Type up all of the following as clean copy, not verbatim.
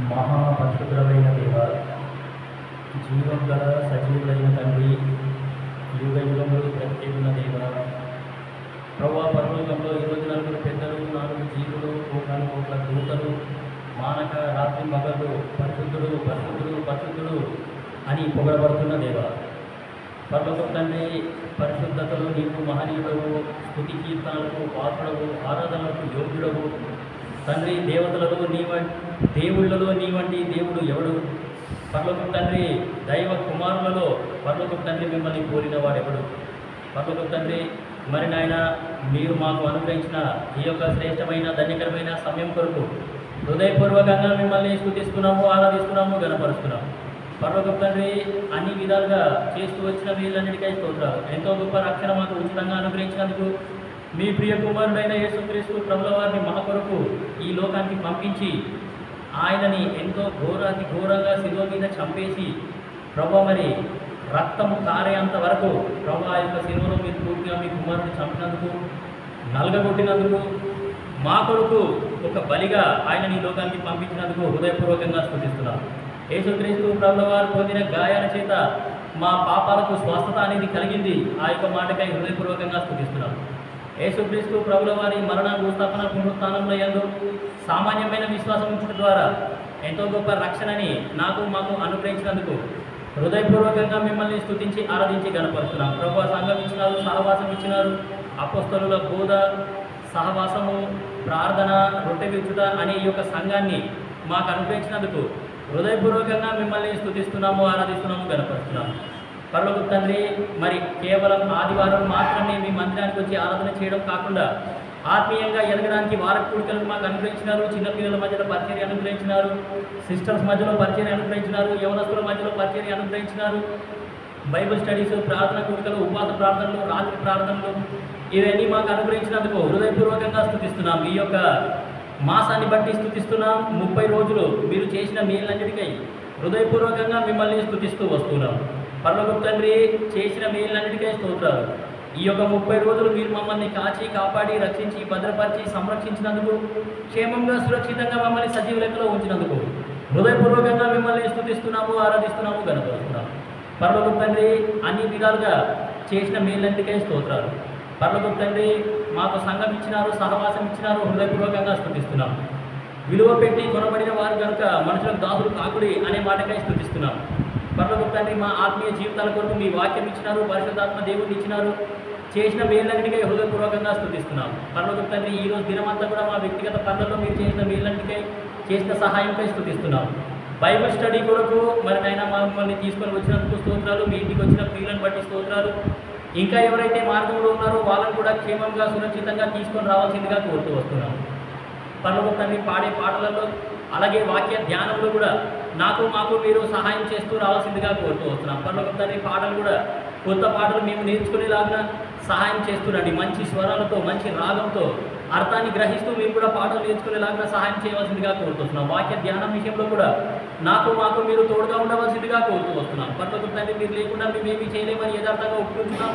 మహాపరిశుద్ధమైన దేవ, జీవం గల సజీవుడైన తండ్రి, యుగ యుగములు బ్రతికేఉన్న దేవ, ప్రభువా పరలోకంలో ఈరోజు నలుగురు పెద్దలు, 4 జీవులు, 1 దూతలు మానక రాత్రి మగళ్ళు పరిశుద్ధుడు పరిశుద్ధుడు పరిశుద్ధుడు అని పొగడబడుతున్న దేవ, పరలోకం తండ్రి, పరిశుద్ధతలో నీవు మహనీయుడవు, స్తుతి కీర్తనలకు పాత్రడవు, ఆరాధనలకు యోగ్యుడవు తండ్రి. దేవతలలో దేవుళ్ళలో నీ వంటి దేవుడు ఎవడు? పరలోకం తండ్రి, దైవ కుమారులలో పరలోకం తండ్రి మిమ్మల్ని కోరిన వాడెవడు? పరలోకం తండ్రి, మరి నాయన మీరు మాకు అనుగ్రహించిన ఈ యొక్క శ్రేష్టమైన ధన్యకరమైన సమయం కొరకు హృదయపూర్వకంగా మిమ్మల్ని స్తుతిస్తున్నాము, ఆరాధిస్తున్నాము, గణపరుస్తున్నాము. పరలోకం తండ్రి, అన్ని విధాలుగా చేస్తూ వచ్చిన వీళ్ళన్నిటికై స్తోత్రాలు. ఎంతో గొప్ప రక్షణ మాకు ఉచితంగా అనుగ్రహించినందుకు, మీ ప్రియ కుమారుడైన యేసుక్రీస్తు ప్రభుల వారిని మా కొరకు ఈ లోకానికి పంపించి ఆయనని ఎంతో ఘోరాతి ఘోరంగా శిలువ మీద చంపేసి ప్రభు మరి రక్తము కారేంత వరకు ప్రభు ఆ యొక్క శిలువలో మీరు పూర్తిగా మీ కుమారుడిని చంపినందుకు, నలగగొట్టినందుకు, మా కొరకు ఒక బలిగా ఆయనని ఈ లోకానికి పంపించినందుకు హృదయపూర్వకంగా స్తుతిస్తున్నాం. యేసుక్రీస్తు ప్రభుల వారు పొందిన గాయాల చేత మా పాపాలకు స్వస్థత అనేది కలిగింది. ఆ యొక్క మాటకై హృదయపూర్వకంగా స్తుతిస్తున్నాం. యేసుక్రీస్తు ప్రభుల వారి మరణ భూస్థాపన పునరుత్థానంలో యందు సామాన్యమైన విశ్వాసం ఉంచడం ద్వారా ఎంతో గొప్ప రక్షణని నాకు మాకు అనుగ్రహించినందుకు హృదయపూర్వకంగా మిమ్మల్ని స్తుతించి ఆరాధించి గణపరుస్తున్నాం. ప్రభు సంఘం ఇచ్చినారు, సహవాసం ఇచ్చినారు, అపోస్తలుల బోధ, సహవాసము, ప్రార్థన, రొట్టె విరుచుట అనే ఈ యొక్క సంఘాన్ని మాకు అనుగ్రహించినందుకు హృదయపూర్వకంగా మిమ్మల్ని స్తుతిస్తున్నాము, ఆరాధిస్తున్నాము, గణపరుస్తున్నాము. పరలోక తండ్రి, మరి కేవలం ఆదివారం మాత్రమే మీ మందిరానికి వచ్చి ఆరాధన చేయడం కాకుండా ఆత్మీయంగా ఎదగడానికి వారపు కూడికలను మాకు అనుగ్రహించినారు. చిన్నపిల్లల మధ్యలో పరిచర్య అనుగ్రహించినారు, సిస్టర్స్ మధ్యలో పరిచర్య అనుగ్రహించినారు, యవనస్తుల మధ్యలో పరిచర్య అనుగ్రహించినారు. బైబిల్ స్టడీస్, ప్రార్థన కూడికలు, ఉపవాస ప్రార్థనలు, రాత్రి ప్రార్థనలు ఇవన్నీ మాకు అనుగ్రహించినందుకు హృదయపూర్వకంగా స్తుతిస్తున్నాం. ఈ యొక్క మాసాన్ని బట్టి స్తుతిస్తున్నాం. 30 రోజులు మీరు చేసిన మేలన్నిటికై హృదయపూర్వకంగా మిమ్మల్ని స్తుతిస్తూ వస్తున్నాం. పరలోక తండ్రి, చేసిన మేలన్నిటికై స్తోత్రాలు. ఈ యొక్క 30 రోజులు మీరు మమ్మల్ని కాచి కాపాడి రక్షించి భద్రపరిచి సంరక్షించినందుకు, క్షేమంగా సురక్షితంగా మమ్మల్ని సజీవ లెక్కలో ఉంచినందుకు హృదయపూర్వకంగా మిమ్మల్ని స్తుతిస్తున్నాము, ఆరాధిస్తున్నాము, గణపరుస్తున్నాము. పరలోక తండ్రి, అన్ని విధాలుగా చేసిన మేలన్నిటికై స్తోత్రాలు. పరలోక తండ్రి, మాకు సంఘం ఇచ్చినారు, సహవాసం ఇచ్చినారు, హృదయపూర్వకంగా స్తుతిస్తున్నాం. విలువ పెట్టి కొనబడిన వారు కనుక మనుషులకు దాసులు కాకుడి అనే మాటకై స్తుతిస్తున్నాం. పరలోక తండ్రి, మా ఆత్మీయ జీవితాల కొరకు మీ వాక్యం ఇచ్చినారు, పరిశుద్ధాత్మ దేవుడిని ఇచ్చినారు, చేసిన మేలన్నిటికై హృదయపూర్వకంగా స్తుతిస్తున్నాం. పరలోక తండ్రి, ఈరోజు దినమంతా కూడా మా వ్యక్తిగత పనులలో మీరు చేసిన మేలన్నిటికై, చేసిన సహాయంపై స్తుతిస్తున్నాం. బైబిల్ స్టడీ కొరకు మరి నాయన మమ్మల్ని తీసుకొని వచ్చినందుకు స్తోత్రాలు. మీ ఇంటికి వచ్చిన ప్రియులను బట్టి స్తోత్రాలు. ఇంకా ఎవరైతే మార్గంలో ఉన్నారో వాళ్ళని కూడా క్షేమంగా సురక్షితంగా తీసుకొని రావాల్సిందిగా కోరుతూ వస్తున్నాం. పరలోక తండ్రి, పాడే పాటలలో అలాగే వాక్య ధ్యానంలో కూడా నాకు మాకు మీరు సహాయం చేస్తూ రావాల్సిందిగా కోరుతూ వస్తున్నాం. పరలోక తండ్రి, పాటలు కూడా కొత్త పాటలు మేము నేర్చుకునేలాగా సహాయం చేస్తున్నాండి. మంచి స్వరాలతో, మంచి రాగంతో, అర్థాన్ని గ్రహిస్తూ మేము కూడా పాటలు నేర్చుకునేలాగా సహాయం చేయవలసిందిగా కోరుతున్నాం. వాక్య ధ్యానం విషయంలో కూడా నాకు మాకు మీరు తోడుగా ఉండవలసిందిగా కోరుతూ వస్తున్నాం. పరలోక తండ్రి, మీరు లేకుండా మేమేమీ చేయలేమని యథార్థంగా ఒప్పుకుంటున్నాం.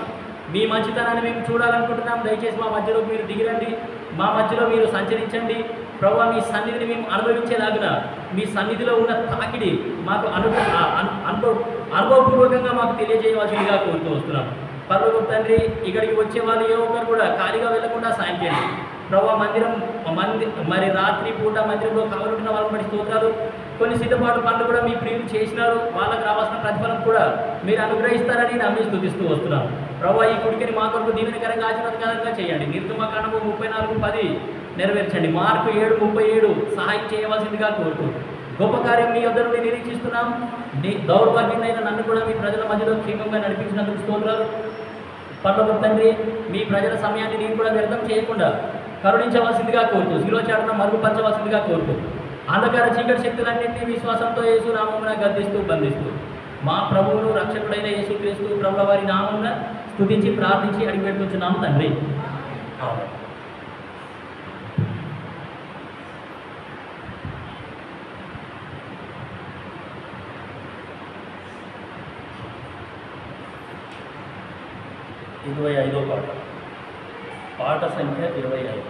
మీ మంచితనాన్ని మేము చూడాలనుకుంటున్నాం. దయచేసి మా మధ్యలో మీరు దిగిరండి, మా మధ్యలో మీరు సంచరించండి. ప్రభువా, మీ సన్నిధిని మేము అనుభవించేలాగున మీ సన్నిధిలో ఉన్న తాకిడి మాకు అనుభవపూర్వకంగా మాకు తెలియజేయవలసిందిగా కోరుతూ వస్తున్నాం. పరలోక తండ్రి, ఇక్కడికి వచ్చే వాళ్ళు ఏ ఒక్కరు కూడా ఖాళీగా వెళ్లకుండా సాయం చేయండి. ప్రభువా, మరి రాత్రి పూట మందిరంలో కావాలంటున్న వాళ్ళని బట్టి స్తోత్రాలు. కొన్ని సిద్ధపాటు పనులు కూడా మీ ప్రియులు చేసినారు, వాళ్ళకు రావాల్సిన ప్రతిఫలం కూడా మీరు అనుగ్రహిస్తారని నమ్మి స్తుతిస్తూ వస్తున్నాం. ప్రభువా, ఈ కుడికిని మా కొరకు దీవెనకరంగా ఆశీర్వాదకరంగా చేయండి. నిర్గమకాండము 34:10 నెరవేర్చండి. మార్కు 7:37 సహాయం చేయవలసిందిగా కోరుతూ గొప్ప కార్యం మీ వద్ద నుండి నిరీక్షిస్తున్నాం. దౌర్భాగ్యమైన నన్ను కూడా మీ ప్రజల మధ్యలో క్షేమంగా నడిపించినందుకు స్తోత్రాలు. పరలోక తండ్రి, మీ ప్రజల సమయాన్ని నేను కూడా వ్యర్థం చేయకుండా కరుణించవలసిందిగా కోరుతూ, శిలోచారణ మరుగుపరచవలసిందిగా కోరుతూ, అంధకార చీకటి శక్తులన్నింటినీ విశ్వాసంతో యేసు నామమున గద్దిస్తూ బంధిస్తూ మా ప్రభువును రక్షకుడైన యేసుక్రీస్తు ప్రభుల వారి నామమున స్తుతించి ప్రార్థించి అడిగిపెట్టుకుంటున్నాం తండ్రి. ఆమేన్. పాట సంఖ్య 25.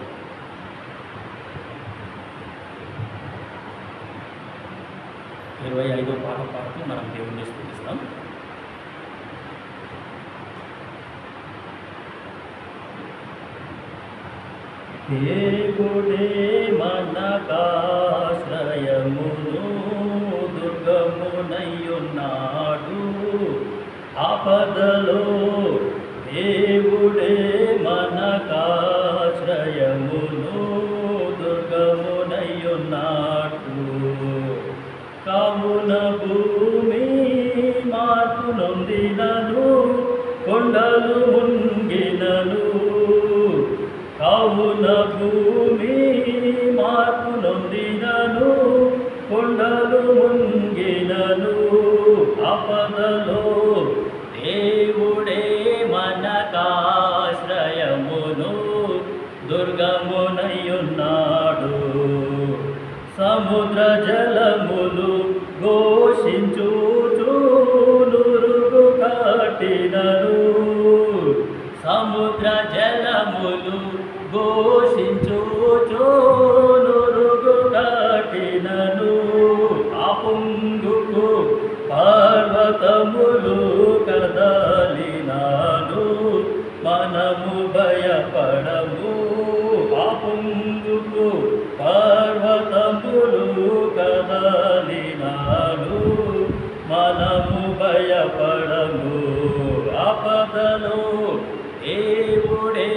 25వ పాట పాడుతూ మనం దేవుణ్ణి స్తుతిస్తాం. దేవుడే మనకాశ్రయమును దుర్గమునయ్యున్నాడు. ఆపదలో దేవుడే మనకాశ్రయమును దుర్గమునయ్యున్నాడు. కావున భూమి మార్పు నొందినను, కొండలు మునిగినను. కావున భూమి మార్పు నొందినను, కొండలు మునిగినను. ఆపదలో దేవుడే మనకాశ్రయమును దుర్గమునయ్యున్నాడు. సముద్ర జలములు ఘోషించుచు నురుగు కట్టినను. సముద్ర జలములు ఘోషించుచు నురుగు కట్టినను. ఆ పొంగుకు పర్వతములు కదలినాను, మనము భయపడము. ఆ పొంగుకు పర్వతములు కదలినాను, మనము భయపడము. ఆపదలో దేవుడే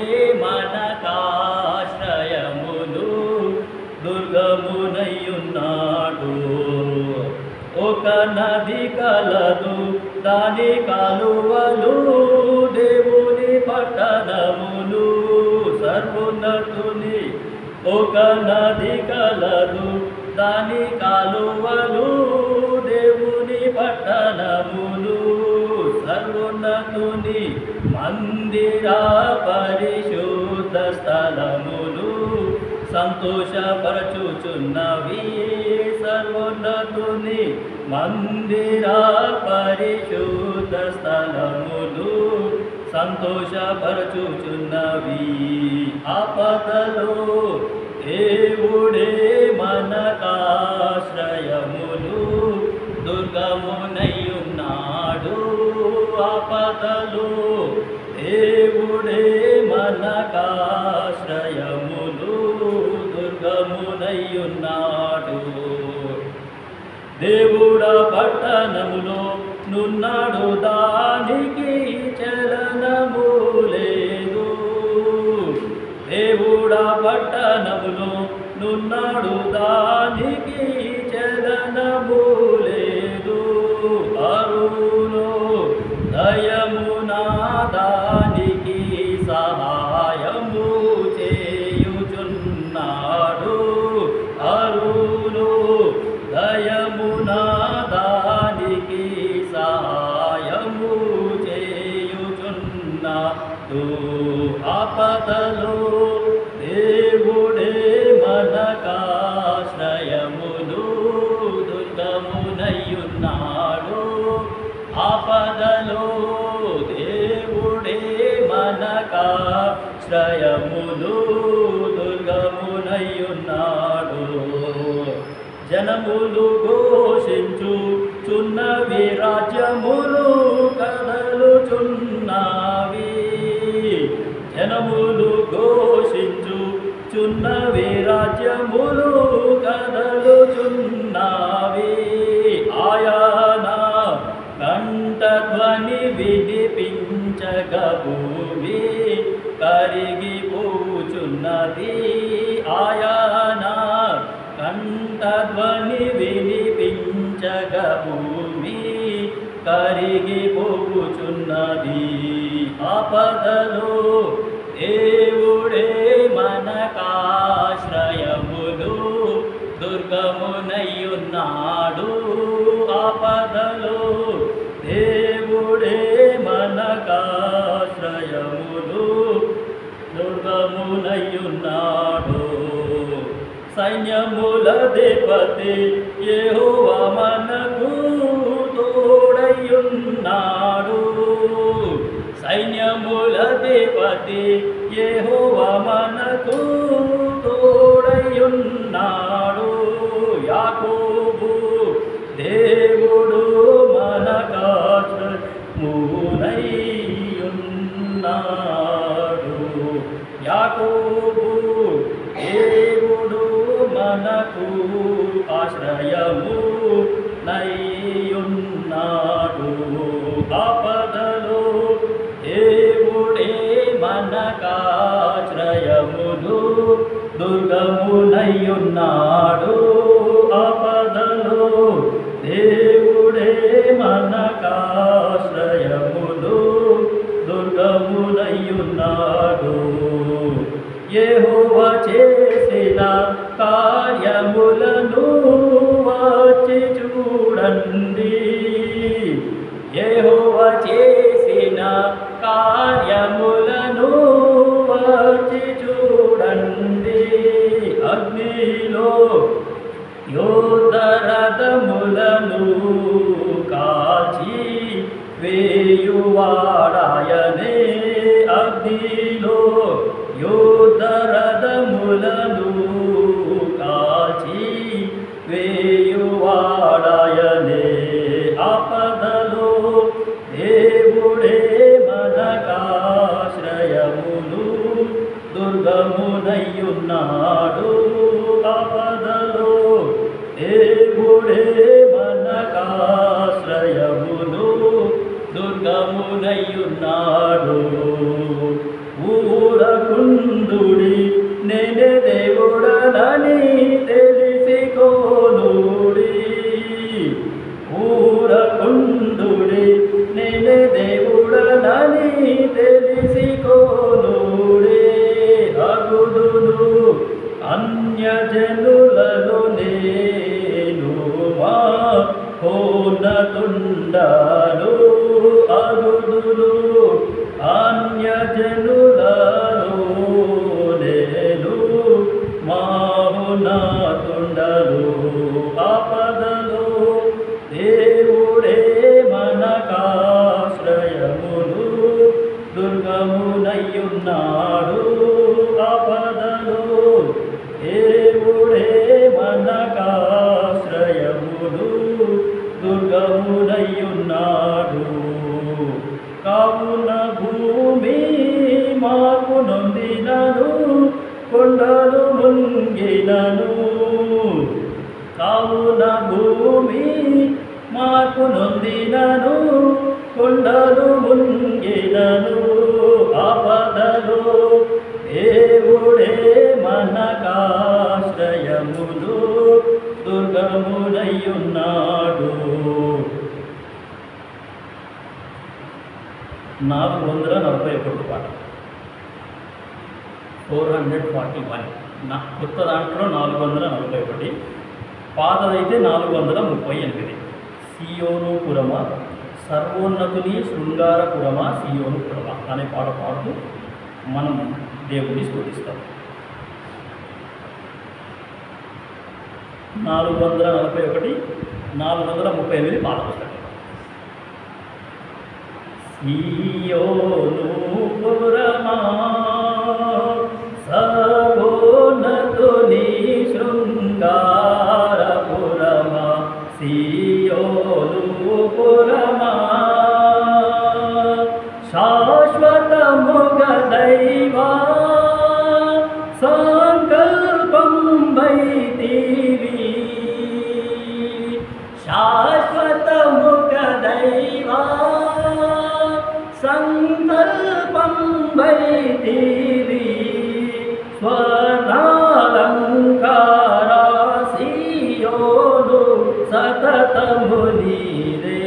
మనకాశ్రయమును దుర్గమునయ్యున్నాడు. ఒక నది కలదు, దాని కాలువలు దేవుని పట్టణములు. సర్వోన్నతుని ఒక నది కలదు, దాని కాలువలు దేవుని పట్టణములు. సర్వోన్నతుని మందిర పరిశుద్ధ స్థలములు సంతోషపరచుచున్నవి. సర్వోన్నతుని మందిర పరిశుద్ధ స్థలములు సంతోషపరచుచున్నవి. ఆపదలో దేవుడే మనకాశ్రయమును దుర్గమునయ్యున్నాడు. ఆపదలో దేవుడే మనకాశ్రయమును దుర్గమునయ్యున్నాడు. దేవుడ పట్టణములో నున్నాడు, దానికి చలనము లేదు. దేవుడ పట్టణములో నున్నాడు, దానికి చలనము లేదు. అరుణో దయమునా దానికి సహాయము చేయుచున్నాడు. అరుణో దయమునా దానికి సహాయము చేయుచున్నాడు. ఆపదలో దేవుడే మనకాశ్రయమును దుర్గమునయ్యున్నాడు. ఆపదలో దేవుడే మనకాశ్రయమును దుర్గమునయ్యున్నాడు. జనములు ఘోషించుచున్నవి, రాజ్యములు కదలుచున్నవి. జనములు ఘోషించుచున్నవి, రాజ్యములు కదలుచున్నవి. ఆయన కంఠధ్వని వినిపించగ భూమి కరిగిపోచున్నది. ఆయన కంఠధ్వని వినిపించగ భూమి కరిగిపోచున్నది. ఆపదలో దేవుడే మనకాశ్రయమును దుర్గమునయ్యున్నాడు. ఆపదలో దేవుడే మనకాశ్రయమును దుర్గమునయ్యున్నాడు. సైన్యములధిపతి యెహోవా మనకు తోడయ్యున్నాడు. సైన్యములధిపతి యెహోవా మనకు తోడయ్యున్నాడు. యాకోబు దేవుడు మనకాశ్రయమునైయున్నాడు. యాకోబు దేవుడు మనకు ఆశ్రయమునైయున్నాడు. ఆపదలో దేవుడే మనకాశ్రయమును దుర్గమునైయున్నాడు. ఆపదలో దేవుడే మనకాశ్రయమును దుర్గమునైయున్నాడు. యెహోవా చేసిన కార్యములను వచ్చి చూడండి. యెహోవా చేసిన కార్యములను వచ్చి చూడండి. అగ్నిలో యోధరథములను కాల్చి వేయువాడాయనే. అగ్నిలో యోధరథములను కాల్చి వేయువాడాయనే. ఆపదలో దేవుడే మనకాశ్రయమును దుర్గమునైయున్నాడు. ఆపదలో దేవుడే మనకాశ్రయమును దుర్గమునైయున్నాడు. ఊరకుండుడి నేనే దేవుడనని తెలిసికోనుడి. ఊరకుండుడి నేనే దేవుడనని తెలిసికోనుడి. అగుదును అన్యజనులలో నేను మహోన్నతుండను. అగుదును అన్యజనులలో నేను మహోన్నతుండను. ఆపదలో దేవుడే మనకాశ్రయమును దుర్గమునైయున్నాడు. ఆపదలో దేవుడే మనకాశ్రయమును దుర్గమునైయున్నాడు. కావున భూమి మార్పు నొందినను, కొండలు మునిగినను. కావున భూమి మార్పు నొందినను, కొండలు మునిగినను. ఆపదలో దేవుడే మనకాశ్రయమును దుర్గమునైయున్నాడు. 441 పాట 441. కొత్త దాంట్లో 441, పాతదైతే 438. సియోనుపురమా సర్వోన్నతుని శృంగారపురమా సియోనుపురమా అనే పాట పాడుతూ మనం దేవుడిని స్తుతిస్తాం. 441, 438 పాత పుస్తకం. సియోనుపురమా సర్వోన్నతుని శృంగారపురమా సియోనుపురమా శాశ్వతముగ దైవా సంకల్పం వైతివి. శాశ్వతముగ దైవా సంకల్పం వైతివి. స్వర్ణాలంకారా సియోను సతతము నీదే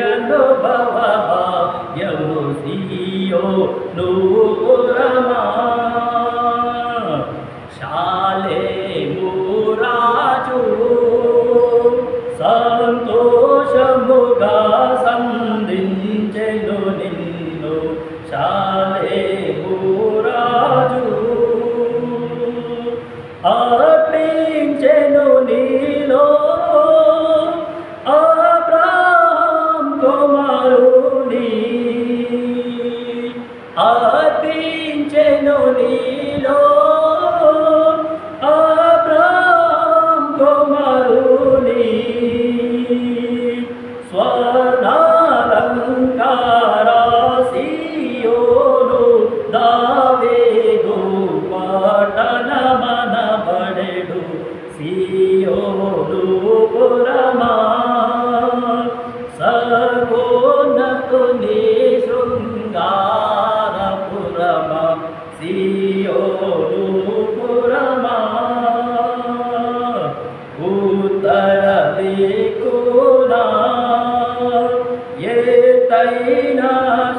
అనుభవ భాగ్యము సియోనుపురమా. శాలేము రాజు సంతోషముగా సంధించెను నిన్ను. శాలేము రాజు అర్పించెను నీలో అబ్రహాం కుమారుని. అర్పించెను నీలో అబ్రహాం కుమారుని.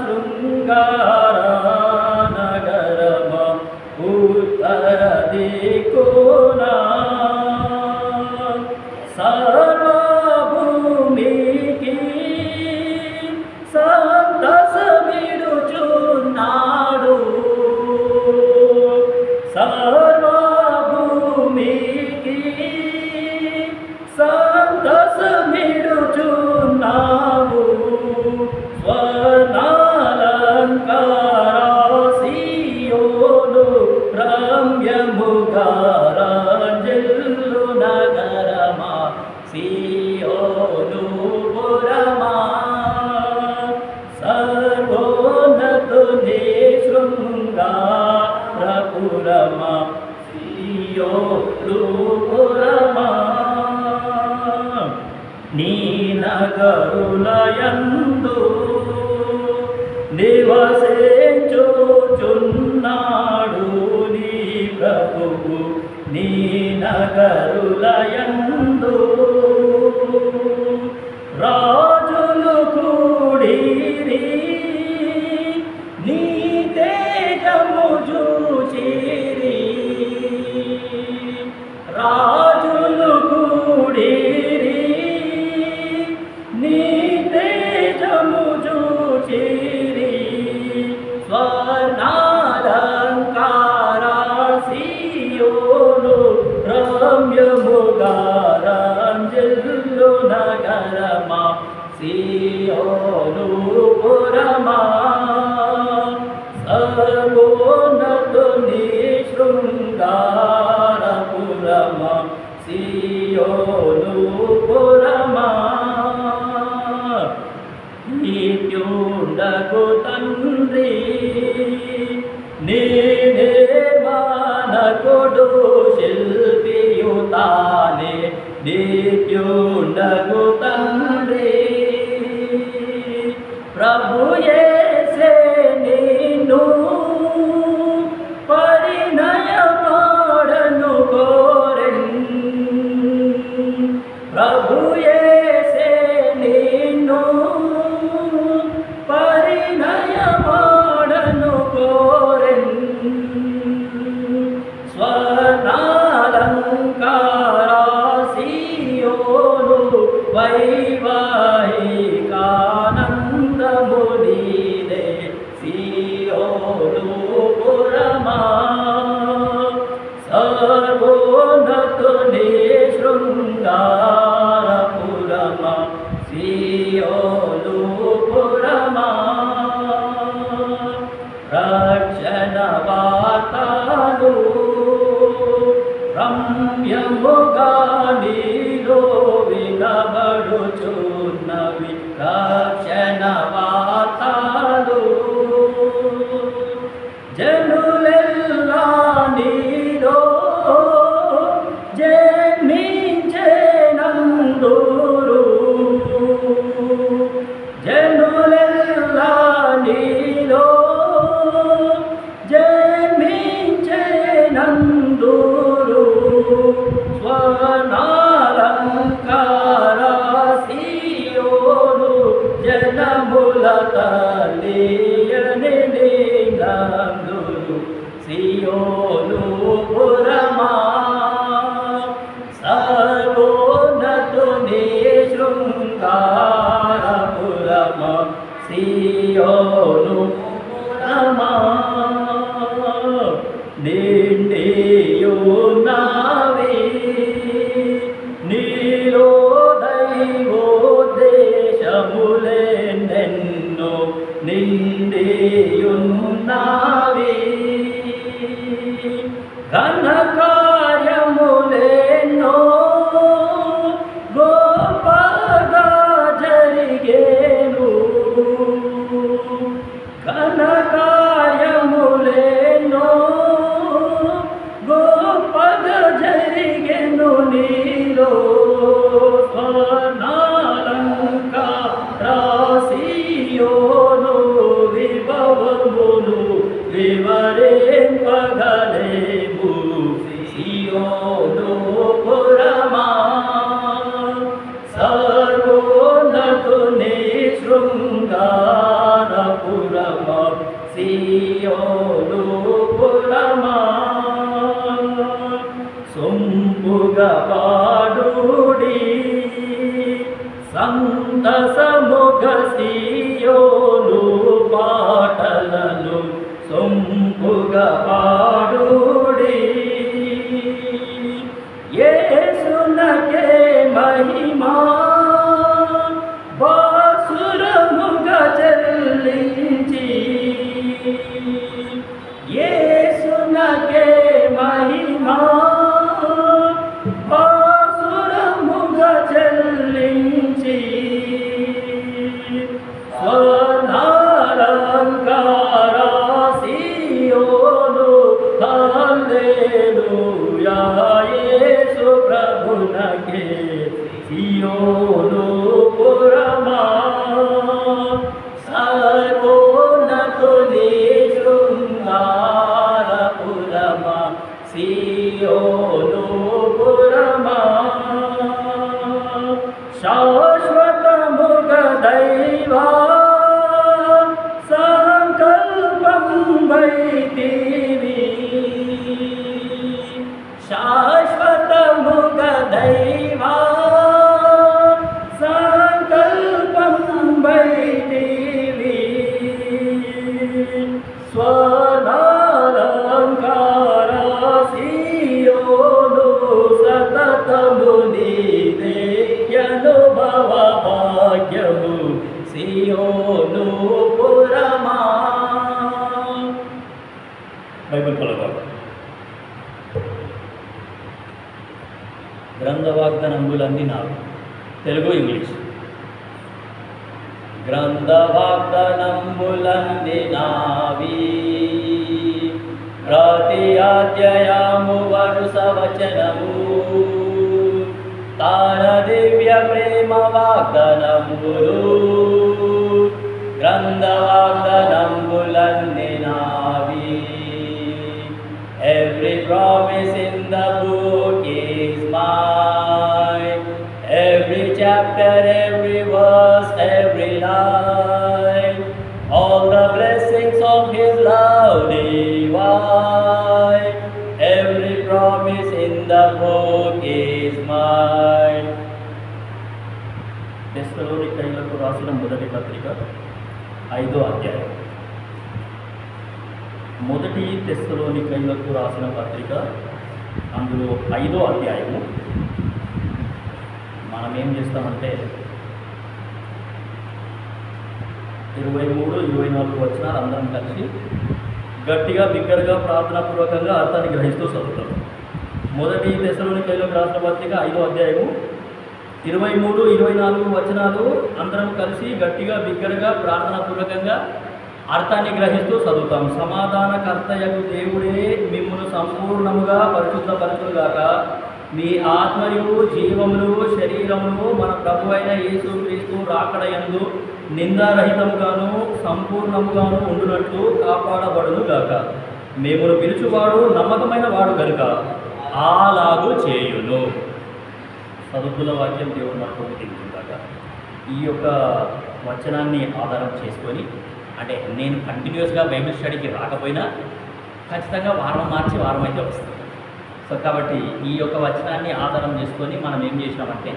శృంగార నగరమ ఉత్తర దిక్కునా సర్వభూమికి సంతసమిడుచున్నాడు సర్వభూమికి సంతసమిడుచున్నావు స్వర్ణాలంకారసియోను రమ్యముగారంజల్లు నగరమా సియోను పురమా సర్వోన్నతుని శృంగారపురమా సియోను పురమా నీ నగరులయందు నివసించుచున్నాడు నీ ప్రభువు నీ నగరులయందు రాజులు కూడిరి నీ తేజము చూచిరి రాజులు కూడిరి నీ తేజము చూచిరి స్వర్ణాలంకార సియోను రమ్యముగారంజల్లు నగరమా సియోను పురమా సర్వోన్నతుని శృంగారపురమా సియోను పురమా నిత్యుండగు తండ్రి నేనే మానకుడు శిల్పియుతానే నిత్యుండగు తండ్రి ప్రభు యేసే నిన్ను పరిణయమాడను కోరెన్ ప్రభు యేసే నిన్ను పరిణయమాడను కోరెన్ స్వర్ణాలంకార సియోను వైవాహికానందము నీదే సియోను పురమా సర్వోన్నతుని శృంగారపురమా సియోను పురమా రక్షణ వార్తలు రమ్యముగా నీలో వినబడుచున్నవి రక్షణ వార్తలు జనులెల్లా నీలో జన్మించెనందురు జనులెల్లా నీలో జన్మించెనందురు స్వర్ణాలంకార సియోను జనముల తల్లియని నందురు సియోను పురమా సర్వోన్నతుని శృంగారపురమా సియోను పురమా నిండియున్నావి నీలో దైవోద్దేశములెన్నెన్నో నిండియున్నావి ఘనకార్యములెన్నో గొప్పగా జరిగేను ఘనకార్యములెన్నో గొప్పగా జరిగెను నీలో స్వర్ణాలంకార సియోను విభవములు వివరింపగలేము సియోను పురమా సర్వోన్నతుని శృంగారపు పురమా సియోను పురమా సొంపుగా పాడుడి సంతసముగ సియోను పాటలను సొంపుగా పాడుడి యేసునకే మహిమా బాసురముగా చెల్లించి యేసునకే మహిమా బాసురముగా చెల్లించి స్వర్ణాలంకార సియోను హల్లెలూయా యేసు ప్రభునకే సియోను పురమా సర్వోన్నతుని శృంగార పురమా సియోను పురమా శాశ్వతముగ దైవా సంకల్పం వైతివి శాశ్వతముగ దైవా సంకల్పం వైతివి స్వర్ణాలంకార సియోను సతతము నీదే అనుభవ భాగ్యము సియోను పురమా. బైబిల్ కొలగా గ్రంథ వాగ్దానములన్నీ నావి. తెలుగు ఇంగ్లీష్. గ్రంథ వాగ్దానములన్నీ నావి ప్రతి అధ్యాయము వరుస వచనము తార దివ్య ప్రేమ వాగ్దానములు గ్రంథ వాగ్దానములన్నీ నావి. Every promise in the book is mine. Every chapter, every verse, every line. All the blessings of His love divine. Every promise in the book is mine. తెస్సలోనికైలకు రాసిన మొదటి పత్రిక 5వ అధ్యాయం. మొదటి తెస్సలోనికైలకు రాసిన పత్రిక అందులో 5వ అధ్యాయము. మనం ఏం చేస్తామంటే 23, 24 వచనాలు అందరం కలిసి గట్టిగా బిగ్గరగా ప్రార్థనాపూర్వకంగా అర్థాన్ని గ్రహిస్తూ చదువుతాం. మొదటి తెస్సలోనికైలకు రాసిన పత్రిక 5వ అధ్యాయము 23, 24 వచనాలు అందరం కలిసి గట్టిగా బిగ్గరగా ప్రార్థనాపూర్వకంగా అర్థాన్ని గ్రహిస్తూ చదువుతాం. సమాధానకర్తయగు దేవుడే మిమ్మును సంపూర్ణముగా పరిశుద్ధపరచుగాక. మీ ఆత్మయు జీవములు శరీరమును మన ప్రభు అయిన యేసుక్రీస్తు రాకడయందు నిందారహితముగాను సంపూర్ణముగాను ఉండునట్లు కాపాడబడునుగాక. మిమ్మును పిలుచువాడు నమ్మకమైన వాడు గనుక అలాగు చేయును. చదువుతున్న వాక్యం దేవుడు మనకు తెలుసుగాక. ఈ యొక్క వచనాన్ని ఆధారం చేసుకొని, అంటే నేను కంటిన్యూస్గా బైబిల్ స్టడీకి రాకపోయినా ఖచ్చితంగా వారం మార్చి వారం అయితే వస్తుంది. సో కాబట్టి ఈ యొక్క వచనాన్ని ఆధారం చేసుకొని మనం ఏం చేసినామంటే,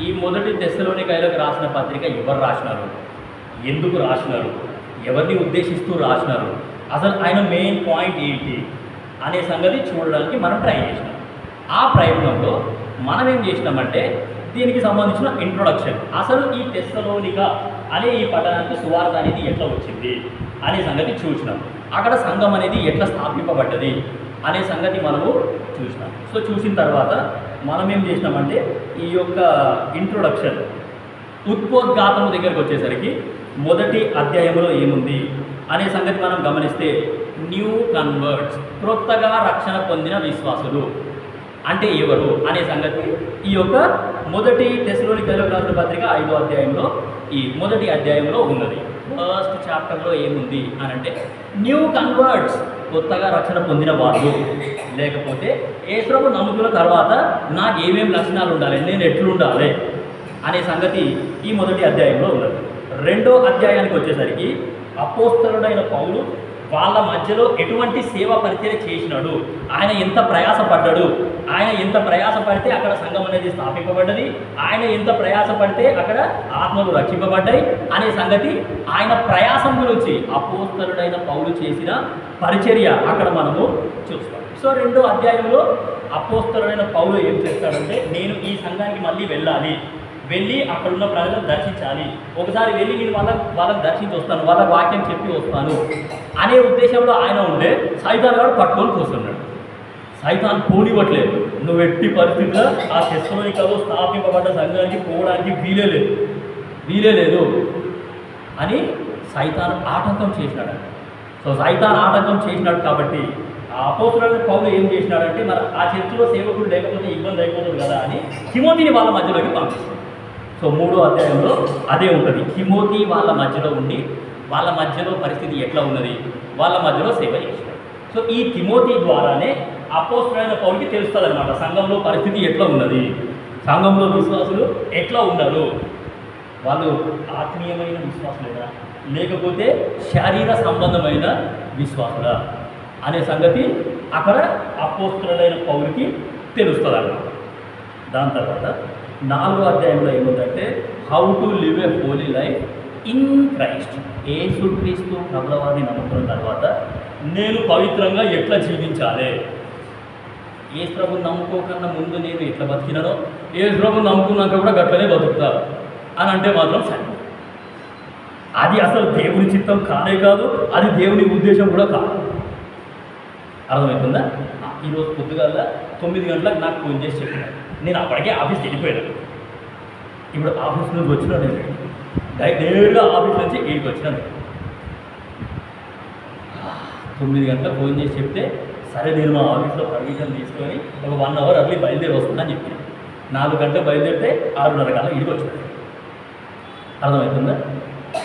ఈ మొదటి తెస్సలోనికైలకు రాసిన పత్రిక ఎవరు రాసినారు, ఎందుకు రాసినారు, ఎవరిని ఉద్దేశిస్తూ రాసినారు, అసలు ఆయన మెయిన్ పాయింట్ ఏంటి అనే సంగతి చూడడానికి మనం ట్రై చేసినాం. ఆ ప్రయత్నంలో మనం ఏం చేసినామంటే దీనికి సంబంధించిన ఇంట్రొడక్షన్, అసలు ఈ తెస్సలోనిక అనే ఈ పట్టణానికి సువార్త అనేది ఎట్లా వచ్చింది అనే సంగతి చూసినాం. అక్కడ సంఘం అనేది ఎట్లా స్థాపింపబడ్డది అనే సంగతి మనము చూసినాం. సో చూసిన తర్వాత మనం ఏం చేసినామంటే ఈ యొక్క ఇంట్రొడక్షన్ ఉత్పోద్ఘాతము దగ్గరికి వచ్చేసరికి మొదటి అధ్యాయంలో ఏముంది అనే సంగతి మనం గమనిస్తే, న్యూ కన్వర్ట్స్, క్రొత్తగా రక్షణ పొందిన విశ్వాసులు అంటే ఎవరు అనే సంగతి ఈ యొక్క మొదటి తెస్సలోనికైలకు రాసిన పత్రిక 5వ అధ్యాయంలో ఈ మొదటి అధ్యాయంలో ఉన్నది. ఫస్ట్ చాప్టర్లో ఏముంది అని అంటే, న్యూ కన్వర్ట్స్, కొత్తగా రక్షణ పొందిన వాళ్ళు, లేకపోతే యేసుప్రభు నమ్ముకున్న తర్వాత నాకు ఏమేమి లక్షణాలు ఉండాలి, నేను ఎట్లుండాలి అనే సంగతి ఈ మొదటి అధ్యాయంలో ఉన్నది. 2వ అధ్యాయానికి వచ్చేసరికి అపోస్తలుడైన పౌలు వాళ్ళ మధ్యలో ఎటువంటి సేవా పరిచర్య చేసినాడు, ఆయన ఎంత ప్రయాసపడ్డాడు, ఆయన ఎంత ప్రయాసపడితే అక్కడ సంఘం అనేది స్థాపింపబడ్డది, ఆయన ఎంత ప్రయాసపడితే అక్కడ ఆత్మలు రక్షింపబడ్డాయి అనే సంగతి, ఆయన ప్రయాసం గురించి అపోస్తలుడైన పౌలు చేసిన పరిచర్య అక్కడ మనము చూస్తాం. సో 2వ అధ్యాయంలో అపోస్తలుడైన పౌలు ఏం చేస్తాడంటే, నేను ఈ సంఘానికి మళ్ళీ వెళ్ళి అక్కడున్న ప్రజలను దర్శించాలి, ఒకసారి వెళ్ళి నేను వాళ్ళకి దర్శించి వస్తాను, వాళ్ళ వాక్యం చెప్పి వస్తాను అనే ఉద్దేశంలో ఆయన ఉంటే సైతాన్ గారు పట్టుకొని కూర్చున్నాడు. సైతాన్ పోనివ్వట్లేదు, నువ్వు ఎట్టి పరిస్థితుల్లో ఆ తెస్సలోనికలో స్థాపింపబడ్డ సంఘానికి పోవడానికి వీలే లేదు అని సైతాన్ ఆటంకం చేసినాడు. సో సైతాన్ ఆటంకం చేసినాడు కాబట్టి ఆ అపోస్తలుడైన పౌలు ఏం చేసినాడంటే, మరి ఆ చర్చిలో సేవకుడు లేకపోతే ఇబ్బంది అయిపోతుంది కదా అని తిమోతిని వాళ్ళ మధ్యలోకి పంపిస్తాడు. సో 3వ అధ్యాయంలో అదే ఉంటుంది. తిమోతి వాళ్ళ మధ్యలో ఉండి వాళ్ళ మధ్యలో పరిస్థితి ఎట్లా ఉన్నది, వాళ్ళ మధ్యలో సేవ చేసినాడు. సో ఈ తిమోతి ద్వారానే అపోస్తలుడైన పౌలుకి తెలుస్తుంది అనమాట, సంఘంలో పరిస్థితి ఎట్లా ఉన్నది, సంఘంలో విశ్వాసులు ఎట్లా ఉన్నారు, వాళ్ళు ఆత్మీయమైన విశ్వాసులేనా లేకపోతే శారీర సంబంధమైన విశ్వాసులా అనే సంగతి అక్కడ అపోస్తలుడైన పౌలుకి తెలుస్తుంది అన్నమాట. దాని తర్వాత 4వ అధ్యాయంలో ఏముందంటే, how to live A Holi life in Christ. యేసుక్రీస్తు ప్రభువారిని నమ్ముకున్న తర్వాత నేను పవిత్రంగా ఎట్లా జీవించాలి, యేసు ప్రభుని నమ్ముకోకన్నా ముందు నేను ఎట్లా బతికినానో యేసు ప్రభుని నమ్ముకున్నాక కూడా గట్లనే బతుకుతా అని అంటే మాత్రం సరే, అది అసలు దేవుని చిత్తం కానే కాదు, అది దేవుని ఉద్దేశం కూడా కాదు. అర్థమవుతుందా? ఈరోజు పొద్దుగాల 9 గంటలకు నాకు ఫోన్ చేసి చెప్పినాడు, నేను అప్పటికే ఆఫీస్కి వెళ్ళిపోయాను. ఇప్పుడు ఆఫీస్ నుంచి వచ్చినా నేను నేరుగా ఆఫీస్ నుంచి ఇక్కడికి వచ్చినాను. 9 గంటలకు ఫోన్ చేసి చెప్తే సరే నేను మా ఆఫీస్లో పర్మిషన్ తీసుకొని ఒక 1 అవర్ అర్లీ బయలుదేరి వస్తుందని చెప్పిన. 4 గంటలకు బయలుదేరితే 6:30 కల్లా ఇక్కడికి వచ్చినాను. అర్థమవుతుందా?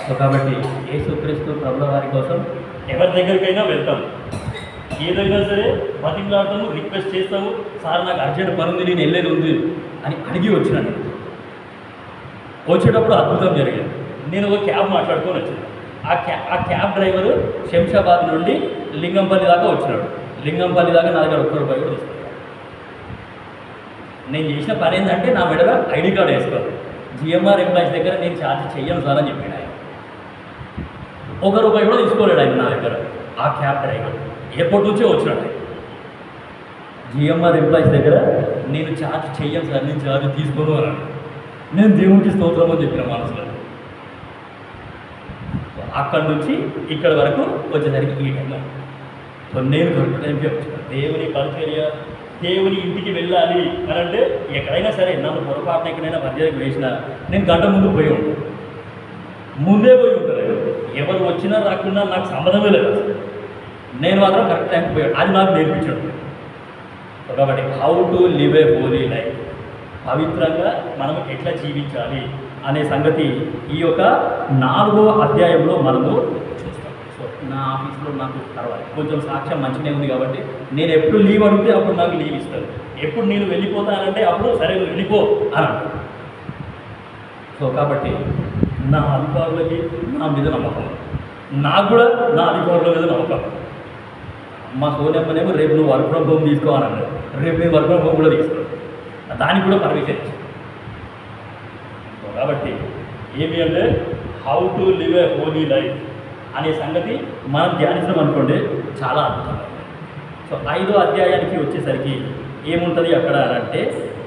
సో కాబట్టి యేసుక్రీస్తు ప్రభుల వారి కోసం ఎవరి దగ్గరికైనా వెళ్తాము, ఏదైనా సరే బతిమలాడతాము, రిక్వెస్ట్ చేస్తాము, సార్ నాకు అర్జెంట్ పని ఉంది నేను వెళ్ళేది ఉంది అని అడిగి వచ్చినాను. వచ్చేటప్పుడు అద్భుతం జరిగింది. నేను ఒక క్యాబ్ మాట్లాడుకొని వచ్చాను. ఆ క్యాబ్ డ్రైవరు శంషాబాద్ నుండి లింగంపల్లి దాకా వచ్చినాడు. లింగంపల్లి దాకా నా దగ్గర ₹1 కూడా తీసుకున్నాడు. నేను చేసిన పని ఏంటంటే నా మెడలో ఐడి కార్డు వేసుకోవాలి. జిఎంఆర్ ఎంప్లాయీస్ దగ్గర నేను ఛార్జ్ చెయ్యను సార్ అని చెప్పాడు ఆయన. ₹1 కూడా తీసుకోలేడు ఆయన నా దగ్గర. ఆ క్యాబ్ డ్రైవర్ ఎప్పటి నుంచో వచ్చినాడు. జిఎంఆర్ ఎంప్లాయీస్ దగ్గర నేను ఛార్జ్ చెయ్యను సార్, నేను ఛార్జ్ తీసుకోను అన్నాడు. నేను దేవుడికి స్తోత్రం అని చెప్పిన మనసులో. అక్కడి నుంచి ఇక్కడ వరకు వచ్చేసరికి ఈ టైంలో. సో నేను కరెక్ట్ టైంకి వచ్చాను. దేవుని పరిచర్య, దేవుని ఇంటికి వెళ్ళాలి అని అంటే ఎక్కడైనా సరే నన్ను పొరపాటున ఎక్కడైనా పరిచర్యకు వేసినా నేను గంట ముందు పోయి ఉంటాను, ముందే పోయి ఉంటాను. ఎవరు వచ్చినా రాకున్నా నాకు సంబంధమే లేదు. నేను మాత్రం కరెక్ట్ టైంకి పోయాడు. అది నాకు నేర్పించాడు. కాబట్టి how to live A Holi life, పవిత్రంగా మనం ఎట్లా జీవించాలి అనే సంగతి ఈ యొక్క 4వ అధ్యాయంలో మనము చూస్తాం. సో నా ఆఫీస్లో నాకు పర్వాలేదు, కొంచెం సాక్ష్యం మంచిగానే ఉంది కాబట్టి నేను ఎప్పుడు లీవ్ అడిగితే అప్పుడు నాకు లీవ్ ఇస్తారు. ఎప్పుడు నేను వెళ్ళిపోతానంటే అప్పుడు సరే నువ్వు వెళ్ళిపో అని అంటారు. సో కాబట్టి నా అధికారులకి నా మీద నమ్మకం, నాకు కూడా నా అధికారుల మీద నమ్మకం. మా సోనమ్మనేమో రేపు నువ్వు వర్క్ ఫ్రమ్ హోమ్ తీసుకోవాలన్నాడు. రేపు నేను వర్క్ ఫ్రమ్ హోమ్ కూడా తీసుకోను, దానికి కూడా పర్మిషన్ ఇచ్చాను. కాబట్టి ఏమి అంటే how to live A Holi life అనే సంగతి మనం ధ్యానించడం అనుకోండి చాలా అద్భుతంగా. సో 5వ అధ్యాయానికి వచ్చేసరికి ఏముంటుంది అక్కడ అంటే,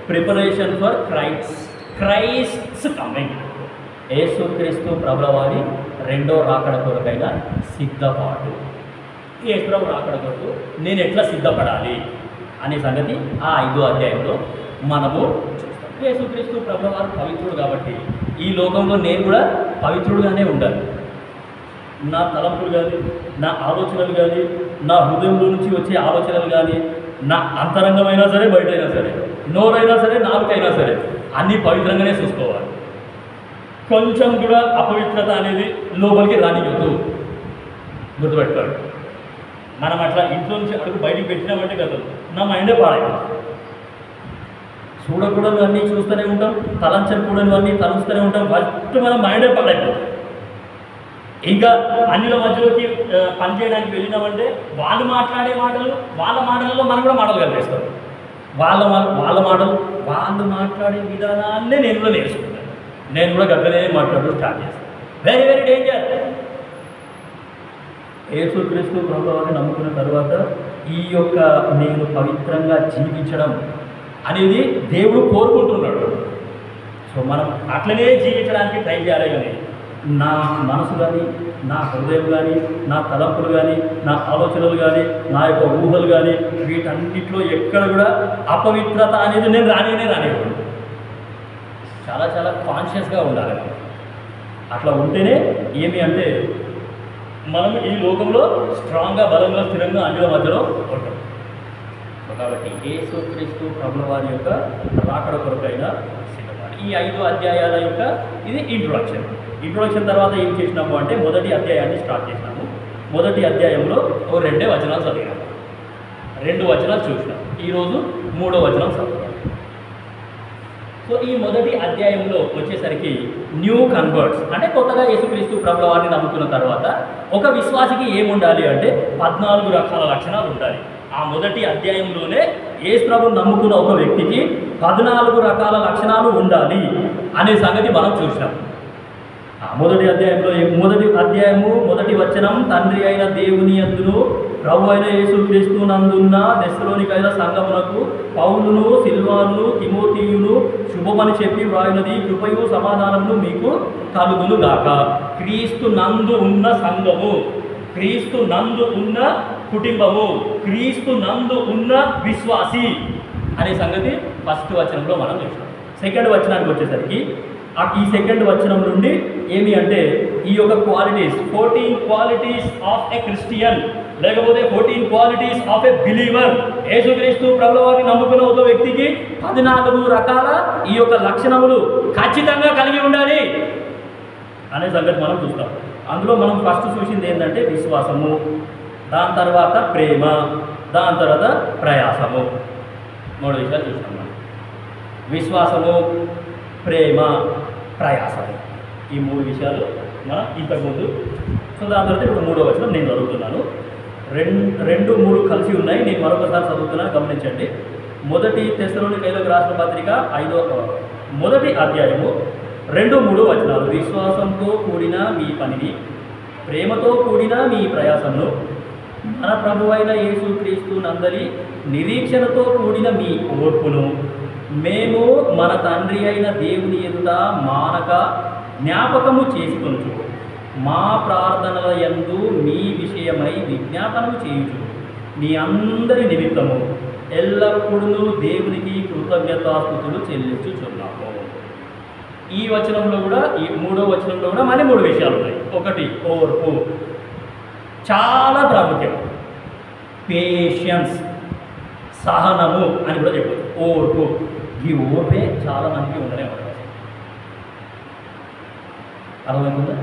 ప్రిపరేషన్ ఫర్ క్రైస్ట్స్ కమింగ్. యేసుక్రీస్తు ప్రభుల వారి 2వ రాకడ కొరకైన సిద్ధపాటు. యేసు ప్రభు రాకడ కొరకు నేను ఎట్లా సిద్ధపడాలి అనే సంగతి ఆ 5వ అధ్యాయంలో మనము చూస్తాం. యేసుక్రీస్తు ప్రభుల వారు పవిత్రుడు కాబట్టి ఈ లోకంలో నేను కూడా పవిత్రుడుగానే ఉండాలి. నా తలంపులు కానీ, నా ఆలోచనలు కానీ, నా హృదయంలో నుంచి వచ్చే ఆలోచనలు కానీ, నా అంతరంగమైనా సరే, బయట అయినా సరే, నోరైనా సరే, నాలుకైనా సరే, అన్నీ పవిత్రంగానే చూసుకోవాలి. కొంచెం కూడా అపవిత్రత అనేది లోపలికి రానియొద్దు. గుర్తుపెట్టుకోండి. మనం అట్లా ఇంట్లో నుంచి అడుగు బయటికి పెట్టినామంటే కదా నా మైండే పాడైపోతుంది. చూడకూడదు అన్నీ చూస్తూనే ఉంటాం, తలంచకూడదు అన్నీ తలుస్తూనే ఉంటాం. ఫస్ట్ మనం మైండే పాడైపోతుంది. ఇంకా అన్యుల మధ్యలోకి పనిచేయడానికి వెళ్ళినామంటే వాళ్ళు మాట్లాడే మాటలు, వాళ్ళ మాటలలో మనం కూడా మాటలు కలిపేస్తాం. వాళ్ళ మాటలు, వాళ్ళు మాట్లాడే విధానాన్నే నేను కూడా నేర్చుకుంటాను. నేను కూడా గట్లనే మాట్లాడడం స్టార్ట్ చేస్తాను. Very very danger. యేసుక్రీస్తు ప్రభువుని నమ్ముకున్న తర్వాత ఈ యొక్క నేను పవిత్రంగా జీవించడం అనేది దేవుడు కోరుకుంటున్నాడు. సో మనం అట్లనే జీవించడానికి ట్రై చేయాలి. కానీ నా మనసు కానీ, నా హృదయం కానీ, నా తలంపులు కానీ, నా ఆలోచనలు కానీ, నా యొక్క ఊహలు కానీ, వీటన్నిటిలో ఎక్కడ కూడా అపవిత్రత అనేది నేను రానివ్వను. చాలా చాలా కాన్షియస్గా ఉండాలి. అట్లా ఉంటేనే ఏమి అంటే మనం ఈ లోకంలో స్ట్రాంగ్గా, బలంగా, స్థిరంగా అన్యుల మధ్యలో ఉంటాం. కాబట్టి యేసుక్రీస్తు ప్రభువు వారి యొక్క రాకడ కొరకైన సిద్ధపడాలి. ఈ 5 అధ్యాయాల యొక్క ఇది ఇంట్రొడక్షన్ తర్వాత ఏం చేసినాము అంటే మొదటి అధ్యాయాన్ని స్టార్ట్ చేసినాము. మొదటి అధ్యాయంలో 2 వచనాలు చదివినాము, 2 వచనాలు చూసినాము. ఈరోజు 3వ వచనం చదువుతాం. సో ఈ మొదటి అధ్యాయంలో వచ్చేసరికి న్యూ కన్వర్ట్స్ అంటే కొత్తగా యేసుక్రీస్తు ప్రభువు వారిని నమ్ముకున్న తర్వాత ఒక విశ్వాసికి ఏముండాలి అంటే 14 రకాల లక్షణాలు ఉండాలి. ఆ మొదటి అధ్యాయంలోనే యేసు ప్రభువుని నమ్ముకున్న ఒక వ్యక్తికి 14 రకాల లక్షణాలు ఉండాలి అనే సంగతి మనం చూసినాం. మొదటి అధ్యాయము మొదటి వచనం, తండ్రి అయిన దేవుని యందును ప్రభు అయిన యేసుక్రీస్తు నందున్న దెస్సలోనికైన సంఘమునకు పౌలును, సిల్వాను, తిమోతియును శుభమని చెప్పి వ్రాయినది కృపయు సమాధానమును మీకు కలుగును గాక. క్రీస్తు నందు ఉన్న సంఘము, క్రీస్తు నందు ఉన్న కుటుంబము, క్రీస్తు నందు ఉన్న విశ్వాసి అనే సంగతి ఫస్ట్ వచనంలో మనం చూస్తాం. సెకండ్ వచనానికి వచ్చేసరికి ఈ సెకండ్ వచనం నుండి ఏమి అంటే ఈ యొక్క qualities, 14 qualities of a Christian, లేకపోతే 14 క్వాలిటీస్ ఆఫ్ ఎ బిలీవర్. యేసుక్రీస్తు ప్రభువు వారిని నమ్ముకున్న ఒక వ్యక్తికి 14 రకాల ఈ యొక్క లక్షణములు ఖచ్చితంగా కలిగి ఉండాలి అనే సంగతి మనం చూస్తాం. అందులో మనం ఫస్ట్ చూసింది ఏంటంటే విశ్వాసము, దాని తర్వాత ప్రేమ, దాని తర్వాత ప్రయాసము. 3 విషయాలు చూస్తాం మనం. విశ్వాసము, ప్రేమ, ప్రయాసము, ఈ 3 విషయాలు మనం ఇంతకుముందు. సో దాని తర్వాత ఇప్పుడు 3వ వచనం నేను చదువుతున్నాను. 2, 3 కలిసి ఉన్నాయి. నేను మరొకసారి చదువుతున్నాను, గమనించండి. మొదటి తెస్సలోనికైలకు రాసిన పత్రిక 1వ అధ్యాయము 2, 3 వచనాలు. విశ్వాసంతో కూడిన మీ పనిని, ప్రేమతో కూడిన మీ ప్రయాసమును, మన ప్రభువైన యేసుక్రీస్తు నందలి నిరీక్షణతో కూడిన మీ ఓర్పును మేము మన తండ్రి అయిన దేవుని ఎదుట మానక జ్ఞాపకము చేసుకొనుచు మా ప్రార్థనల యందు మీ విషయమై విజ్ఞాపనము చేయుచు మీ అందరి నిమిత్తము ఎల్లప్పుడూ దేవునికి కృతజ్ఞతాస్తుతులు చెల్లించుచున్నాము. ఈ వచనంలో కూడా, ఈ 3వ వచనంలో కూడా మళ్ళీ 3 విషయాలు ఉన్నాయి. ఒకటి ఓర్పు, చాలా ప్రాముఖ్యం. పేషెన్స్, సహనము అని కూడా చెప్పారు. ఓర్పు, ఈ ఓర్పే చాలా మందికి ఉండనే ఉంటుంది. అర్థమవుతుందా?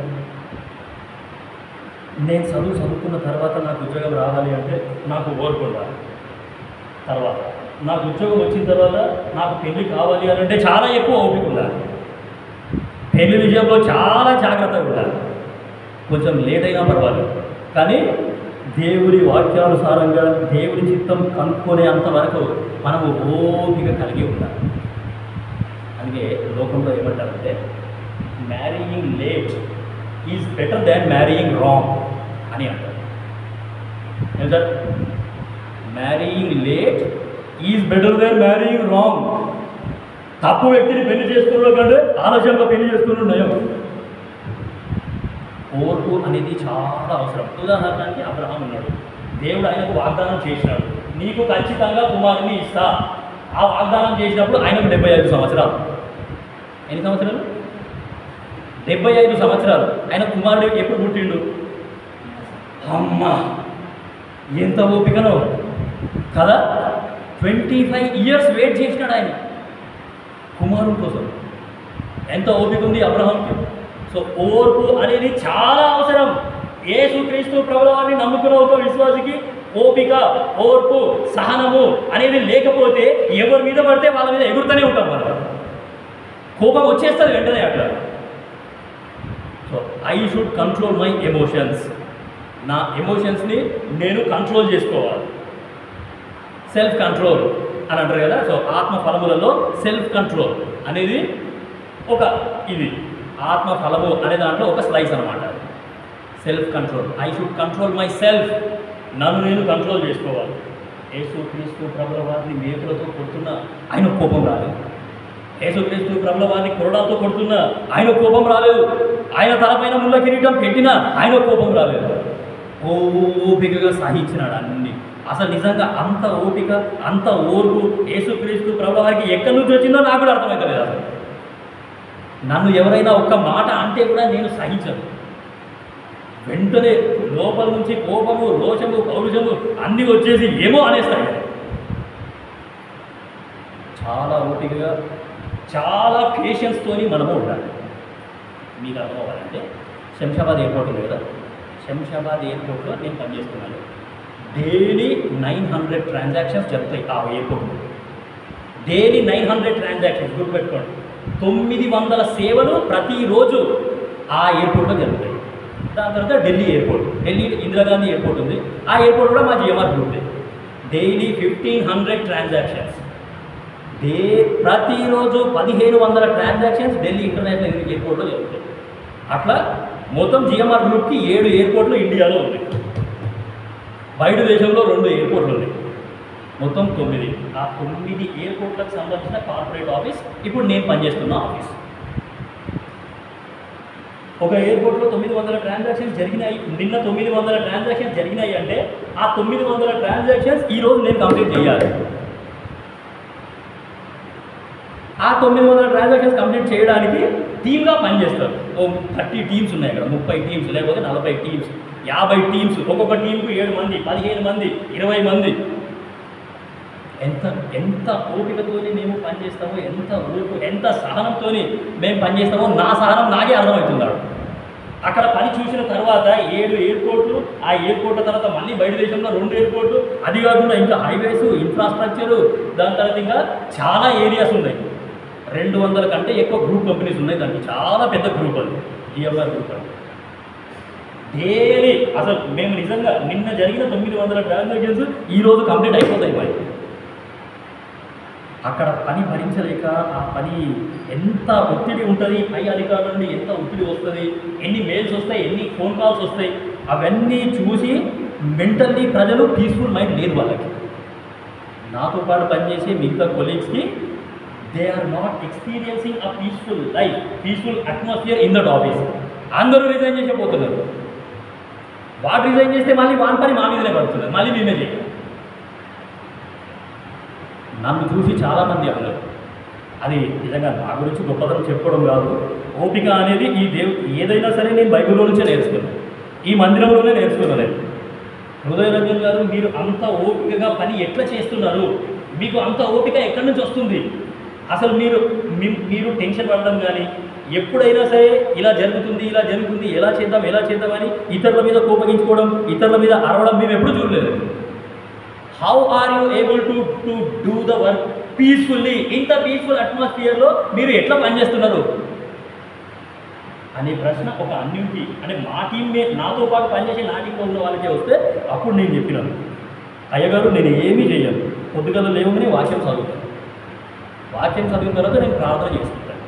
నేను చదువుకున్న తర్వాత నాకు ఉద్యోగం రావాలి అంటే నాకు ఓర్పు ఉండాలి. తర్వాత నాకు ఉద్యోగం వచ్చిన తర్వాత నాకు పెళ్లి కావాలి అని అంటే చాలా ఎక్కువ ఓపిక ఉండాలి. పెళ్లి విషయంలో చాలా జాగ్రత్తగా ఉండాలి. కొంచెం లేట్ అయినా పర్వాలేదు, కానీ దేవుడి వాక్యానుసారంగా దేవుడి చిత్తం కనుక్కునే అంతవరకు మనము ఓపిక కలిగి ఉండాలి. అందుకే లోకంలో ఏమంటారంటే marrying late is better than marrying wrong అని అంటారు. ఏం sir? Marrying late is better than marrying wrong. తప్పు వ్యక్తిని పెళ్లి చేసుకున్న కంటే ఆలస్యంగా పెళ్లి చేసుకున్న నయం. ఓర్పు అనేది చాలా అవసరం. ఉదాహరణకి అబ్రహాం ఉన్నాడు, దేవుడు ఆయనకు వాగ్దానం చేసినాడు, నీకు ఖచ్చితంగా కుమారుని ఇస్తా. ఆ వాగ్దానం చేసినప్పుడు ఆయనకు 75 సంవత్సరాలు. ఎన్ని సంవత్సరాలు? 75 సంవత్సరాలు. ఆయన కుమారుడు ఎప్పుడు పుట్టిండు? అమ్మ, ఎంత ఓపికనో కదా! 25 ఇయర్స్ వెయిట్ చేసినాడు ఆయన కుమారుడి కోసం. ఎంత ఓపిక ఉంది అబ్రహాంకి. సో ఓర్పు అనేది చాలా అవసరం. యేసుక్రీస్తు ప్రభువుని నమ్ముకున్న ఒక విశ్వాసికి ఓపిక, ఓర్పు, సహనము అనేది లేకపోతే ఎవరి మీద పడితే వాళ్ళ మీద ఎగురుతూనే ఉంటాం. మనం కోపం వచ్చేస్తుంది వెంటనే అట్లా. So I should control my emotions. నా ఎమోషన్స్ని నేను కంట్రోల్ చేసుకోవాలి. సెల్ఫ్ కంట్రోల్ అని అంటారు కదా. సో ఆత్మ ఫలములలో సెల్ఫ్ కంట్రోల్ అనేది ఒక ఇది ఆత్మ ఫలము అనే దాంట్లో ఒక స్లైస్ అనమాట. Self control. I should control my self. నన్ను నేను కంట్రోల్ చేసుకోవాలి. యేసుక్రీస్తు ప్రభుల వారిని మేకులతో కొడుతున్నా ఆయన కోపం రాలేదు. యేసుక్రీస్తు ప్రభుల వారిని కొరడాలతో కొడుతున్నా ఆయన కోపం రాలేదు. ఆయన తలపైన ముళ్ళ కిరీటం పెట్టినా ఆయన కోపం రాలేదు. ఓపికగా సహించినాడు అన్ని. అసలు నిజంగా అంత ఓపిక, అంత ఓర్పు యేసుక్రీస్తు ప్రభుల వారికి ఎక్కడి నుంచి వచ్చిందో నాకు కూడా అర్థమవుతలేదు. అసలు నన్ను ఎవరైనా ఒక్క మాట అంటే కూడా నేను సహించను. వెంటనే లోపల నుంచి కోపము, రోషము, పౌరుషము అన్నీ వచ్చేసి ఏమో అనేస్తాయి. చాలా ఓపికగా, చాలా పేషెన్స్తోని మనము ఉండాలి. మీకు అర్థం అవ్వాలంటే శంషాబాద్ ఎయిర్పోర్ట్ ఉంది కదా, శంషాబాద్ ఎయిర్పోర్ట్లో నేను పనిచేస్తున్నాను. డైలీ 900 ట్రాన్సాక్షన్స్ జరుగుతాయి ఆ ఎయిర్పోర్ట్లో. డైలీ 900 ట్రాన్సాక్షన్స్ గుర్తుపెట్టుకోండి. 900 సేవలు ప్రతిరోజు ఆ ఎయిర్పోర్ట్లో జరుగుతాయి. దాని తర్వాత ఢిల్లీ ఎయిర్పోర్ట్, ఢిల్లీ ఇందిరాగాంధీ ఎయిర్పోర్ట్ ఉంది. ఆ ఎయిర్పోర్ట్ కూడా మా జిఎంఆర్ గ్రూప్. Daily 1500 transactions. ప్రతిరోజు 1500 ట్రాన్సాక్షన్స్ ఢిల్లీ ఇంటర్నేషనల్ ఎయిర్పోర్ట్లో జరుగుతాయి. అట్లా మొత్తం జిఎంఆర్ గ్రూప్కి 7 ఎయిర్పోర్ట్లు ఇండియాలో ఉంది. బయట దేశంలో 2 ఎయిర్పోర్ట్లు ఉన్నాయి. మొత్తం 9. ఆ 9 ఎయిర్పోర్ట్లకు సంబంధించిన కార్పొరేట్ ఆఫీస్ ఇప్పుడు నేను పనిచేస్తున్న ఆఫీస్. ఒక ఎయిర్పోర్ట్లో 900 ట్రాన్సాక్షన్స్ జరిగినాయి. నిన్న 900 ట్రాన్సాక్షన్స్ జరిగినాయి అంటే ఆ 900 ట్రాన్సాక్షన్స్ ఈరోజు నేను కంప్లీట్ చేయాలి. ఆ 900 ట్రాన్సాక్షన్స్ కంప్లీట్ చేయడానికి టీమ్గా పనిచేస్తారు. 30 టీమ్స్ ఉన్నాయి అక్కడ, 30 టీమ్స్, లేకపోతే 40 టీమ్స్, 50 టీమ్స్. ఒక్కొక్క టీంకు 7 మంది, 15 మంది, 20 మంది. ఎంత ఓపికతోని మేము పనిచేస్తామో, ఎంత ఓర్పు, ఎంత సహనంతో మేము పనిచేస్తామో నా సహనం నాకే అర్థమవుతున్నాడు. అక్కడ పని చూసిన తర్వాత 7 ఎయిర్పోర్ట్లు, ఆ ఎయిర్పోర్ట్ల తర్వాత మళ్ళీ బయట దేశంలో 2 ఎయిర్పోర్ట్లు, అది కాకుండా ఇంకా హైవేస్, ఇన్ఫ్రాస్ట్రక్చరు, దాని తర్వాత ఇంకా చాలా ఏరియాస్ ఉన్నాయి. 200 కంటే ఎక్కువ గ్రూప్ కంపెనీస్ ఉన్నాయి. దానికి చాలా పెద్ద గ్రూప్ అది జిఎంఆర్ గ్రూప్ అని. డైలీ అసలు మేము నిజంగా నిన్న జరిగిన 900 ట్రాన్సాక్షన్స్ ఈరోజు కంప్లీట్ అయిపోతాయి. మరి అక్కడ పని భరించలేక ఆ పని ఎంత ఒత్తిడి ఉంటుంది, పై అధికారుల నుండి ఎంత ఒత్తిడి వస్తుంది, ఎన్ని మెయిల్స్ వస్తాయి, ఎన్ని ఫోన్ కాల్స్ వస్తాయి, అవన్నీ చూసి మెంటల్లీ ప్రజలు పీస్ఫుల్ మైండ్ లేదు వాళ్ళకి. నాతో పాటు పనిచేసే మిగతా కొలీగ్స్కి they are not experiencing a peaceful life, peaceful atmosphere in that office. అందరూ రిజైన్ చేసిపోతున్నారు. వాడు రిజైన్ చేస్తే మళ్ళీ వాని పని మా మీదనే పడుతున్నారు, మళ్ళీ మేమే చేయాలి. నన్ను చూసి చాలామంది అన్నారు. అది నిజంగా నా గురించి గొప్పతనం చెప్పుకోవడం కాదు. ఓపిక అనేది ఈ ఏదైనా సరే నేను బైబిల్లో నుంచే నేర్చుకున్నాను, ఈ మందిరంలోనే నేర్చుకున్నాను నేను. హృదయరంజన్ గారు, మీరు అంత ఓపికగా పని ఎట్లా చేస్తున్నారు? మీకు అంత ఓపిక ఎక్కడి నుంచి వస్తుంది? అసలు మీరు టెన్షన్ పడడం కానీ, ఎప్పుడైనా సరే ఇలా జరుగుతుంది ఎలా చేద్దామని ఇతరుల మీద కోపగించుకోవడం, ఇతరుల మీద అరవడం మేము ఎప్పుడు చూడలేదు. How are you able to do the work peacefully? ఇంత పీస్ఫుల్ అట్మాస్ఫియర్లో మీరు ఎట్లా పనిచేస్తున్నారు అనే ప్రశ్న ఒక అన్నింటి అంటే మా టీమ్మే, నాతో పాటు పనిచేసే నా టీంలో ఉన్న వాళ్ళకే వస్తే అప్పుడు నేను చెప్పినాను, అయ్యగారు నేను ఏమీ చేయను, పొద్దుగల లేవగానే వాక్యం చదువుతాను, వాక్యం చదివిన తర్వాత నేను ప్రార్థన చేసుకుంటాను.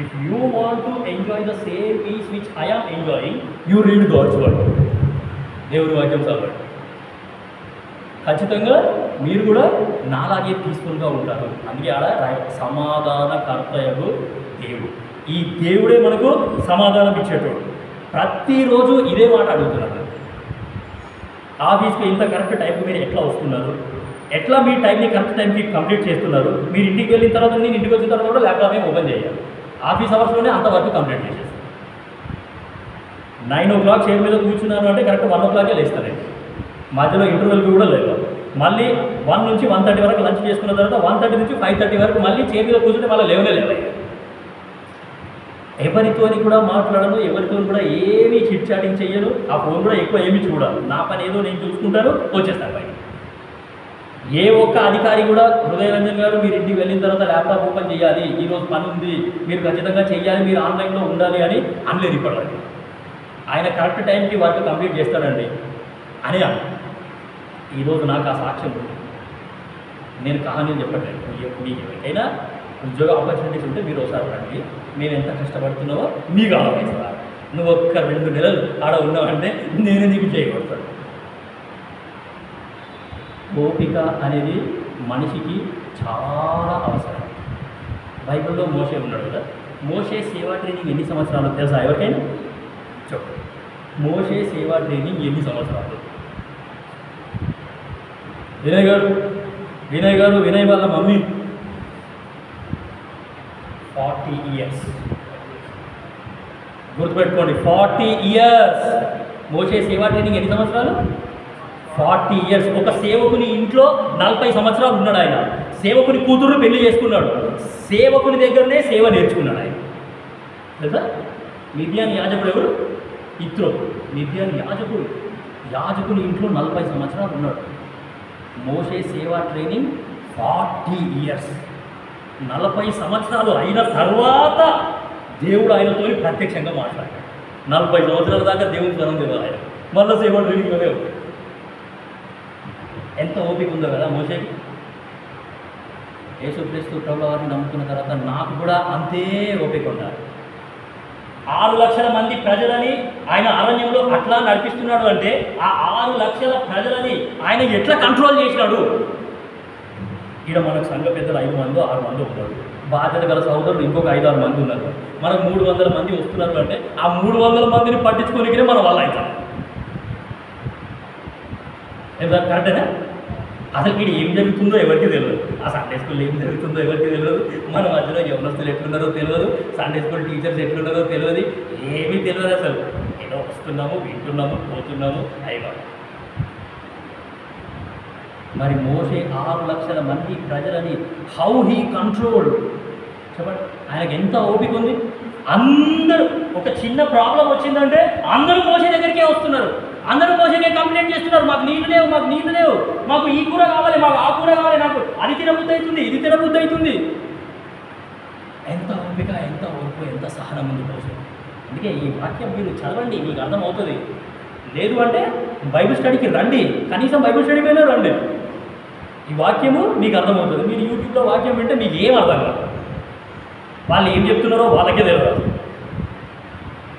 If you want to enjoy the same peace which I am enjoying, you read God's word. దేవుని వాక్యం చదవండి. ఖచ్చితంగా మీరు కూడా నాలాగే పీస్ఫుల్గా ఉంటారు. అందుకే ఆడ సమాధానకర్తయగు దేవుడు. ఈ దేవుడే మనకు సమాధానం ఇచ్చేటోడు. ప్రతిరోజు ఇదే మాట అడుగుతున్నారు. ఆఫీస్కి ఇంత కరెక్ట్ టైంకి మీరు ఎట్లా వస్తున్నారు, ఎట్లా మీ టైంని కరెక్ట్ టైంకి కంప్లీట్ చేస్తున్నారు? మీరు ఇంటికి వెళ్ళిన తర్వాత, నేను ఇంటికి వచ్చిన తర్వాత కూడా ల్యాప్టాప్ ఏం ఓపెన్ చేయాలి. ఆఫీస్ అవర్స్లోనే అంత వర్క్ కంప్లీట్ చేసేస్తాను. 9 o'clock చైర్ మీద కూర్చున్నాను అంటే కరెక్ట్ 1 o'clock లేస్తానండి. మధ్యలో ఇంటర్వెల్కి కూడా లేదు. మళ్ళీ 1 నుంచి 1:30 వరకు లంచ్ చేసుకున్న తర్వాత 1:30 నుంచి 5:30 వరకు మళ్ళీ చైర్ మీద కూర్చుంటే మళ్ళీ లేవలేదు. ఎవరితోని కూడా మాట్లాడను, ఎవరితో కూడా ఏమీ చిట్ చాటింగ్ చెయ్యను, ఆ ఫోన్ కూడా ఎక్కువ ఏమీ చూడాలి. నా పని ఏదో నేను చూసుకుంటాను, వచ్చేస్తాను బయట. ఏ ఒక్క అధికారి కూడా హృదయరంజన్ గారు మీరు ఇంటికి వెళ్ళిన తర్వాత ల్యాప్టాప్ ఓపెన్ చేయాలి, ఈరోజు పని ఉంది, మీరు ఖచ్చితంగా చేయాలి, మీరు ఆన్లైన్లో ఉండాలి అని అనలేదు ఇప్పటివరకు. ఆయన కరెక్ట్ టైంకి వర్క్ కంప్లీట్ చేస్తాడండి అని అన్న. ఈరోజు నాకు ఆ సాక్ష్యం ఉంది. నేను కహానీలు చెప్పట్లేదు. మీకు ఎవరికైనా ఉద్యోగ ఆపర్చునిటీస్ ఉంటే మీరు ఒకసారి రండి, మేము ఎంత కష్టపడుతున్నావో మీకు ఆలోచిస్తా. నువ్వు ఒక్క 2 నెలలు ఆడ ఉన్నావంటే నేను నీకు చేయగలుగుతాను. ఓపిక అనేది మనిషికి చాలా అవసరం. బైబిల్లో మోషే ఉన్నాడు కదా, మోషే సేవా ట్రైనింగ్ ఎన్ని సంవత్సరాలు తెలుసా ఎవరికైనా? చెప్పు, మోషే సేవా ట్రైనింగ్ ఎన్ని సంవత్సరాలు? వినయ్ గారు వినయ్ వాళ్ళ మమ్మీ 40 ఇయర్స్. గుర్తుపెట్టుకోండి, 40 ఇయర్స్. మోషే సేవా ట్రైనింగ్ ఎన్ని సంవత్సరాలు? 40 ఇయర్స్. ఒక సేవకుని ఇంట్లో 40 సంవత్సరాలు ఉన్నాడు ఆయన. సేవకుని కూతురు పెళ్లి చేసుకున్నాడు. సేవకుని దగ్గరనే సేవ నేర్చుకున్నాడు ఆయన. తెలుసా? మిద్యాన్ యాజకుడు ఎవరు? ఇత్రో. మిద్యాన్ యాజకుని ఇంట్లో 40 సంవత్సరాలు ఉన్నాడు. మోషే సేవా ట్రైనింగ్ 40 ఇయర్స్. 40 సంవత్సరాలు అయిన తర్వాత దేవుడు ఆయనతో ప్రత్యక్షంగా మాట్లాడాడు. 40 సంవత్సరాల దాకా దేవుని స్వరం తెలియదు ఆయన. మళ్ళీ సేవా ట్రైనింగ్లోనే ఉంది. ఎంత ఓపిక ఉందో కదా మోషేకి. యేసుక్రీస్తు ప్రభువు వారిని నమ్ముకున్న తర్వాత నాకు కూడా అంతే ఓపిక ఉండాలి. 6 లక్షల మంది ప్రజలని ఆయన అరణ్యంలో అట్లా నడిపిస్తున్నాడు అంటే ఆ 6 లక్షల ప్రజలని ఆయన ఎట్లా కంట్రోల్ చేసినాడు? ఇక్కడ మనకు సంఘ పెద్దలు 5 మందో 6 మందో ఉన్నారు. బాధ్యత గల సహోదరులు ఇంకొక 5-6 మంది ఉన్నారు. మనకు 300 మంది వస్తున్నారు అంటే ఆ 300 మందిని పట్టించుకోనికే మన వల్ల అవుతాం. ఏదా కరెక్టేనా? అసలు ఇక్కడ ఏం జరుగుతుందో ఎవరికి తెలియదు. ఆ సండే స్కూల్లో ఏం జరుగుతుందో ఎవరికి తెలియదు. మన మధ్యలో యవనస్తులు ఎట్లున్నారో తెలియదు. సండే స్కూల్ టీచర్స్ ఎట్లున్నారో తెలియదు. ఏమీ తెలియదు అసలు. ఏదో వస్తున్నాము, వింటున్నాము, పోతున్నాము, అయినా. మరి మోషే 6 లక్షల మంది ప్రజలని హౌ హీ కంట్రోల్ చెప్పండి. ఆయనకు ఎంత ఓపిక ఉంది. అందరూ ఒక చిన్న ప్రాబ్లం వచ్చిందంటే అందరూ మోషే దగ్గరికే వస్తున్నారు. అందరూ మోషేకే కంప్లైంట్ చేస్తున్నారు. మాకు నీళ్ళు లేవు, మాకు ఈ కూర కావాలి, మాకు ఆ కూర కావాలి, నాకు అది తినబుద్ధి అవుతుంది, ఇది తినబుద్ధి అవుతుంది. ఎంత ఓపిక, ఎంత ఓర్పు, ఎంత సహనం ఉంది మోషే. అందుకే ఈ వాక్యం మీరు చదవండి, మీకు అర్థమవుతుంది. లేదు అంటే బైబిల్ స్టడీకి రండి, కనీసం బైబిల్ స్టడీకైనా రండి. ఈ వాక్యము మీకు అర్థమవుతుంది. మీరు యూట్యూబ్లో వాక్యం వింటే మీకు ఏం అర్థం కాదు. వాళ్ళు ఏం చెప్తున్నారో వాళ్ళకే తెలియదు.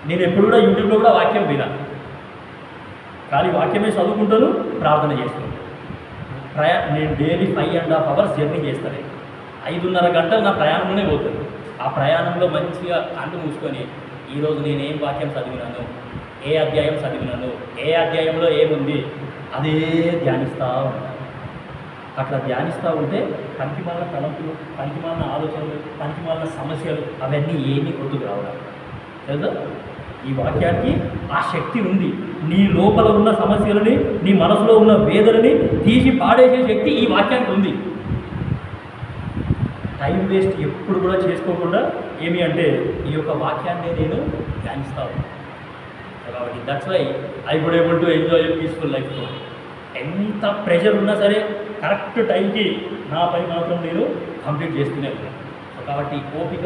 నేను ఎప్పుడు కూడా యూట్యూబ్లో కూడా వాక్యం వినా, కానీ వాక్యమే చదువుకుంటాను, ప్రార్థన చేస్తాను. నేను డైలీ 5.5 hours జర్నీ చేస్తాను. 5.5 గంటలు నా ప్రయాణంలోనే పోతుంది. ఆ ప్రయాణంలో మంచిగా కళ్ళు మూసుకొని ఈరోజు నేను ఏం వాక్యం చదివినాను, ఏ అధ్యాయం చదివినాను, ఏ అధ్యాయంలో ఏముంది అదే ధ్యానిస్తూ ఉంటాను. అట్లా ధ్యానిస్తూ ఉంటే పనికిమాలిన తలంపులు, పనికిమాలిన ఆలోచనలు, పనికిమాలిన సమస్యలు అవన్నీ ఏమీ గుర్తుకు రావడం తెలుసా? ఈ వాక్యానికి ఆ శక్తి ఉంది. నీ లోపల ఉన్న సమస్యలని, నీ మనసులో ఉన్న వేదనని తీసి పాడేసే శక్తి ఈ వాక్యానికి ఉంది. టైం వేస్ట్ ఎప్పుడు కూడా చేసుకోకుండా ఏమి అంటే ఈ యొక్క వాక్యాన్ని నేను ధ్యానిస్తాను. కాబట్టి that's why I could able to enjoy a peaceful life. ఎంత ప్రెషర్ ఉన్నా సరే కరెక్ట్ టైంకి నా పని మాత్రం నేను కంప్లీట్ చేస్తూనే ఉన్నాను. కాబట్టి ఓపిక,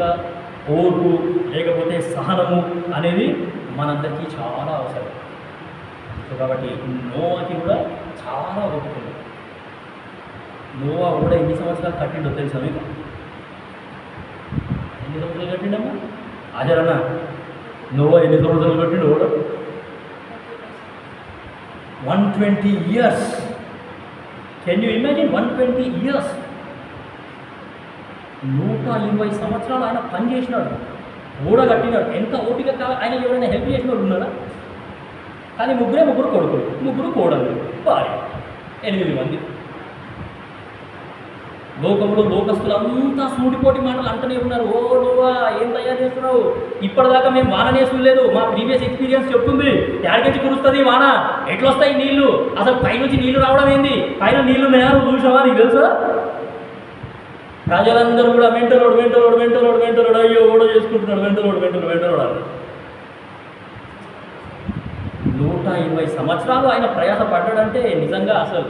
ఓర్పు, లేకపోతే సహనము అనేది మనందరికీ చాలా అవసరం. కాబట్టి నోవాకి కూడా చాలా ఓపిక ఉంది. నోవా కూడా ఎన్ని సంవత్సరాలు కట్టిండో తెలుసా మీకు? ఎన్ని సంవత్సరాలు కట్టిండమ్మా? హాజరన్నా, నోవా ఎన్ని సంవత్సరాలు కట్టిండు? కూడా 120 years. Can you imagine 120 years? 120 సంవత్సరాలు ఆయన పని చేసినాడు, ఓడ కట్టినాడు. ఎంత ఓపిక కావాలి. ఆయన ఎవరైనా హెల్ప్ చేసిన వాళ్ళు ఉన్నారా? కానీ ముగ్గురు కొడుకులు, 3 కోడళ్ళు, భార్య, 8 మంది. లోకంలో లోకస్తులంతా సూటిపోటి మాటలు అంటూనే ఉన్నారు. ఓ నువ్వా ఏం తయారు చేస్తున్నావు? ఇప్పటిదాకా మేము వాననే చూడలేదు, మా ప్రీవియస్ ఎక్స్పీరియన్స్ చెప్తుంది. ఎక్కడికి కురుస్తుంది వాన, ఎట్లొస్తాయి నీళ్లు, అసలు పైనుంచి నీళ్లు రావడం ఏంది, పైన నీళ్లు నేరు చూసావా, నీకు తెలుసా? ప్రజలందరూ కూడా వెంటలోడు అయ్యో ఓడో చేసుకుంటున్నాడు, వెంటలోడు అని. 120 సంవత్సరాలు ఆయన ప్రయాస పడ్డాడంటే నిజంగా అసలు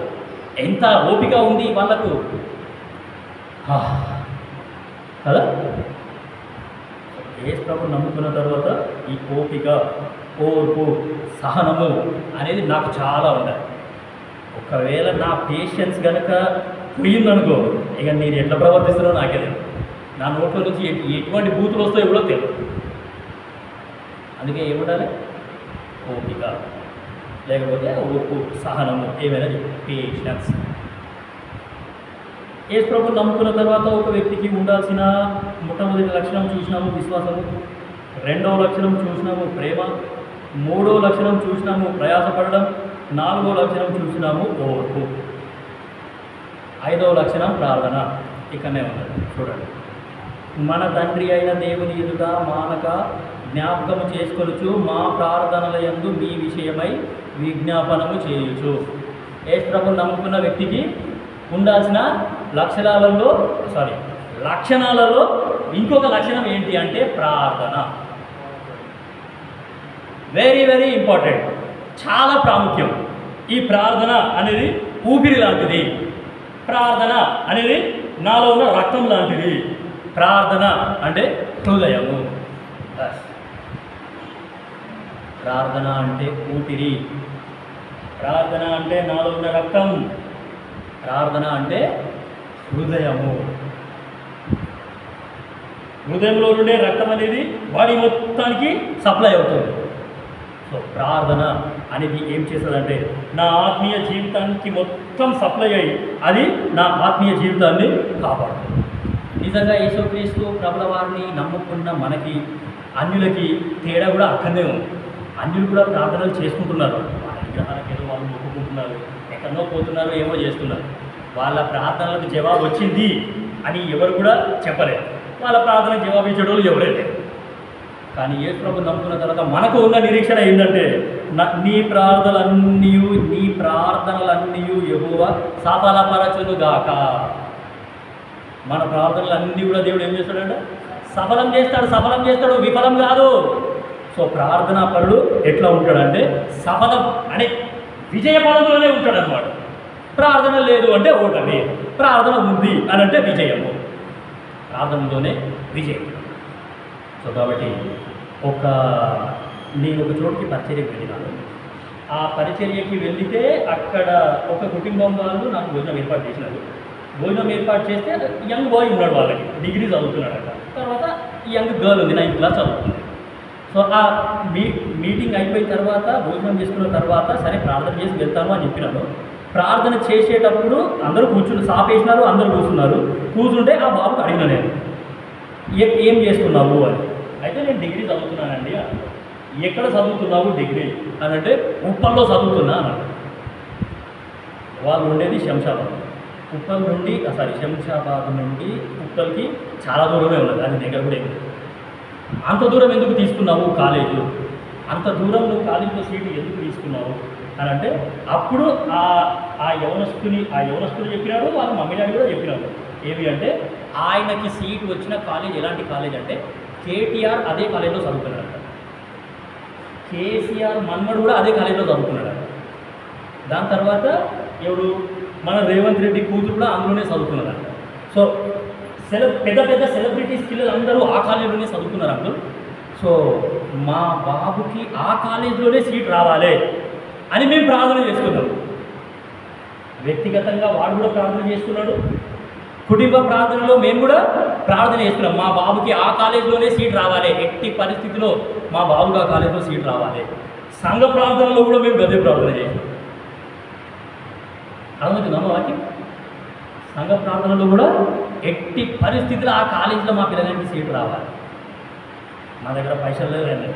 ఎంత ఓపిక ఉంది వాళ్ళకు కదా. యేసు ప్రభు నమ్ముకున్న తర్వాత ఈ ఓపిక, ఓర్పు, సహనము అనేది నాకు చాలా ఉండాలి. ఒకవేళ నా పేషెన్స్ కనుక పోయిందనుకో, ఇక నేను ఎట్లా ప్రవర్తిస్తున్నానో నాకే తెలియదు. నా నోట్లో నుంచి ఎటువంటి బూతులు వస్తాయో కూడా తెలియదు. అందుకే ఏముండాలి? ఓపిక, లేకపోతే ఓర్పు, సహనము, ఏమైనా పేషెన్స్. యేసు ప్రభువుని నమ్ముకున్న తర్వాత ఒక వ్యక్తికి ఉండాల్సిన మొట్టమొదటి లక్షణం చూసినాము విశ్వాసము, రెండవ లక్షణం చూసినాము ప్రేమ, మూడవ లక్షణం చూసినాము ప్రయాసపడడం, నాలుగవ లక్షణం చూసినాము ఓర్పు, ఐదవ లక్షణం ప్రార్థన. ఇక్కడనే ఉన్నది చూడండి. మన తండ్రి అయిన దేవుని ఎదుట మానక జ్ఞాపకము చేసుకొనుచు మా ప్రార్థనల యందు మీ విషయమై విజ్ఞాపనము చేయొచ్చు. యేసు ప్రభువుని నమ్ముకున్న వ్యక్తికి ఉండాల్సిన లక్షణాలలో ఇంకొక లక్షణం ఏంటి అంటే ప్రార్థన. వెరీ వెరీ ఇంపార్టెంట్, చాలా ప్రాముఖ్యం. ఈ ప్రార్థన అనేది ఊపిరి లాంటిది. ప్రార్థన అనేది నాలో ఉన్న రక్తం లాంటిది. ప్రార్థన అంటే హృదయము. ప్రార్థన అంటే ఊపిరి. ప్రార్థన అంటే నాలో ఉన్న రక్తం. ప్రార్థన అంటే హృదయము. హృదయంలో ఉండే రక్తం అనేది బాడీ మొత్తానికి సప్లై అవుతుంది. సో ప్రార్థన అనేది ఏం చేస్తుందంటే నా ఆత్మీయ జీవితానికి మొత్తం సప్లై అయ్యి అది నా ఆత్మీయ జీవితాన్ని కాపాడుతుంది. నిజంగా యేసుక్రీస్తు ప్రభుల వారిని నమ్ముకున్న మనకి అన్యులకి తేడా కూడా అక్కడనే ఉంది. అన్యులు కూడా ప్రార్థనలు చేసుకుంటున్నారు. వాళ్ళ విగ్రహాలకు ఏదో వాళ్ళు మొక్కుకుంటున్నారు, ఎక్కడో పోతున్నారు, ఏమో చేస్తున్నారు. వాళ్ళ ప్రార్థనలకు జవాబు వచ్చింది అని ఎవరు కూడా చెప్పలేరు. వాళ్ళ ప్రార్థనకు జవాబు ఇచ్చేటోళ్ళు ఎవరే లేరు. కానీ యేసు ప్రభువుని నమ్ముకున్న తర్వాత మనకు ఉన్న నిరీక్షణ ఏంటంటే నీ ప్రార్థనలన్నీ యెహోవా సఫలపరచునుగాక. మన ప్రార్థనలన్నీ కూడా దేవుడు ఏం చేస్తాడంటే సఫలం చేస్తాడు, విఫలం కాదు. సో ప్రార్థనా పరుడు ఎట్లా ఉంటాడంటే సఫలం అనే విజయ పదంలోనే ఉంటాడు అన్నమాట. ప్రార్థన లేదు అంటే ఓటమి, ప్రార్థన ఉంది అని అంటే విజయము. ప్రార్థనలోనే విజయం. సో కాబట్టి నేను ఒక చోటుకి పరిచర్యకి వెళ్ళినాను. ఆ పరిచర్యకి వెళితే అక్కడ ఒక కుటుంబం వాళ్ళు నాకు భోజనం ఏర్పాటు చేసినారు. భోజనం ఏర్పాటు చేస్తే యంగ్ బాయ్ ఉన్నాడు, వాళ్ళకి డిగ్రీ చదువుతున్నాడు అక్కడ. తర్వాత యంగ్ గర్ల్ ఉంది, 9th క్లాస్ చదువుతుంది. సో ఆ మీటింగ్ అయిపోయిన తర్వాత భోజనం చేసుకున్న తర్వాత సరే ప్రార్థన చేసి వెళ్తాము అని చెప్పినాను. ప్రార్థన చేసేటప్పుడు అందరూ సాపేసినారు, అందరూ కూర్చుంటే ఆ బాబుకి అడిగిన నేను ఏం చేస్తున్నావు అని. అయితే నేను డిగ్రీ చదువుతున్నానండి. ఎక్కడ చదువుతున్నావు డిగ్రీ అని అంటే ఉప్పల్లో చదువుతున్నా అన్నాడు. వాళ్ళు ఉండేది శంషాబాద్. శంషాబాద్ నుండి ఉప్పల్కి చాలా దూరమే ఉన్నది, అది దగ్గర కూడా ఏమి. అంత దూరం ఎందుకు తీసుకున్నావు కాలేజు, అంత దూరం నువ్వు కాలేజీలో సీటు ఎందుకు తీసుకున్నావు అని అంటే అప్పుడు ఆ యవనస్తులు చెప్పినాడు, వాళ్ళ మమ్మీ డాడీ కూడా చెప్పినాడు. ఏమి అంటే ఆయనకి సీటు వచ్చిన కాలేజ్ ఎలాంటి కాలేజ్ అంటే కేటీఆర్ అదే కాలేజీలో చదువుతున్నాడు, కేసీఆర్ మన్మడు కూడా అదే కాలేజీలో చదువుతున్నాడు. దాని తర్వాత ఎవడు మన రేవంత్ రెడ్డి కూతురు కూడా అందులోనే చదువుతున్నారంట. సో పెద్ద పెద్ద సెలబ్రిటీస్ పిల్లలు అందరూ ఆ కాలేజీలోనే చదువుతున్నారు అంకుల్. సో మా బాబుకి ఆ కాలేజీలోనే సీట్ రావాలి అని మేము ప్రార్థన చేసుకున్నాం. వ్యక్తిగతంగా వాడు కూడా ప్రార్థన చేసుకున్నాడు, కుటుంబ ప్రార్థనలో మేము కూడా ప్రార్థన చేస్తున్నాం. మా బాబుకి ఆ కాలేజీలోనే సీట్ రావాలి, ఎట్టి పరిస్థితిలో మా బాబుకి ఆ కాలేజీలో సీట్ రావాలి. సంఘ ప్రార్థనలో కూడా మేము గదే ప్రార్థన చేసాం. అర్థమవుతుందా వాక్యం? సంఘ ప్రార్థనలో కూడా ఎట్టి పరిస్థితుల్లో ఆ కాలేజీలో మా పిల్లలకి సీట్ రావాలి. మా దగ్గర పైసలు లేదు.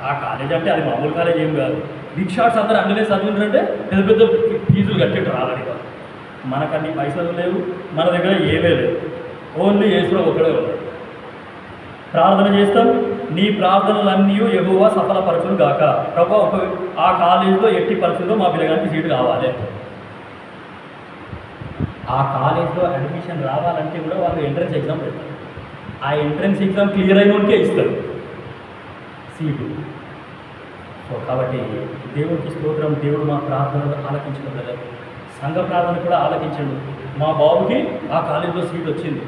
ఆ కాలేజ్ అంటే అది మామూలు కాలేజ్ ఏం కాదు. బిగ్ షాట్స్ అందరూ అందులో చదువుతుంటే పెద్ద పెద్ద ఫీజులు కట్టేట్టు రావాలి. మనకు అన్ని పైసలు లేవు, మన దగ్గర ఏమీ లేవు, ఓన్లీ యేసులో ఒక్కడే ఉన్నాడు. ప్రార్థన చేస్తాం, నీ ప్రార్థనలన్నీ యెహోవా సఫలపరచును గాక. ప్రభువా ఆ కాలేజీలో ఎట్టి పరిస్థితుల్లో మా పిల్లగానికి సీటు కావాలి. ఆ కాలేజ్లో అడ్మిషన్ రావాలంటే కూడా వాళ్ళు ఎంట్రన్స్ ఎగ్జామ్ పెడతారు. ఆ ఎంట్రన్స్ ఎగ్జామ్ క్లియర్ అయిన వాడికే ఇస్తారు సీటు. సో కాబట్టి దేవుడికి స్తోత్రం. దేవుడు మా ప్రార్థనలు ఆలకించిన బ్రదర్. సంఘ ప్రార్థన కూడా ఆలకించండు. మా బాబుకి ఆ కాలేజీలో సీట్ వచ్చింది,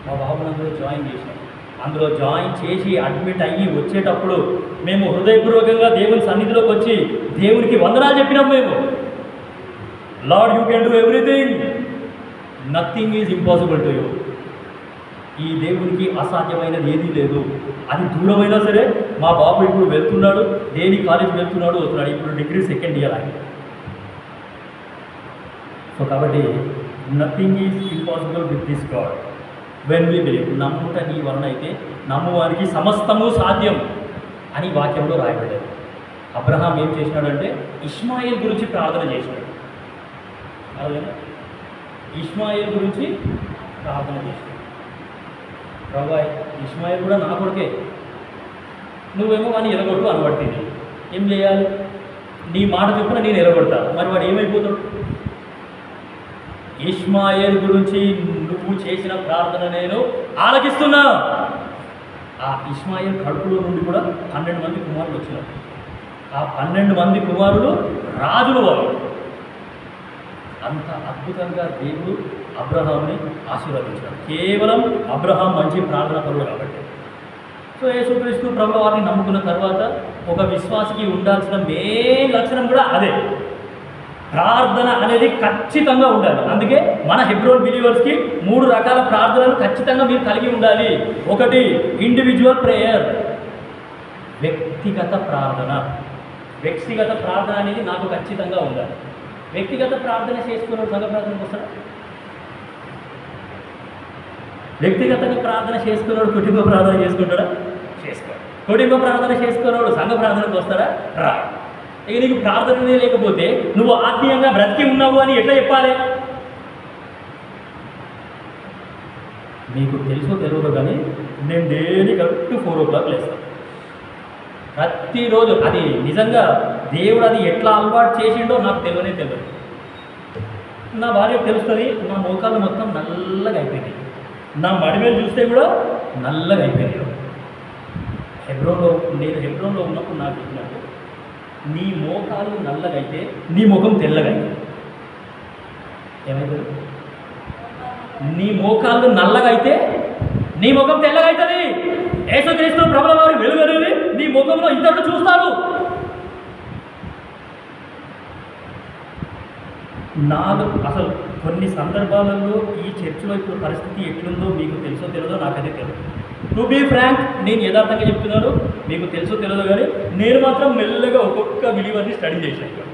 మా బాబుని అందులో జాయిన్ చేశాం. అందులో జాయిన్ చేసి అడ్మిట్ అయ్యి వచ్చేటప్పుడు మేము హృదయపూర్వకంగా దేవుని సన్నిధిలోకి వచ్చి దేవునికి వందనాలు చెప్పినాం. మేము lord you can do everything, nothing is impossible to you. ఈ దేవునికి అసాధ్యమైనది ఏదీ లేదు. అది దూరమైనా సరే మా బాబు ఇప్పుడు వెళ్తున్నాడు, దేని కాలేజ్ వెళ్తున్నాడు వస్తున్నాడు, ఇప్పుడు డిగ్రీ సెకండ్ ఇయర్ ఆయన. సో కాబట్టి nothing is impossible with this God when we believe. నమ్ముట నీ వలన అయితే నమ్మువానికి సమస్తము సాధ్యం అని వాక్యంలో రాయబడ్డది. అబ్రహాం ఏం చేసినాడంటే ఇష్మాయిల్ గురించి ప్రార్థన చేసినాడు. అదే ఇష్మాయిల్ గురించి ప్రార్థన చేసినాడు. ప్రభా ఇష్మాయిల్ కూడా నా కొడుకే, నువ్వేమో వాడిని ఎరగొట్టు అనబడుతుంది. ఏం చేయాలి? నీ మాట చొప్పున నేను ఎరగొడతా. మరి వాడు ఏమైపోతాడు? ఇష్మాయిల్ గురించి నువ్వు చేసిన ప్రార్థన నేను ఆలకిస్తున్నా. ఆ ఇష్మాయిల్ కడుపులో నుండి కూడా 12 మంది కుమారులు వచ్చినారు. ఆ 12 మంది కుమారులు రాజులు వారు. అంత అద్భుతంగా దేవుడు అబ్రహాంని ఆశీర్వదించాడు. కేవలం అబ్రహాం మంచి ప్రార్థన పరుడు కాబట్టి. సో యేసుక్రీస్తు ప్రభువు వారిని నమ్ముకున్న తర్వాత ఒక విశ్వాసికి ఉండాల్సిన మెయిన్ లక్షణం కూడా అదే, ప్రార్థన అనేది ఖచ్చితంగా ఉండాలి. అందుకే మన హెబ్రోన్ బిలీవర్స్కి 3 రకాల ప్రార్థనలు ఖచ్చితంగా మీరు కలిగి ఉండాలి. ఒకటి ఇండివిజువల్ ప్రేయర్, వ్యక్తిగత ప్రార్థన. వ్యక్తిగత ప్రార్థన అనేది నాకు ఖచ్చితంగా ఉండాలి. వ్యక్తిగత ప్రార్థన చేసుకున్నాడు సంఘ ప్రార్థనకు వస్తాడా? వ్యక్తిగతంగా ప్రార్థన చేసుకున్నాడు కుటుంబ ప్రార్థన చేసుకుంటాడా? చేసుకోడు. కుటుంబ ప్రార్థన చేసుకున్నాడు సంఘ ప్రార్థనకు వస్తాడా? రా. ఇక నీకు ప్రార్థననే లేకపోతే నువ్వు ఆత్మీయంగా బ్రతికి ఉన్నావు అని ఎట్లా చెప్పాలి? మీకు తెలుసో తెలియదు కానీ నేను డైలీ కరెక్ట్ 4 o'clock లేస్తాను ప్రతిరోజు. అది నిజంగా దేవుడు అది ఎట్లా అలవాటు చేసిండో నాకు తెలియదు. నా భార్యకు తెలుస్తుంది. నా మోకాలు మొత్తం నల్లగా అయిపోయింది, నా మడిమేలు చూస్తే కూడా నల్లగా అయిపోయింది. నేను హెబ్రోన్లో ఉన్నప్పుడు నాకు చెప్పినట్టు నీ మోకాలు నల్లగా అయితే నీ ముఖం తెల్లగా అయితే ఏమవుతుంది? నీ మోకాళ్ళు నల్లగా అయితే నీ ముఖం తెల్లగా అవుతుంది. యేసుక్రీస్తు ప్రభుల వారి వెలుగు అనేది నీ ముఖంలో ఇతరులు చూస్తారు. అసలు కొన్ని సందర్భాలలో ఈ చర్చిలో ఇప్పుడు పరిస్థితి ఎట్లుందో మీకు తెలుసో తెలియదో నాకైతే తెలియదు. టు బీ ఫ్రాంక్, నేను యథార్థంగా చెప్తున్నాను, మీకు తెలుసో తెలియదు కానీ నేను మాత్రం మెల్లగా ఒక్కొక్క బిలీవర్ని స్టడీ చేసినాను.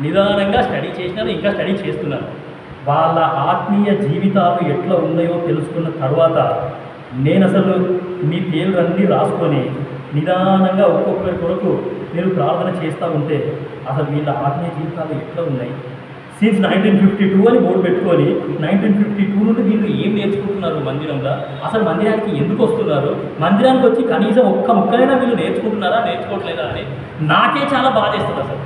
నిదానంగా స్టడీ చేసినాను, ఇంకా స్టడీ చేస్తున్నాను. వాళ్ళ ఆత్మీయ జీవితాలు ఎట్లా ఉన్నాయో తెలుసుకున్న తర్వాత నేను అసలు మీ పేర్లన్నీ రాసుకొని నిదానంగా ఒక్కొక్కరి కొరకు నేను ప్రార్థన చేస్తూ ఉంటే అసలు వీళ్ళ ఆత్మీయ జీవితాలు ఎట్లా ఉన్నాయి, సిన్స్ 1952 అని బోర్డు పెట్టుకొని 1952 నుండి వీళ్ళు ఏం నేర్చుకుంటున్నారు మందిరంలో, అసలు మందిరానికి ఎందుకు వస్తున్నారు, మందిరానికి వచ్చి కనీసం ఒక్క ముక్కలైనా వీళ్ళు నేర్చుకుంటున్నారా నేర్చుకోవట్లేదా అని నాకే చాలా బాధేస్తుంది. అసలు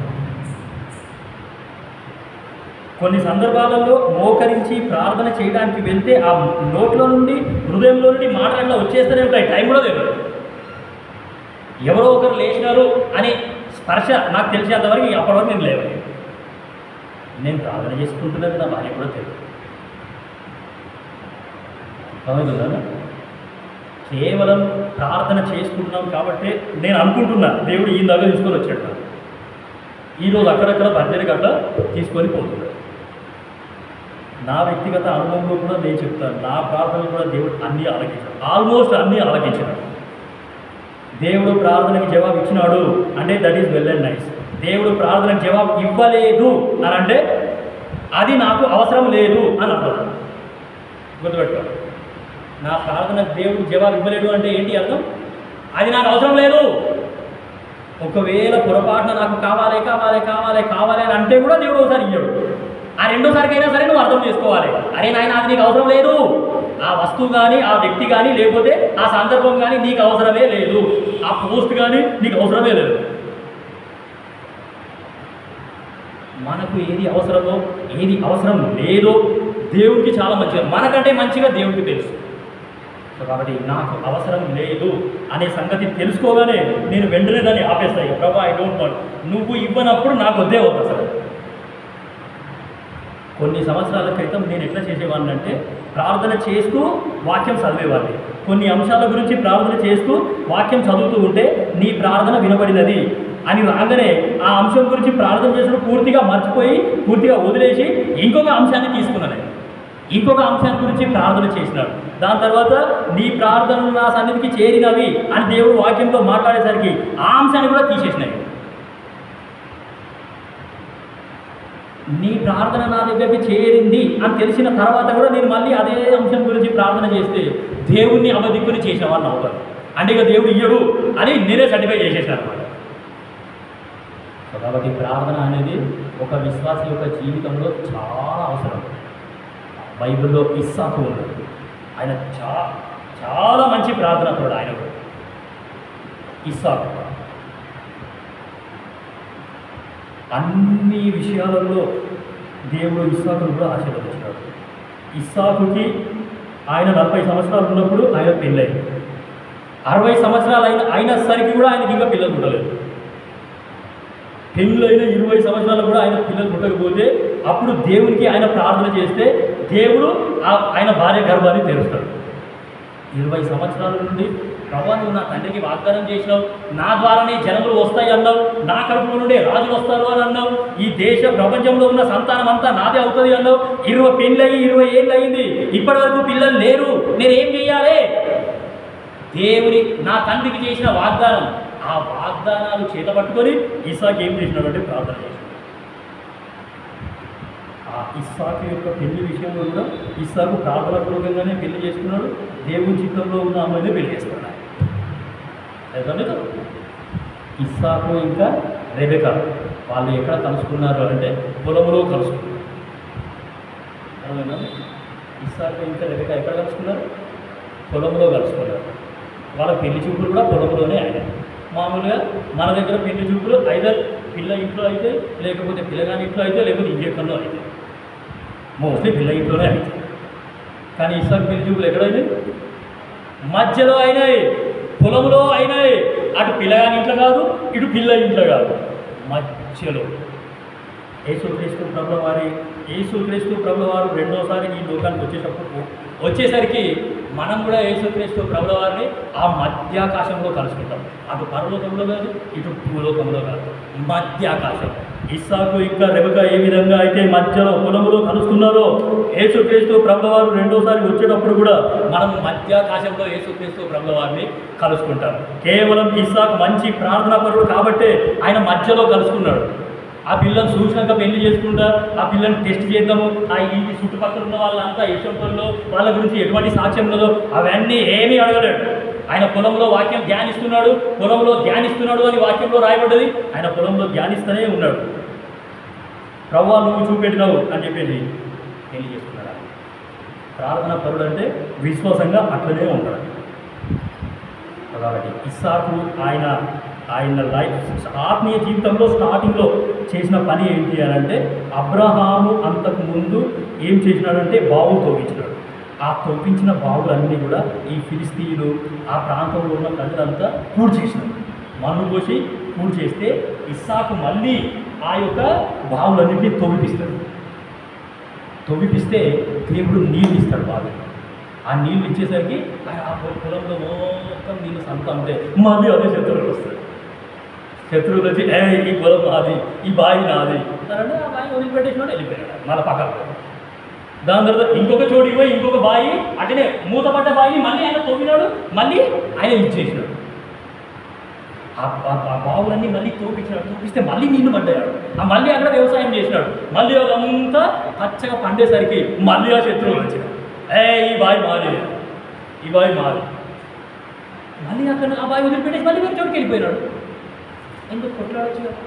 కొన్ని సందర్భాలలో మోకరించి ప్రార్థన చేయడానికి వెళ్తే ఆ నోట్లో నుండి హృదయంలో నుండి మాటలు అట్లా వచ్చేస్తూనే ఉంటాయి, టైం కూడా తెలియదు. ఎవరో ఒకరు లేచినారు అని స్పర్శ నాకు తెలిసేంతవరకు అప్పటి వరకు నేను లేవాలి. నేను ప్రార్థన చేసుకుంటున్నది నా భార్య కూడా తెలియదు. అవుతుందా? కేవలం ప్రార్థన చేసుకుంటున్నాం కాబట్టి నేను అనుకుంటున్నా దేవుడు ఈ దగ్గర తీసుకొని వచ్చాడు. ఈరోజు అక్కడక్కడ భర్జన గట్ట తీసుకొని పోతున్నాడు. నా వ్యక్తిగత అనుభవంలో కూడా నేను చెప్తాను, నా ప్రార్థనలు కూడా దేవుడు అన్నీ ఆలకించాడు, ఆల్మోస్ట్ అన్నీ ఆలకించాడు. దేవుడు ప్రార్థనకి జవాబు ఇచ్చినాడు అంటే that is well and nice. దేవుడు ప్రార్థనకు జవాబు ఇవ్వలేదు అని అంటే అది నాకు అవసరం లేదు అని అర్థం. గుర్తుపెట్టుకోవాలి, నా ప్రార్థనకు దేవుడు జవాబు ఇవ్వలేదు అంటే ఏంటి అర్థం? అది నాకు అవసరం లేదు. ఒకవేళ పొరపాటున నాకు కావాలి కావాలి కావాలి కావాలి అని అంటే కూడా దేవుడు ఒకసారి ఇయ్యడు. ఆ రెండోసారికైనా సరే నువ్వు అర్థం చేసుకోవాలి, అరే నాయన అది నీకు అవసరం లేదు, ఆ వస్తువు కానీ ఆ వ్యక్తి కానీ లేకపోతే ఆ సందర్భం కానీ నీకు అవసరమే లేదు, ఆ పోస్ట్ కానీ నీకు అవసరమే లేదు. మనకు ఏది అవసరమో ఏది అవసరం లేదో దేవుడికి చాలా మంచిగా, మనకంటే మంచిగా దేవుడికి తెలుసు. సో కాబట్టి నాకు అవసరం లేదు అనే సంగతి తెలుసుకోగానే నేను వెంటనే దాన్ని ఆపేస్తాను. ప్రభా ఐ డోంట్ వాంట్, నువ్వు ఇవ్వనప్పుడు నాకు వద్దే వద్దు. అసలు కొన్ని సంవత్సరాల క్రితం నేను ఎట్లా చేసేవాడిని అంటే ప్రార్థన చేస్తూ వాక్యం చదివేవాడిని. కొన్ని అంశాల గురించి ప్రార్థన చేస్తూ వాక్యం చదువుతూ ఉంటే నీ ప్రార్థన వినబడినది అని రాగానే ఆ అంశం గురించి ప్రార్థన చేసిన పూర్తిగా మర్చిపోయి పూర్తిగా వదిలేసి ఇంకొక అంశాన్ని తీసుకున్నాను. ఇంకొక అంశాన్ని గురించి ప్రార్థన చేసినాడు. దాని తర్వాత నీ ప్రార్థనలు నా సన్నిధికి చేరినవి అని దేవుడు వాక్యంతో మాట్లాడేసరికి ఆ అంశాన్ని కూడా తీసేసినాయి. నీ ప్రార్థన నా దగ్గరికి చేరింది అని తెలిసిన తర్వాత కూడా నేను మళ్ళీ అదే అంశం గురించి ప్రార్థన చేస్తే దేవుణ్ణి అవధిక్కుని చేసేవాడిని అవుతాను. అంటే ఇక దేవుడు ఇయ్యడు అని నేనే సర్టిఫై చేసేసాను అనమాట. కాబట్టి ప్రార్థన అనేది ఒక విశ్వాసి యొక్క జీవితంలో చాలా అవసరం. బైబిల్లో ఇస్సాకు ఉన్నాడు. ఆయన చాలా మంచి ప్రార్థనతోడు. ఆయన ఇస్సాకు అన్ని విషయాలలో దేవుడు ఇస్సాకును కూడా ఆశీర్వదించాడు. ఇస్సాకుకి ఆయన 40 సంవత్సరాలు ఉన్నప్పుడు ఆయన పెళ్ళైంది. 60 సంవత్సరాలు అయినసరికి కూడా ఆయనకి ఇంకా పిల్లలు పుట్టలేదు. పెళ్ళైన 20 సంవత్సరాలు కూడా ఆయన పిల్లలు పుట్టకపోతే అప్పుడు దేవునికి ఆయన ప్రార్థన చేస్తే దేవుడు ఆయన భార్య గర్భాన్ని తెరుస్తాడు. 20 సంవత్సరాల నుండి ప్రభువా నువ్వు నా తండ్రికి వాగ్దానం చేసినావు, నా ద్వారానే జనములు వస్తాయి అన్నావు, నా కడుపులో నుండే రాజులు వస్తారు అని అన్నావు, ఈ దేశ ప్రపంచంలో ఉన్న సంతానం అంతా నాదే అవుతుంది అన్నావు. 20 పెళ్ళయి 20 ఏళ్ళు అయింది, ఇప్పటి వరకు పిల్లలు లేరు, నేనేం చెయ్యాలి? దేవుని నా తండ్రికి చేసిన వాగ్దానం, ఆ వాగ్దానాలు చేతపట్టుకొని ఇస్సాకు ఏం చేసినాడు అంటే ప్రార్థన చేసినాడు. ఆ ఇస్సాకు యొక్క పెళ్లి విషయంలో కూడా ఇస్సాకు ప్రార్థనాపూర్వకంగానే పెళ్లి చేసుకున్నాడు. దేవుని చిత్తంలో ఉన్న అమ్మాయినే పెళ్లి చేసుకున్నాడు. ఇస్సాకు ఇంకా రెబెకా వాళ్ళు ఎక్కడ కలుసుకున్నారు అంటే పొలంలో కలుసుకున్నారు. ఇస్సాకు ఇంకా రెబెకా ఎక్కడ కలుసుకున్నారు? పొలంలో కలుసుకున్నారు. వాళ్ళ పెళ్లి చూపులు కూడా పొలంలోనే అయినాయి. మామూలుగా మన దగ్గర పెళ్లి చూపులు ఐదర్ పిల్ల ఇంట్లో అయితే, లేకపోతే పిల్లగాని ఇంట్లో అయితే, లేకపోతే ఇంకెక్కడో అయితే, మోస్ట్లీ పిల్ల ఇంట్లోనే అయితే. కానీ ఇస్సాకు పెళ్లి చూపులు ఎక్కడైనాయి? మధ్యలో అయినాయి, పొలంలో అయినాయి. అటు పిల్లగాని ఇంట్లో కాదు, ఇటు పిల్ల ఇంట్లో కాదు, మధ్యలో. యేసుక్రీస్తు ప్రభువారు రెండోసారి ఈ లోకానికి వచ్చేసరికి మనం కూడా యేసుక్రీస్తు ప్రభువారిని ఆ మధ్యాకాశంలో కలుసుకుంటాం. అటు పరలోకంలో కాదు, ఇటు భూలోకంలో కాదు, మధ్యాకాశం. ఇస్సాకు ఇంకా రెబెకా ఏ విధంగా అయితే మధ్యలో పొలంలో కలుసుకున్నారో యేసుక్రీస్తు ప్రభువారు రెండోసారి వచ్చేటప్పుడు కూడా మనం మధ్యాకాశంలో యేసుక్రీస్తు ప్రభువారిని కలుసుకుంటాం. కేవలం ఇస్సాకు మంచి ప్రార్థనాపరుడు కాబట్టే ఆయన మధ్యలో కలుసుకున్నాడు. ఆ పిల్లని చూసినాక పెళ్లి చేసుకుంటా, ఆ పిల్లని టెస్ట్ చేద్దాము, ఈ చుట్టుపక్కల ఉన్న వాళ్ళంతా యశ్వంతుల్లో వాళ్ళ గురించి ఎటువంటి సాక్ష్యం ఉన్నదో అవన్నీ ఏమీ అడగలేడు. ఆయన పొలంలో వాక్యం ధ్యానిస్తున్నాడు అని వాక్యంలో రాయబడ్డది. ఆయన పొలంలో ధ్యానిస్తూనే ఉన్నాడు. ప్రభువా నువ్వు చూపెట్టినావు అని చెప్పేసి పెళ్లి చేసుకున్నాడు. ప్రార్థన పరుడు అంటే విశ్వాసంగా అట్లనే ఉంటాడు. కాబట్టి ఇస్సాకు ఆయన లైఫ్ ఆత్మీయ జీవితంలో స్టార్టింగ్లో చేసిన పని ఏంటి అని అంటే అబ్రహాము అంతకు ముందు ఏం చేసినాడంటే బావులు తవ్వించినాడు. ఆ తవ్వించిన బావులన్నీ కూడా ఈ ఫిలిస్తీయులు ఆ ప్రాంతంలో ఉన్న ప్రజలంతా పూర్తి చేసినారు. మన్ను పోసి పూర్తి చేస్తే ఇస్సాకు మళ్ళీ ఆ యొక్క బావులన్నింటినీ తవ్విపిస్తే దేవుడు నీళ్ళు ఇస్తాడు బావి. ఆ నీళ్ళు ఇచ్చేసరికి ఆ పొలంలో మొత్తం నీళ్ళు సంతా ఉంటే మళ్ళీ అదే శత్రువులు వస్తాయి. శత్రువులు వచ్చి ఈ పొలం నాది, ఈ బావి నాది అంటే ఆ బావి వదిలిపెట్టేసినాడు, వెళ్ళిపోయాడు మళ్ళీ పక్కకు. దాని తర్వాత ఇంకొక చోటికి పోయి ఇంకొక బావి అట్లనే మూతపడ్డ బావిని మళ్ళీ ఆయన తవ్వినాడు, మళ్ళీ ఆయన ఇచ్చేసినాడు. ఆ బావులన్నీ మళ్ళీ తోపిస్తే మళ్ళీ నీళ్లు పడ్డాడు. మళ్ళీ అక్కడ వ్యవసాయం చేసినాడు. మళ్ళీ అదంతా పచ్చగా పండేసరికి మళ్ళీ ఆ శత్రువులు వచ్చినాడు. ఈ బావి మాది మళ్ళీ అక్కడ ఆ బావి వదిలిపెట్టేసి మళ్ళీ వేరే చోటుకి వెళ్ళిపోయినాడు. ఎందుకు కొట్లాడచ్చు కదా?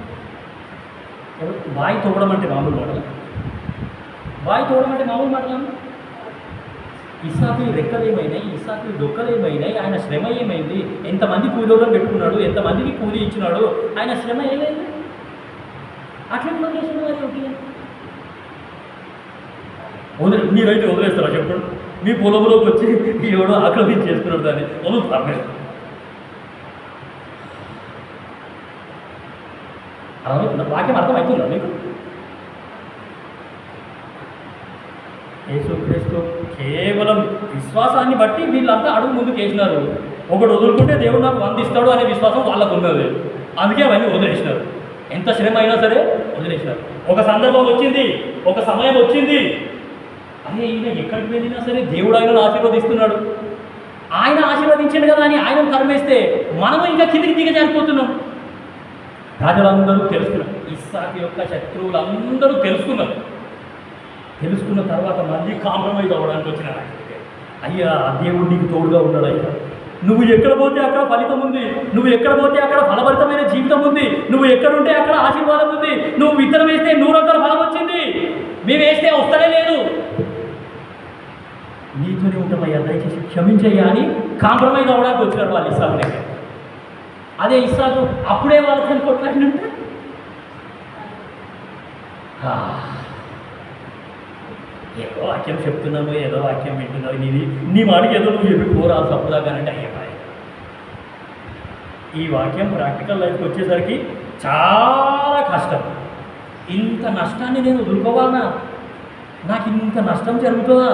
బావి తవ్వడం అంటే మామూలు మాటలు. ఇస్సాకు రెక్కలు ఏమైనాయి, ఇస్సాకు డొక్కలు ఏమైనాయి, ఆయన శ్రమ ఏమైంది, ఎంతమంది కూలీలను పెట్టుకున్నాడు, ఎంతమందికి కూలీ ఇచ్చినాడు, ఆయన శ్రమ ఏమైంది? అట్లా చేసిన మీరైతే వదిలేస్తారా చెప్పండి? మీ పొలంలోకి వచ్చి ఎవడో ఆక్రమించేసుకున్నాడు, దాన్ని వదులుతారు. వాక్యం అర్థమవుతుందా మీకు? యేసుక్రీస్తు కేవలం విశ్వాసాన్ని బట్టి వీళ్ళంతా అడుగు ముందుకు వేసినారు. ఒకడు వదులుకుంటే దేవుడు నాకు వందిస్తాడు అనే విశ్వాసం వాళ్ళకు ఉన్నది. అందుకే అవన్నీ వదిలేసినారు. ఎంత శ్రమ అయినా సరే వదిలేసినారు. ఒక సందర్భం వచ్చింది, ఒక సమయం వచ్చింది, అదే ఈయన ఎక్కడికి వెళ్ళినా సరే దేవుడు ఆయనను ఆశీర్వదిస్తున్నాడు. ఆయన ఆశీర్వదించాడు కదా అని ఆయనను తరిమేస్తే మనము ఇంకా కిందికి దిగజారిపోతున్నాం. ప్రజలందరూ తెలుసుకున్నారు, ఇస్సాకు యొక్క శత్రువులందరూ తెలుసుకున్నారు. తెలుసుకున్న తర్వాత మళ్ళీ కాంప్రమైజ్ అవ్వడానికి వచ్చినారు. అయ్యా దేవుడు నీకు తోడుగా ఉన్నాడు. అయ్యా నువ్వు ఎక్కడ పోతే అక్కడ ఫలితం ఉంది, నువ్వు ఎక్కడ పోతే అక్కడ ఫలభరితమైన జీవితం ఉంది, నువ్వు ఎక్కడుంటే అక్కడ ఆశీర్వాదం ఉంది, నువ్వు విత్తనం వేస్తే 100 ఫలం వచ్చింది, మేము వేస్తే వస్తనే లేదు, నీతోనే ఉంటామయ్యా, దయచేసి క్షమించయ్యా అని కాంప్రమైజ్ అవ్వడానికి వచ్చినారు వాళ్ళు ఇస్సాకు దగ్గర. అదే ఇస్సాకు అప్పుడే వాళ్ళకి కొట్లాడినంటే ఏదో వాక్యం చెప్తున్నాను, ఏదో వాక్యం వింటున్నావు, నీ మాటకి ఏదో నువ్వు చెప్పి పోరా తప్పుదాకానంటే అయ్యబాయ్. ఈ వాక్యం ప్రాక్టికల్ లైఫ్కి వచ్చేసరికి చాలా కష్టం. ఇంత నష్టాన్ని నేను వదులుకోవాలనా? నాకు ఇంత నష్టం జరుగుతుందా?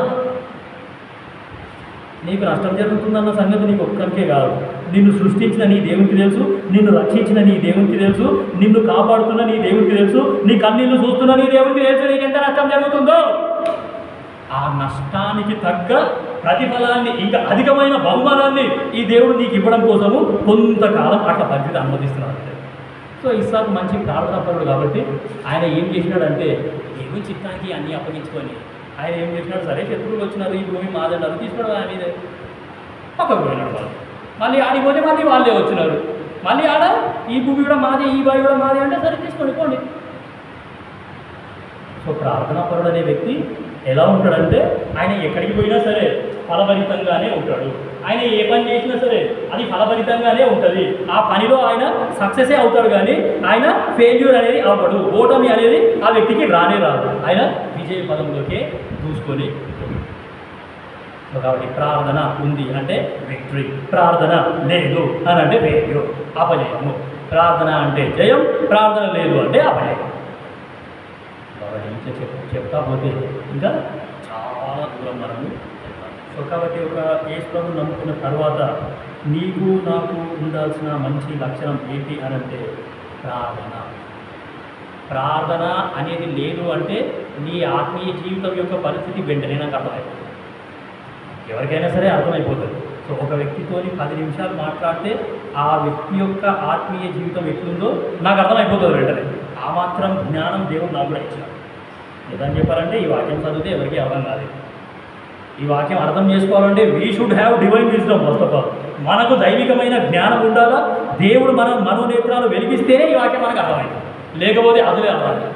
నీకు నష్టం జరుగుతుందన్న సంగతి నీకు ఒక్కరికే కాదు, నిన్ను సృష్టించిన నీ దేవునికి తెలుసు, నిన్ను రక్షించిన నీ దేవునికి తెలుసు, నిన్ను కాపాడుతున్న నీ దేవునికి తెలుసు, నీ కన్నీళ్లు చూస్తున్న నీ దేవునికి తెలుసు నీకు ఎంత నష్టం జరుగుతుందో. ఆ నష్టానికి తగ్గ ప్రతిఫలాన్ని, ఇంకా అధికమైన బహుమానాన్ని ఈ దేవుడు నీకు ఇవ్వడం కోసము కొంతకాలం అట్లా పరిస్థితి అనుమతిస్తున్నాడు. సో ఇస్సాకు మంచి ప్రార్థనాపరుడు కాబట్టి ఆయన ఏం చేసినాడంటే దేవుని చిత్తానికి అన్నీ అప్పగించుకొని ఆయన ఏం చేసినాడు, సరే శత్రువులు వచ్చినారు, ఈ భూమి మాదన్నారు, తీసుకోవడం ఆయన మీద పక్కకు పోయినాడు. వాళ్ళు మళ్ళీ ఆడిపోతే మళ్ళీ వాళ్ళే వచ్చినారు, మళ్ళీ ఆడ ఈ భూమి కూడా మాదే, ఈ బావి కూడా మాదే అంటే సరే తీసుకోండి పోండి. సో ప్రార్థనాపరుడు అనే వ్యక్తి ఎలా ఉంటాడంటే ఆయన ఎక్కడికి పోయినా సరే ఫలభరితంగానే ఉంటాడు. ఆయన ఏ పని చేసినా సరే అది ఫలభరితంగానే ఉంటుంది. ఆ పనిలో ఆయన సక్సెసే అవుతాడు, కానీ ఆయన ఫెయిల్యూర్ అనేది అవ్వడు, ఓటమి అనేది ఆ వ్యక్తికి రానే రాదు. ఆయన విజయ పదంలోకే దూసుకొని. కాబట్టి ప్రార్థన ఉంది అంటే విక్టరీ, ప్రార్థన లేదు అని అంటే ఫెయిల్యూర్, అపజయము. ప్రార్థన అంటే జయం, ప్రార్థన లేదు అంటే అపజయం. కాబట్టి ఇంకా చెప్తా పోతే ఇంకా చాలా దూరం మనము వెళ్తాం. సో కాబట్టి ఒక యేసు ప్రభువును నమ్ముకున్న తర్వాత నీకు నాకు ఉండాల్సిన మంచి లక్షణం ఏంటి అని అంటే ప్రార్థన. ప్రార్థన అనేది లేదు అంటే నీ ఆత్మీయ జీవితం యొక్క పరిస్థితి వెంటనే నాకు అర్థమైపోతుంది, ఎవరికైనా సరే అర్థమైపోతుంది. సో ఒక వ్యక్తితో 10 నిమిషాలు మాట్లాడితే ఆ వ్యక్తి యొక్క ఆత్మీయ జీవితం ఎట్లుందో నాకు అర్థమైపోతుంది వెంటనే. ఆ మాత్రం జ్ఞానం దేవుడు నాకు కూడా ఇచ్చాడు. ఏదని చెప్పాలంటే ఈ వాక్యం చదివితే ఎవరికి అర్థం కాదు. ఈ వాక్యం అర్థం చేసుకోవాలంటే we should have divine wisdom. First of all మనకు దైవికమైన జ్ఞానం ఉండాలా. దేవుడు మన మనోనేత్రాలు వెలిగిస్తేనే ఈ వాక్యం మనకు అర్థమవుతుంది, లేకపోతే అసలే అర్థం.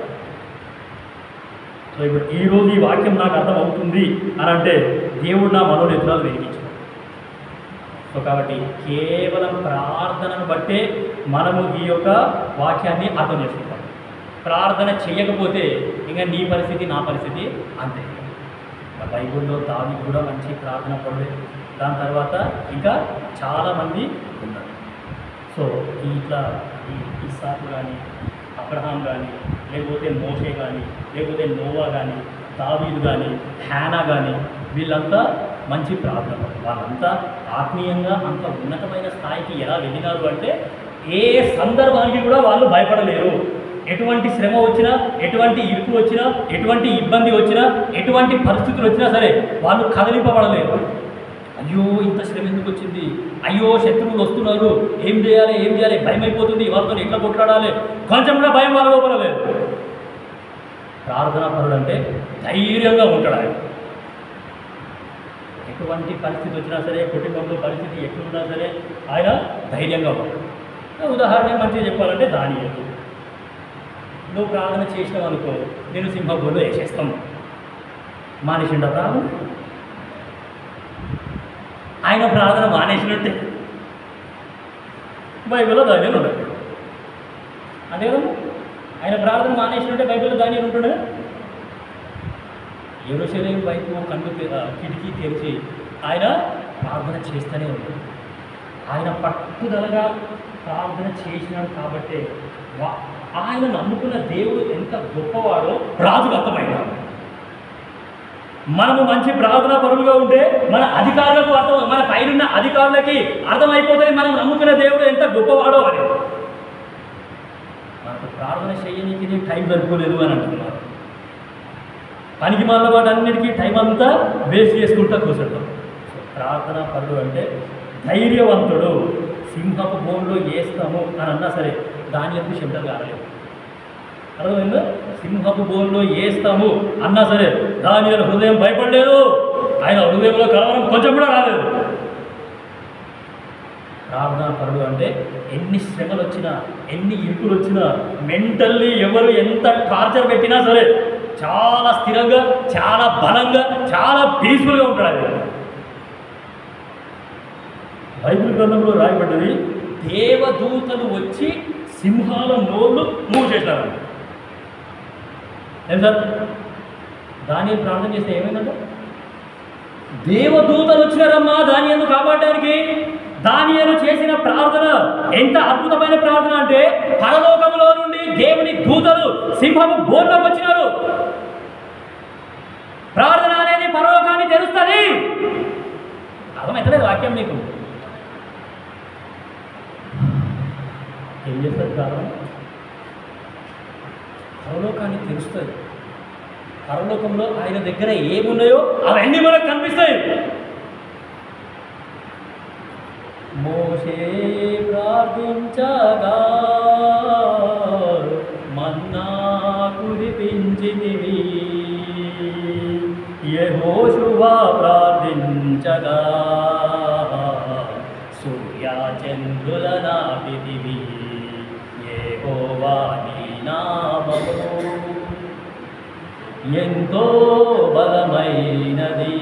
సో ఇప్పుడు ఈరోజు ఈ వాక్యం నాకు అర్థం అవుతుంది అని అంటే దేవుడు నా మనోనేత్రాలు వెలిగించాడు. సో కాబట్టి కేవలం ప్రార్థనను బట్టే మనము ఈ యొక్క వాక్యాన్ని అర్థం చేసుకుంటాం. ప్రార్థన చేయకపోతే ఇంకా నీ పరిస్థితి నా పరిస్థితి అంతే. బైబిల్లో దావీదు కూడా మంచి ప్రార్థన పడే, దాని తర్వాత ఇంకా చాలామంది ఉన్నారు. సో ఇట్లా ఈ ఇస్సాకు కానీ, అబ్రహాం కానీ, లేకపోతే మోషే కానీ, లేకపోతే నోవా కానీ, దావీదు కానీ, హ్యానా కానీ, వీళ్ళంతా మంచి ప్రార్థన. వాళ్ళంతా ఆత్మీయంగా అంత ఉన్నతమైన స్థాయికి ఎలా వెళ్ళినారు అంటే ఏ సందర్భానికి కూడా వాళ్ళు భయపడలేరు. ఎటువంటి శ్రమ వచ్చినా, ఎటువంటి ఇరుకు వచ్చినా, ఎటువంటి ఇబ్బంది వచ్చినా, ఎటువంటి పరిస్థితులు వచ్చినా సరే వాళ్ళు కదిలింపబడలేరు. అయ్యో ఇంత శ్రమ ఎందుకు వచ్చింది, అయ్యో శత్రువులు వస్తున్నారు, ఏం చేయాలి, భయం అయిపోతుంది, వాళ్ళతో ఎట్లా కొట్లాడాలి, కొంచెం కూడా భయం వాళ్ళ లోపల లేదు. ప్రార్థనాపరుడు అంటే ధైర్యంగా ఉంటాడు. ఎటువంటి పరిస్థితి వచ్చినా సరే, కుటుంబంలో పరిస్థితి ఎట్లున్నా సరే ఆయన ధైర్యంగా ఉంటాడు. ఉదాహరణ మంచిగా చెప్పాలంటే దానియేలు, నువ్వు ప్రార్థన చేసినావు అనుకో, నేను సింహపురంలో వేసేస్తాము. మానేసిండ ప్రార్థన? ఆయన ప్రార్థన మానేసినట్టే బైబిల్లో దానియేలు ఉండదు. అంతే కదా, ఆయన ప్రార్థన మానేసినట్టే బైబిల్లో దానియేలు ఉంటుండే. యెరూషలేము వైపు కిటికీ తెరిచి ఆయన ప్రార్థన చేస్తూనే ఉన్నాడు. ఆయన పట్టుదలగా ప్రార్థన చేసినాడు కాబట్టి ఆయన నమ్ముకున్న దేవుడు ఎంత గొప్పవాడో రాజుకు అర్థమైనాడు. మనము మంచి ప్రార్థనా పరులుగా ఉంటే మన అధికారులకు అర్థం, మన పైనున్న అధికారులకి అర్థమైపోతుంది మనం నమ్ముకున్న దేవుడు ఎంత గొప్పవాడో అని. మనకు ప్రార్థన చేయడానికి టైం సరిపోలేదు అని అంటున్నారు. పనికి మాల వాటి అన్నిటికీ టైం అంతా వేస్ట్ చేసుకుంటూ కూర్చుంటాం. ప్రార్థనా పరుడు అంటే ధైర్యవంతుడు. సింహపు బోన్లో వేస్తాము అని అన్నా సరే దాని ఎందుకు శబ్దం కాలేదు. అర్థమైందా? సింహపు బోన్లో వేస్తాము అన్నా సరే దాని హృదయం భయపడలేదు. ఆయన హృదయంలో కలవరం కొంచెం కూడా రాలేదు. ప్రార్థనా పరుడు అంటే ఎన్ని శ్రమలు వచ్చినా, ఎన్ని ఇరుకులు వచ్చినా, మెంటల్లీ ఎవరు ఎంత టార్చర్ పెట్టినా సరే చాలా స్థిరంగా, చాలా బలంగా, చాలా పీస్ఫుల్గా ఉంటాడు. అది బైబిల్ గ్రంథంలో రాయబడ్డది, దేవదూతలు వచ్చి సింహాల నోళ్ళు మూవ్ చేశారు. ఏం సార్? దానియేలు ప్రార్థన చేస్తే ఏమైందంట? దేవదూతలు వచ్చినారమ్మా దానియేలును కాపాడడానికి. దానియేలు చేసిన ప్రార్థన ఎంత అద్భుతమైన ప్రార్థన అంటే పరలోకంలో నుండి దేవుని దూతలు సింహము బోన్లోకి వచ్చినారు. ప్రార్థన అనేది పరలోకాన్ని తెరుస్తుంది. అర్థమవుతలేదు వాక్యం మీకు? ఏం చేస్తారు? ప్రార్థన పరలోకాన్ని తెలుస్తుంది. పరలోకంలో ఆయన దగ్గర ఏమున్నాయో అవన్నీ మనకు కనిపిస్తాయి. మోషే ప్రార్థించగా మన్నా కురిపించితివి, యెహోషువ ప్రార్థించగా సూర్యచంద్రుల నాపితివి, యెహోవా నీ నామము ఎంతో బలమైనది,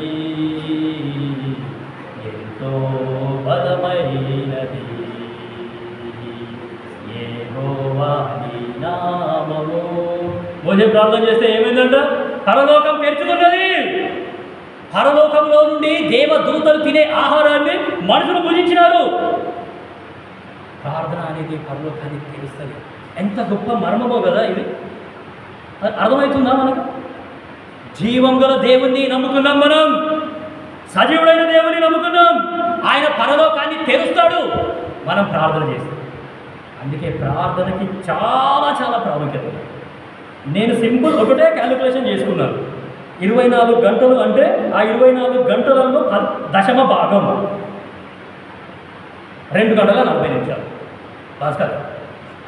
ఎంతో బలమైనది, యెహోవా నీ నామము. మోషే ప్రార్థన చేస్తే ఏమైందంట? పరలోకం తెరుచుకున్నది. పరలోకంలో నుండి దేవదూతలు తినే ఆహారాన్ని మనుషులు భుజించినారు. ప్రార్థన అనేది పరలోకాన్ని తెలుస్తుంది. ఎంత గొప్ప మర్మమో కదా ఇది. అర్థమవుతుందా మనకు? జీవం గల దేవుణ్ణి నమ్ముకున్నాం, మనం సజీవుడైన దేవుని నమ్ముకున్నాం. ఆయన పరలోకాన్ని తెరుస్తాడు మనం ప్రార్థన చేస్తాం. అందుకే ప్రార్థనకి చాలా చాలా ప్రాముఖ్యత. నేను సింపుల్ ఒకటే క్యాలిక్యులేషన్ చేసుకున్నాను. 24 గంటలు అంటే ఆ 24 గంటలలో దశమ భాగం 2 గంటల 40 నిమిషాలు. భాస్కర్,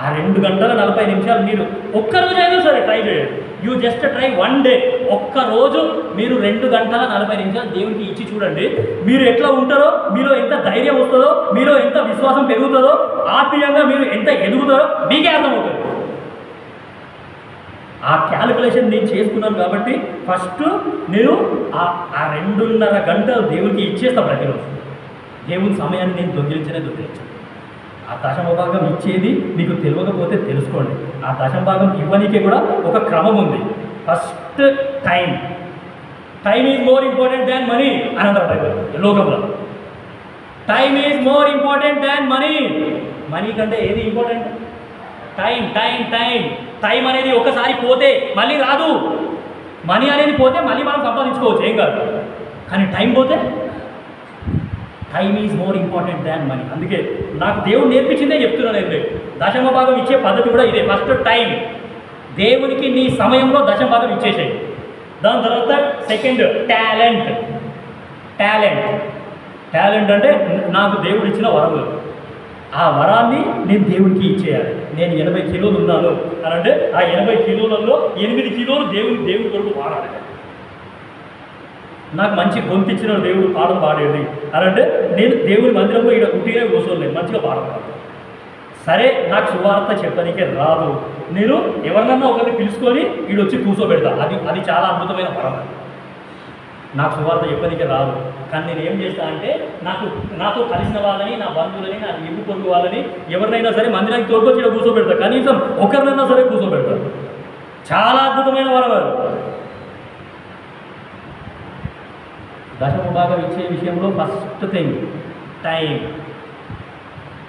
ఆ 2 గంటల 40 నిమిషాలు మీరు ఒక్కరోజైనా సరే ట్రై చేయండి. You just try 1 day. ఒక్కరోజు మీరు 2 గంటల 40 నిమిషాలు దేవునికి ఇచ్చి చూడండి. మీరు ఎట్లా ఉంటారో, మీలో ఎంత ధైర్యం వస్తుందో, మీలో ఎంత విశ్వాసం పెరుగుతుందో, ఆత్మీయంగా మీరు ఎంత ఎదుగుతారో మీకే అర్థమవుతుంది. ఆ క్యాలిక్యులేషన్ నేను చేసుకున్నాను కాబట్టి ఫస్ట్ నేను ఆ 2.5 గంటలు దేవునికి ఇచ్చేస్తా ప్రతిరోజు. దేవుని సమయాన్ని నేను దొంగిలించాను. ఆ దశమ భాగం ఇచ్చేది మీకు తెలియకపోతే తెలుసుకోండి. ఆ దశమ భాగం ఇవ్వనీకే కూడా ఒక క్రమం ఉంది. First time. Time is more important than money అని అంటారు బైబిల్. లోకంలో time is more important than money. Money కంటే ఏది important? Time. Time time time అనేది ఒకసారి పోతే మళ్ళీ రాదు. మనీ అనేది పోతే మళ్ళీ మనం సంపాదించుకోవచ్చు, ఏం కాదు. కానీ టైం పోతే time is more important than money. అందుకే నాకు దేవుడు నేర్పించిందే చెప్తున్నాను. ఏంటంటే దశమ భాగం ఇచ్చే పద్ధతి కూడా ఇదే. First time. దేవునికి నీ సమయంలో దశమ భాగం ఇచ్చేసాయి. దాని తర్వాత సెకండ్ టాలెంట్. టాలెంట్ అంటే నాకు దేవుడు ఇచ్చిన వరములు. ఆ వరాన్ని నేను దేవునికి ఇచ్చేయాలి. నేను 80 కిలోలు ఉన్నాను అని అంటే ఆ 80 కిలోలలో 8 కిలోలు దేవుడి కొరకు వాడాలి. నాకు మంచి గొంతు ఇచ్చిన దేవుడు పాటలు పాడేది అని అంటే నేను దేవుడి మందిరంలో ఇక్కడ ఉట్టిగా కూర్చోలేదు, మంచిగా పాడతాను. సరే, నాకు సువార్త చెప్పడానికే రాదు. నేను ఎవరినన్నా ఒకరిని పిలుచుకొని ఈడొచ్చి కూర్చోబెడతా. అది చాలా అద్భుతమైన వరం. నాకు సువార్త చెప్పడానికే రాదు, కానీ నేను ఏం చేస్తా అంటే నాతో కలిసిన వాళ్ళని, నా బంధువులని, నా ఇల్లు పొరుగు వాళ్ళని ఎవరినైనా సరే మందిరానికి తోడుకొచ్చి ఇక్కడ కూర్చోబెడతా. కనీసం ఒకరినైనా సరే కూర్చోబెడతా. చాలా అద్భుతమైన వరం అది. దశమ భాగం ఇచ్చే విషయంలో first thing time.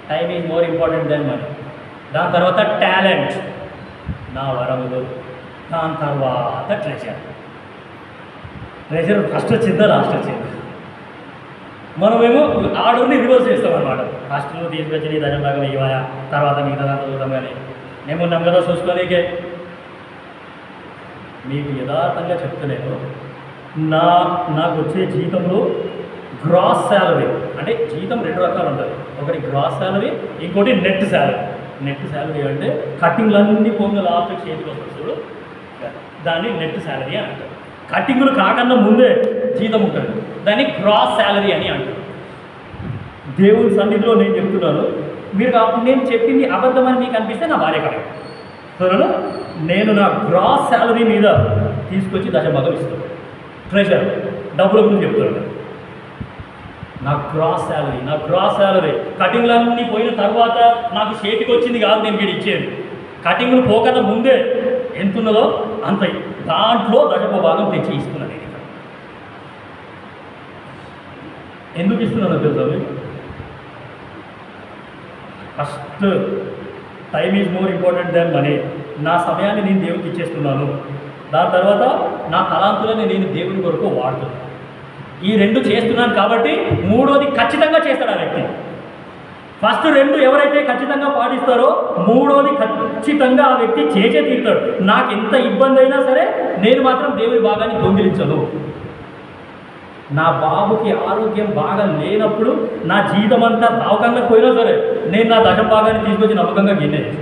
Time is more important than money. దాని తర్వాత టాలెంట్, నా వరములు. దాని తర్వాత ట్రెజర్. ట్రెజర్ ఫస్ట్ వచ్చిందా లాస్ట్ వచ్చిందా? మనమేమో ఆర్డర్ని రివర్స్ చేస్తాం అనమాట. ఫస్ట్లో తీసుకొచ్చి నీ దశం భాగం ఇవ్వాయా, తర్వాత మిగతా దాంట్లో చూద్దాం. కానీ మేము ఉన్నాం కదా చూసుకోలేకే. మీకు యథార్థంగా చెప్తలేను, నాకు వచ్చే జీతంలో గ్రాస్ శాలరీ, అంటే జీతం 2 రకాలు ఉంటుంది. ఒకటి గ్రాస్ శాలరీ, ఇంకోటి నెట్ శాలరీ. నెట్ శాలరీ అంటే కట్టింగ్లన్నీ పొంగ లాస్ట్ చేతికి వస్తుంది చూడు, దాన్ని నెట్ శాలరీ అని అంటారు. కట్టింగులు కాకన్నా ముందే జీతం ఉంటుంది, దాన్ని గ్రాస్ శాలరీ అని అంటారు. దేవుని సన్నిధిలో నేను చెప్తున్నాను, మీరు నేను చెప్పింది అబద్ధమని మీకు అనిపిస్తే నా భార్య కాదు. సరేనా? నేను నా గ్రాస్ శాలరీ మీద తీసుకొచ్చి దశభాగం ఇస్తాను. ట్రెజర్ డబ్బుల గురించి చెప్తున్నాను. నా గ్రాస్ శాలరీ కటింగ్లన్నీ పోయిన తర్వాత నాకు చేతికి వచ్చింది కాదు నేను వీడు ఇచ్చేది. కటింగ్లు పోకన్నా ముందే ఎంత ఉన్నదో అంత దాంట్లో దశభాగం తెచ్చి ఇస్తున్నాను. నేను ఎందుకు ఇస్తున్నానో తెలుసా? First time is more important than money. నా సమయాన్ని నేను దేవునికి ఇచ్చేస్తున్నాను. దాని తర్వాత నా తలాంతులని నేను దేవుని కొరకు వాడుతున్నాను. ఈ 2 చేస్తున్నాను కాబట్టి 3వది ఖచ్చితంగా చేస్తాడు ఆ వ్యక్తి. ఫస్ట్ 2 ఎవరైతే ఖచ్చితంగా పాటిస్తారో 3వది ఖచ్చితంగా ఆ వ్యక్తి చేసే తీరుతాడు. నాకు ఎంత ఇబ్బంది అయినా సరే నేను మాత్రం దేవుని భాగాన్ని దొంగిలించను. నా బాబుకి ఆరోగ్యం బాగా లేనప్పుడు నా జీవితం అంతా నమ్మకంగా పోయినా సరే నేను నా దశం భాగాన్ని తీసుకొచ్చి నమ్మకంగా గిన్నేది.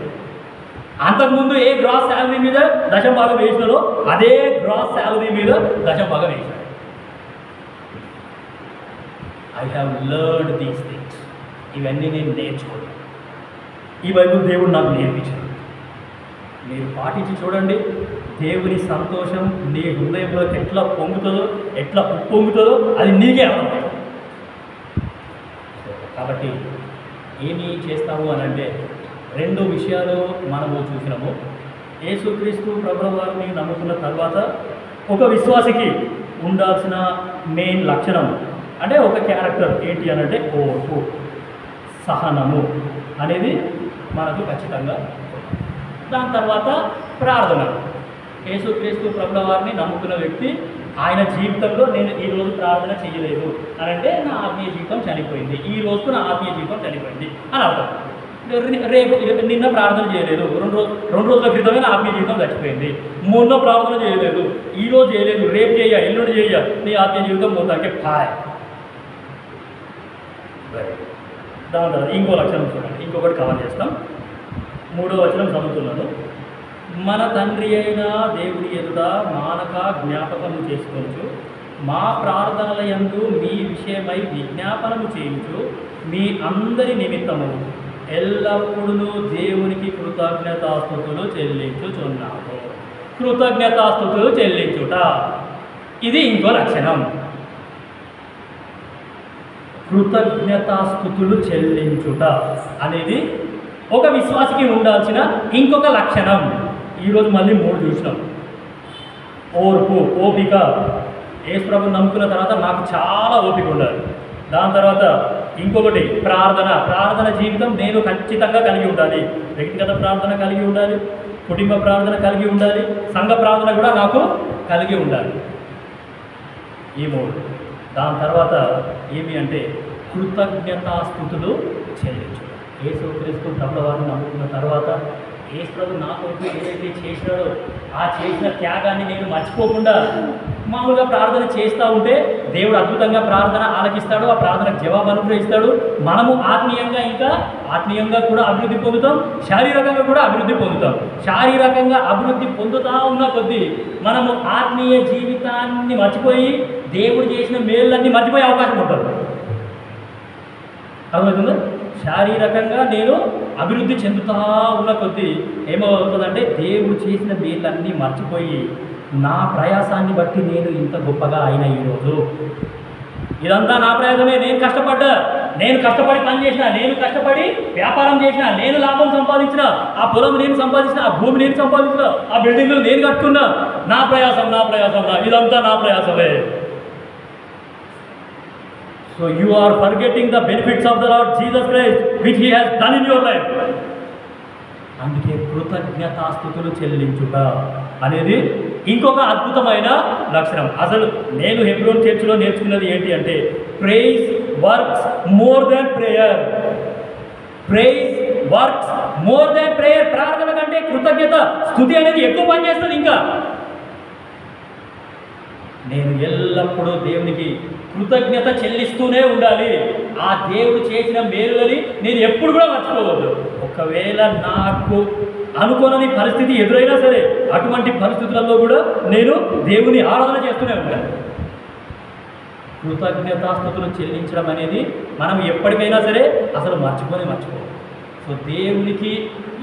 అంతకుముందు ఏ గ్రాస్ శాలరీ మీద దశం భాగం వేసినారో అదే గ్రాస్ శాలరీ మీద దశం భాగం వేసినారు. I have learned these things. ఇవన్నీ నేను నేర్చుకోను. ఈ బైబిల్ దేవుడు నాకు నేర్పించాడు. మీరు పాటించి చూడండి, దేవుని సంతోషం నీ హృదయంలో ఎట్లా పొంగుతుందో, ఎట్లా ఉప్పొంగుతుందో అది నీకే అర్థం. కాబట్టి ఏమి చేస్తాము అని అంటే 2 విషయాలు మనము చూసినాము. యేసుక్రీస్తు ప్రభువు వారిని నమ్ముకున్న తర్వాత ఒక విశ్వాసికి ఉండాల్సిన మెయిన్ లక్షణం అంటే ఒక క్యారెక్టర్ ఏంటి అని అంటే ఓర్పు, సహనము అనేది మనకు ఖచ్చితంగా. దాని తర్వాత ప్రార్థన. యేసుక్రీస్తు ప్రభువు వారిని నమ్ముకున్న వ్యక్తి ఆయన జీవితంలో నేను ఈరోజు ప్రార్థన చేయలేదు అని అంటే నా ఆత్మీయ జీవితం చనిపోయింది, ఈ రోజుకు నా ఆత్మీయ జీవితం చనిపోయింది అని అర్థం. రేపు నిన్న ప్రార్థన చేయలేదు, 2 రోజుల క్రితమే నా ఆత్మీయ జీవితం చచ్చిపోయింది. మొన్న ప్రార్థన చేయలేదు, ఈరోజు చేయలేదు, రేపు చేయ, ఎల్లుండి చేయ, నీ ఆత్మీయ జీవితం మొత్తానికి పాయ్. దాని తర్వాత ఇంకో లక్షణం చూడండి, ఇంకొకటి కవర్ చేస్తాం. 3వ వచనం చదువుతున్నాను. మన తండ్రి అయిన దేవుని ఎదుట మానక జ్ఞాపకము చేసుకోవచ్చు, మా ప్రార్థనల యందు మీ విషయమై విజ్ఞాపనము చేయించు, మీ అందరి నిమిత్తము ఎల్లప్పుడూ దేవునికి కృతజ్ఞతాస్తుతులు చెల్లించుచున్నాము. కృతజ్ఞతాస్తుతులు చెల్లించుట ఇది ఇంకో లక్షణం. కృతజ్ఞతాస్తుతులు చెల్లించుట అనేది ఒక విశ్వాసికి ఉండాల్సిన ఇంకొక లక్షణం. ఈరోజు మళ్ళీ 3 చూసినాం. ఓర్పు, ఓపిక. యేసు ప్రభువుని నమ్ముకున్న తర్వాత నాకు చాలా ఓపిక ఉండాలి. దాని తర్వాత ఇంకొకటి ప్రార్థన జీవితం నేను ఖచ్చితంగా కలిగి ఉండాలి. వ్యక్తిగత ప్రార్థన కలిగి ఉండాలి, కుటుంబ ప్రార్థన కలిగి ఉండాలి, సంఘ ప్రార్థన కూడా నాకు కలిగి ఉండాలి. ఈ 3. దాని తర్వాత ఏమి అంటే కృతజ్ఞతాస్తుతులు చెల్లించు. యేసుక్రీస్తు ప్రభువు వారిని నమ్ముకున్న తర్వాత యేసు ప్రభు నా కొరకు ఏదైతే చేసినాడో ఆ చేసిన త్యాగాన్ని నేను మర్చిపోకుండా మామూలుగా ప్రార్థన చేస్తూ ఉంటే దేవుడు అద్భుతంగా ప్రార్థన ఆలకిస్తాడు, ఆ ప్రార్థనకు జవాబు అనుగ్రహిస్తాడు. మనము ఆత్మీయంగా కూడా అభివృద్ధి పొందుతాం, శారీరకంగా కూడా అభివృద్ధి పొందుతాం. శారీరకంగా అభివృద్ధి పొందుతూ ఉన్న కొద్దీ మనము ఆత్మీయ జీవితాన్ని మర్చిపోయి దేవుడు చేసిన మేళ్ళన్నీ మర్చిపోయే అవకాశం ఉంటుంది. అర్థమవుతుందా? శారీరకంగా నేను అభివృద్ధి చెందుతూ ఉన్న కొద్దీ ఏమవుతుందంటే దేవుడు చేసిన మేళ్ళన్నీ మర్చిపోయి నా ప్రయాసాన్ని బట్టి నేను ఇంత గొప్పగా అయిన ఈరోజు ఇదంతా నా ప్రయాసమే, నేను కష్టపడి పని చేసిన, నేను కష్టపడి వ్యాపారం చేసిన, నేను లాభం సంపాదించిన, ఆ పొలం నేను సంపాదించిన, ఆ భూమి నేను సంపాదించిన, ఆ బిల్డింగ్లు నేను కట్టుకున్నా, నా ప్రయాసం ఇదంతా నా ప్రయాసమే. So you are forgetting the benefits of the Lord Jesus Christ which He has done in your life. అందుకే కృతజ్ఞతాస్తుతులు చెల్లించుట అనేది ఇంకొక అద్భుతమైన లక్షణం. అసలు నేను హెబ్రోన్ చర్చిలో నేర్చుకున్నది ఏంటి అంటే praise works more than prayer. Praise works more than prayer. ప్రార్థన కంటే కృతజ్ఞత స్తుతి అనేది ఎక్కువ పనిచేస్తుంది. ఇంకా నేను ఎల్లప్పుడూ దేవునికి కృతజ్ఞత చెల్లిస్తూనే ఉండాలి. ఆ దేవుడు చేసిన మేలులని నేను ఎప్పుడు కూడా మర్చిపోవద్దు. ఒకవేళ నాకు అనుకోని పరిస్థితి ఎదురైనా సరే అటువంటి పరిస్థితులలో కూడా నేను దేవుని ఆరాధన చేస్తూనే ఉండాలి. కృతజ్ఞతాస్తుతులు చెల్లించడం అనేది మనం ఎప్పటికైనా సరే అసలు మర్చిపోవాలి. సో దేవునికి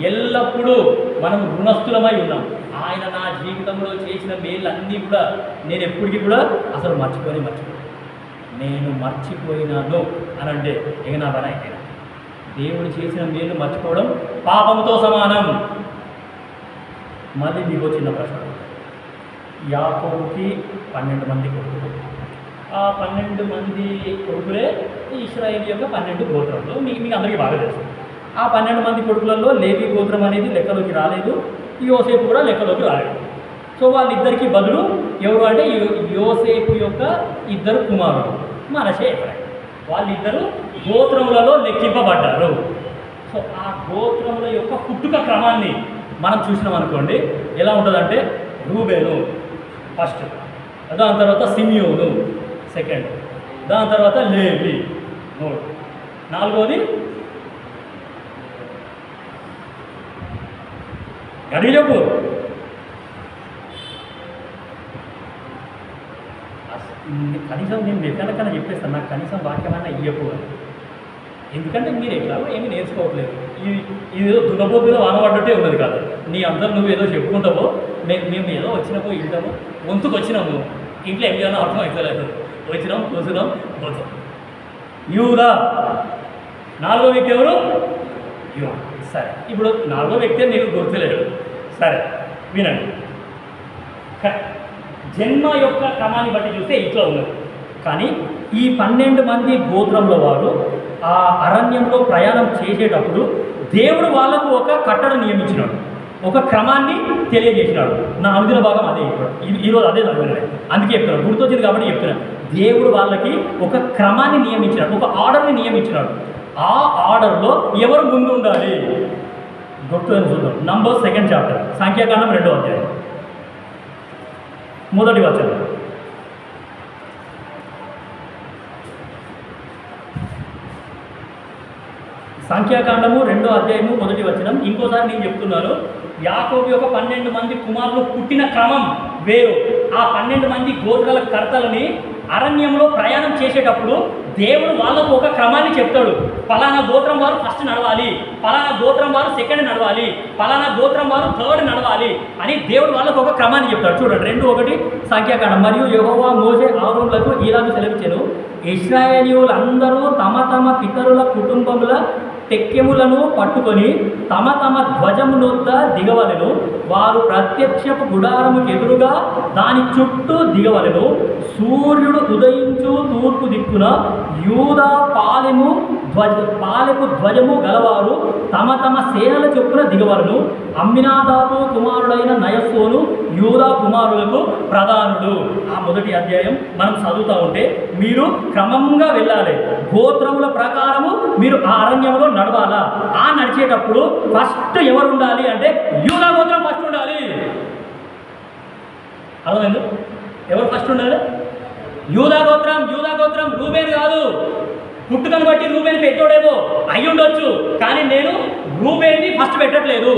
ఎల్లప్పుడూ మనం రుణస్థులమై ఉన్నాం. ఆయన నా జీవితంలో చేసిన మేళ్ళన్నీ కూడా నేను ఎప్పటికీ కూడా అసలు మర్చిపోయి నేను మర్చిపోయినాను అని అంటే ఇక నా పని అయిపోయినా. దేవుడు చేసిన మేలు మర్చిపోవడం పాపంతో సమానం. మళ్ళీ మీకు చిన్న ప్రశ్న. యాకోబుకి 12 మంది కొడుకులు. ఆ 12 మంది కొడుకులే ఇశ్రాయేలు యొక్క 12 గోత్రాలు. మీకు అందరికీ బాగా తెలుసు. ఆ 12 మంది కొడుకులలో లేవి గోత్రం అనేది లెక్కలోకి రాలేదు. యోసేపు కూడా లెక్కలోకి రాలేదు. సో వాళ్ళిద్దరికీ బదులు ఎవరు అంటే యోసేపు యొక్క 2 కుమారులు మనషే, ఎఫ్రాయిము. వాళ్ళిద్దరూ గోత్రములలో లెక్కింపబడ్డారు. సో ఆ గోత్రముల యొక్క పుట్టుక క్రమాన్ని మనం చూసినాం అనుకోండి. ఎలా ఉంటుందంటే రూబేను ఫస్ట్, దాని తర్వాత సిమియోను సెకండ్, దాని తర్వాత లేవి 3, 4వది అడిగి చెప్పు. కనీసం నేను ఎక్కడికన్నా చెప్పేస్తాను, నాకు కనీసం వాక్యమన్నా ఇయ్యకు అని. ఎందుకంటే మీరు ఎట్లా ఏమీ నేర్చుకోవట్లేదు. ఇది ఏదో దున్నపోతుగా వానబడ్డట్టే ఉన్నది కాదు. నీ అందరూ నువ్వు ఏదో చెప్పుకుంటావో మేము ఏదో వచ్చినామో ఇంటామో వంతుకు వచ్చినాము, ఇంట్లో ఏం చేయాలో అర్థం అవుతలేదు. వచ్చినాం కూర్చున్నాం పోతాం. యూదా 4వ వ్యక్తి ఎవరు? యూదా. సరే, ఇప్పుడు 4వ వ్యక్తి మీకు గుర్తులేడు. సరే వినండి. జన్మ యొక్క క్రమాన్ని బట్టి చూస్తే ఇట్లా ఉన్నది. కానీ ఈ 12 మంది గోత్రంలో వారు ఆ అరణ్యంలో ప్రయాణం చేసేటప్పుడు దేవుడు వాళ్ళకు ఒక కట్టడ నియమించినాడు, ఒక క్రమాన్ని తెలియజేసినాడు. నా అనుదిన భాగం అదే ఈరోజు అదే చదివినాడు. అందుకే చెప్తున్నాడు, గుర్తొచ్చింది కాబట్టి చెప్తున్నాను. దేవుడు వాళ్ళకి ఒక క్రమాన్ని నియమించినాడు, ఒక ఆర్డర్ని నియమించినాడు. ఆ ఆర్డర్లో ఎవరు ముందు ఉండాలి గుర్తు చూద్దాం. నంబర్స్ 2nd చాప్టర్, సంఖ్యాకాండం 2వ అధ్యాయం 1వ వచనం. సంఖ్యాకాండము 2వ అధ్యాయము 1వ వచనం. ఇంకోసారి నేను చెప్తున్నాను, యాకోబు యొక్క 12 మంది కుమారులు పుట్టిన క్రమం వేరు. ఆ 12 మంది గోత్రాల కర్తలని అరణ్యంలో ప్రయాణం చేసేటప్పుడు దేవుడు వాళ్ళకు ఒక క్రమాన్ని చెప్తాడు. పలానా గోత్రం వారు ఫస్ట్ నడవాలి, పలానా గోత్రం వారు సెకండ్ నడవాలి, పలానా గోత్రం వారు థర్డ్ నడవాలి అని దేవుడు వాళ్ళకు ఒక క్రమాన్ని చెప్తాడు. చూడండి 2:1 సంఖ్యాకాండం. మరియు యెహోవా మోషే ఆరోనులకు ఇలాగ సెలవిచ్చెను, ఇశ్రాయేలీయులందరూ తమ తమ పితరుల కుటుంబముల తెక్కెములను పట్టుకొని తమ తమ ధ్వజమునొద్ద దిగవలెను. వారు ప్రత్యక్షపు గుడారముకు ఎదురుగా దాని చుట్టూ దిగవలెను. సూర్యుడు ఉదయించు తూర్పు దిక్కున యూదా పాలెపు ధ్వజము గలవారు తమ తమ సేనల చొప్పున దిగవలను. అమ్మినాదాబు కుమారుడైన నయస్సోను యూదా కుమారులకు ప్రధానుడు. ఆ 1వ అధ్యాయం మనం చదువుతూ ఉంటే మీరు క్రమంగా వెళ్ళాలి. గోత్రముల ప్రకారము మీరు ఆ అరణ్యంలో నడవాలా. ఆ నడిచేటప్పుడు ఫస్ట్ ఎవరు ఉండాలి అంటే యూదా గోత్రం ఫస్ట్ ఉండాలి. అర్థమైంది? ఎవరు ఫస్ట్ ఉండాలి? యూదా గోత్రం. యూదా గోత్రం రూబేన్ కాదు. పుట్టుకను బట్టి రూబేన్ పెట్టోడేమో అయి ఉండొచ్చు, కానీ నేను రూబేన్ని ఫస్ట్ పెట్టట్లేదు,